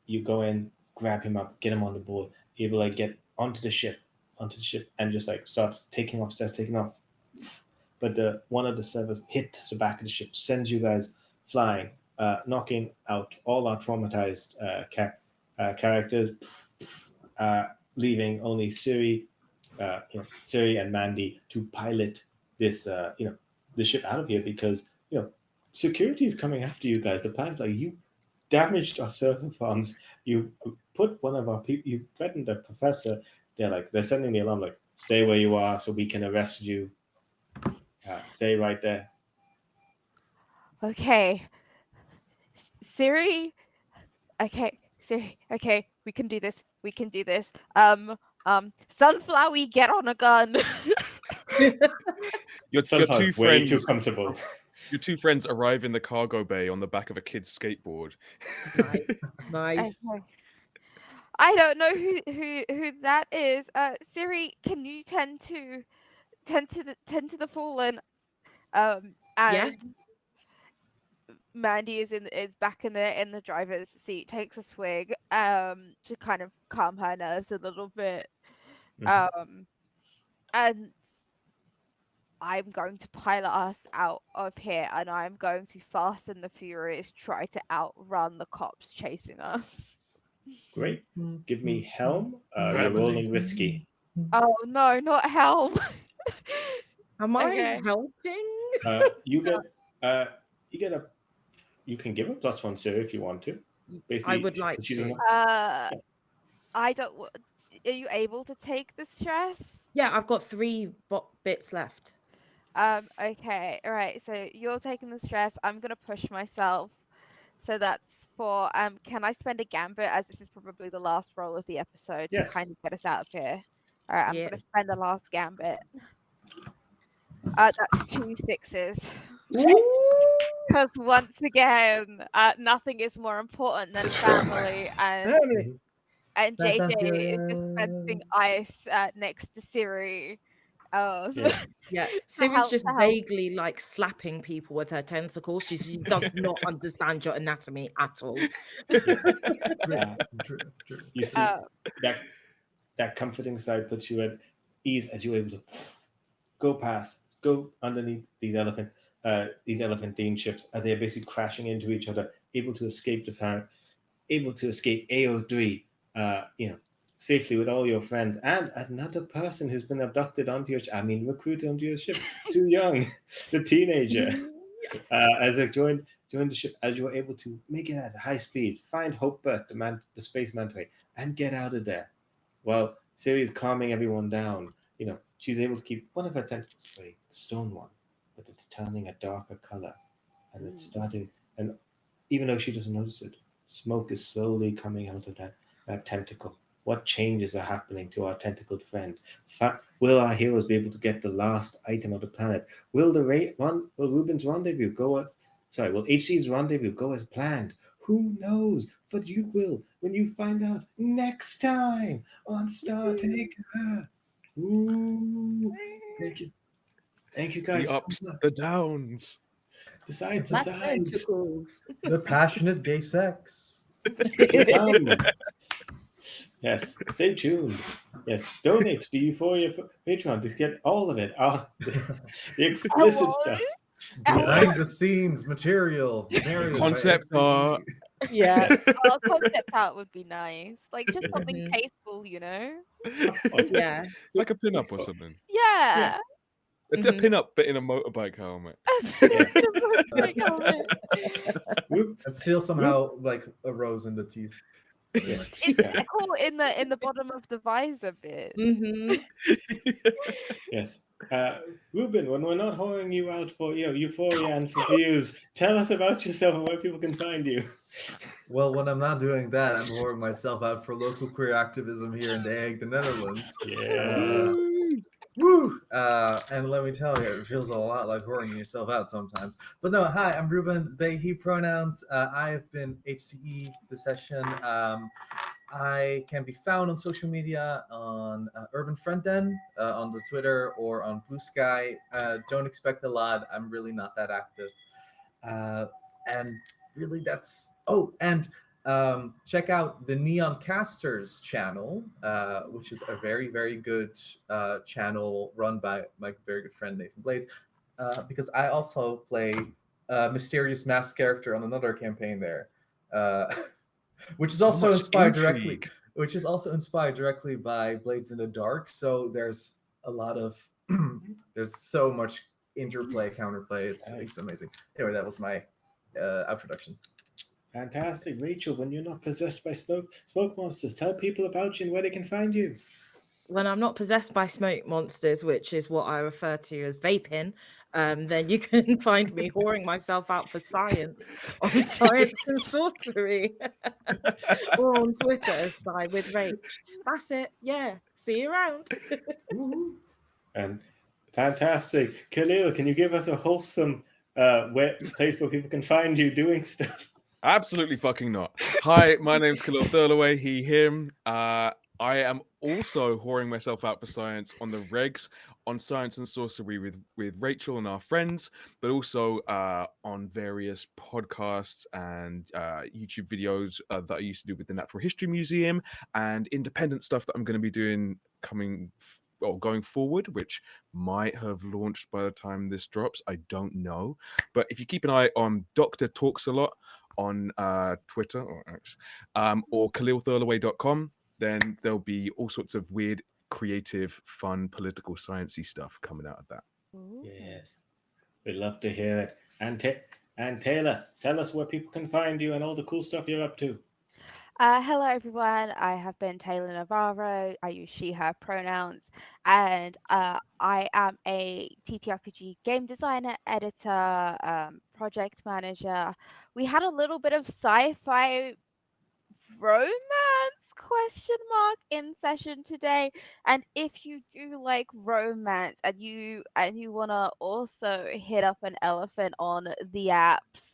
you go in, grab him up, get him on the board, able to like, get onto the ship, and just like starts taking off. But the one of the servers hits the back of the ship, sends you guys flying, knocking out all our traumatized characters, uh, leaving only Siri and Mandy to pilot this, the ship out of here because security is coming after you guys. The plan's like you damaged our server farms. You put one of our people. You threatened the professor. They're sending the alarm like stay where you are so we can arrest you. Stay right there. Okay, Siri. Okay, Siri. Okay, we can do this. We can do this. Sunflower, get on a gun. your Sometimes two way too friends. comfortable. Your two friends arrive in the cargo bay on the back of a kid's skateboard. Nice. Nice. Okay. I don't know who that is. Siri, can you tend to the fallen? And Yes. Mandy is back in the driver's seat, takes a swig, to kind of calm her nerves a little bit. Mhm. And I'm going to pilot us out of here, and I'm going to Fast and the Furious try to outrun the cops chasing us. Great. Give me helm. You're Family. rolling whiskey. Oh no, not Helm. Am I Okay. helping? You get you get a you can give a +1 Siri if you want to. I Basically, would like she doesn't. to. Uh, I don't. Are you able to take the stress? Yeah, I've got 3 bits left. Okay. All right. So you're taking the stress. I'm gonna push myself. So that's for. Can I spend a gambit as this is probably the last roll of the episode to Yes. kind of get us out of here? All right. I'm Yeah. gonna spend the last gambit. That's 2 sixes. Because once again, nothing is more important than family, and Mhm. Fast JJ and is dispensing Furious. ice next to Siri. Yeah. Yeah. To Siri's help just to help. vaguely like slapping people with her tentacles. She does not understand your anatomy at all. Yeah. Drip, Uh, drip, drip. you see Uh, that that comforting side puts you at ease as you're able to go underneath these elephant themed ships as they're basically crashing into each other, able to escape the town, able to escape AO3, safely with all your friends and another person who's been abducted onto recruited onto your ship, Soo Young, the teenager. As I joined the ship, as you were able to make it at high speed, find Hopebert, the space manta ray, and get out of there. Well, Siri is calming everyone down. She's able to keep one of her tentacles away, the stone one, but it's turning a darker color, and it's starting. And even though she doesn't notice it, Smoke is slowly coming out of that tentacle. What changes are happening to our tentacled friend? Will our heroes be able to get the last item of the planet? Will will Ruben's rendezvous go as will HC's rendezvous go as planned? Who knows? But you will when you find out next time on Star Taker. Ooh, thank you. Thank you guys The so ups, much. the downs. The sides, the Black sides. tentacles. The passionate gay sex. To come. Yes, stay tuned. Yes, donate to the Euphoria Patreon to get all of it. The explicit stuff. Behind the scenes material narrated by Concept MCE. art. Yeah. Oh, concept art would be nice. Like just something Mhm. tasteful, you know? Of course. Yeah. Like a pin-up or something. Yeah. It's a Mhm. pin-up, but in a motorbike helmet. Whoop. And still somehow like a rose in the teeth. It's Yeah. caught in the bottom of the visor bit. Mhm. Yes. Ruben, when we're not whoring you out for Euphoria and for views, tell us about yourself and where people can find you. Well, when I'm not doing that, I'm whoring myself out for local queer activism here in The Hague, the Netherlands. Yeah. Woo! And let me tell you, it feels a lot like whoring yourself out sometimes. But no, hi, I'm Ruben, they, he pronouns. I have been HCE this session. I can be found on social media on Urban Frienden, on the Twitter or on Blue Sky. Don't expect a lot. I'm really not that active. And really, that's. Oh, and check out the Neon Casters channel, which is a very, very good channel run by my very good friend Nathan Blades, because I also play a mysterious masked character on another campaign there. Which is So also much inspired directly intrigue. by Blades in the Dark. So there's a lot of there's so much interplay, counterplay. It's amazing. Anyway, that was my introduction. Fantastic. Rachel, when you're not possessed by smoke monsters, tell people about you and where they can find you. When I'm not possessed by smoke monsters, which is what I refer to as vaping, then you can find me whoring myself out for science on Science and Sorcery or on Twitter as Sci with Rach. That's it. Yeah. See you around. Woo-hoo. And fantastic. Khalil, can you give us a wholesome place where people can find you doing stuff? Absolutely fucking not. Hi, my name's Khalil Thirlaway, he, him. I am also whoring myself out for science on the regs on Science and Sorcery with Rachel and our friends, but also on various podcasts and YouTube videos that I used to do with the Natural History Museum and independent stuff that I'm going to be doing going forward, which might have launched by the time this drops. I don't know. But if you keep an eye on Dr. Talks a Lot on Twitter or X, or KhalilThirlaway.com, then there'll be all sorts of weird, creative, fun, political, sciencey stuff coming out of that. Yes. We'd love to hear it. And Taylor, tell us where people can find you and all the cool stuff you're up to. Hello, everyone. I have been Taylor Navarro. I use she, her pronouns. And I am a TTRPG game designer, editor, project manager. We had a little bit of sci-fi romance in session today, and if you do like romance and you want to also hit up an elephant on the apps,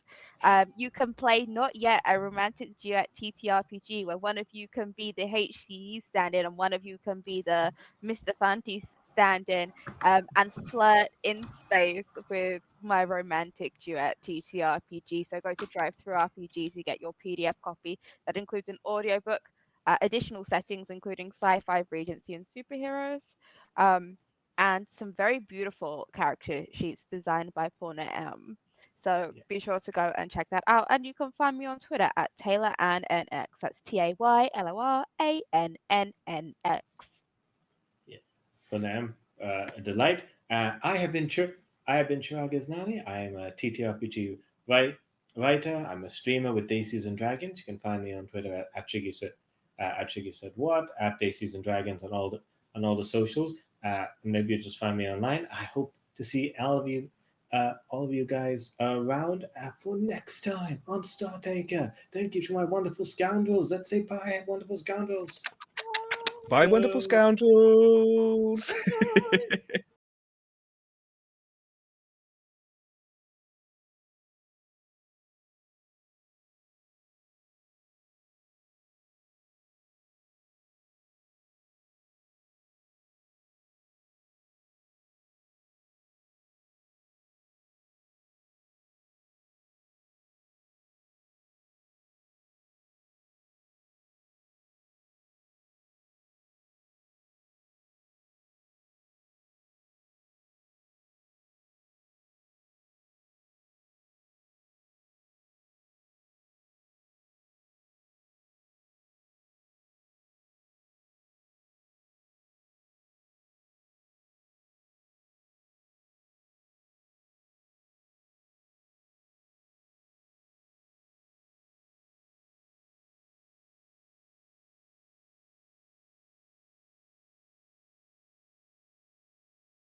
you can play Not Yet, a romantic duet TTRPG where one of you can be the HCE stand-in and one of you can be the Mr. Fanty stand-in, and flirt in space with my romantic duet TTRPG. So go to Drive Through RPG to get your PDF copy. That includes an audiobook, additional settings including sci-fi, Regency, and superheroes, and some very beautiful character sheets designed by Pauna M. So be sure to go and check that out. And you can find me on Twitter at TaylorAnnNX. That's TaylorAnnNNX. Yeah. For them, a delight. I have been Chirag Asnani. I am a TTRPG writer. I'm a streamer with Daisies and Dragons. You can find me on Twitter at Chiggy said what, at Daisies and Dragons on all the socials. Maybe you just find me online. I hope to see all of you all of you guys around for next time on Star Taker. Thank you to my wonderful scoundrels. Let's say bye, wonderful scoundrels. Bye, wonderful scoundrels.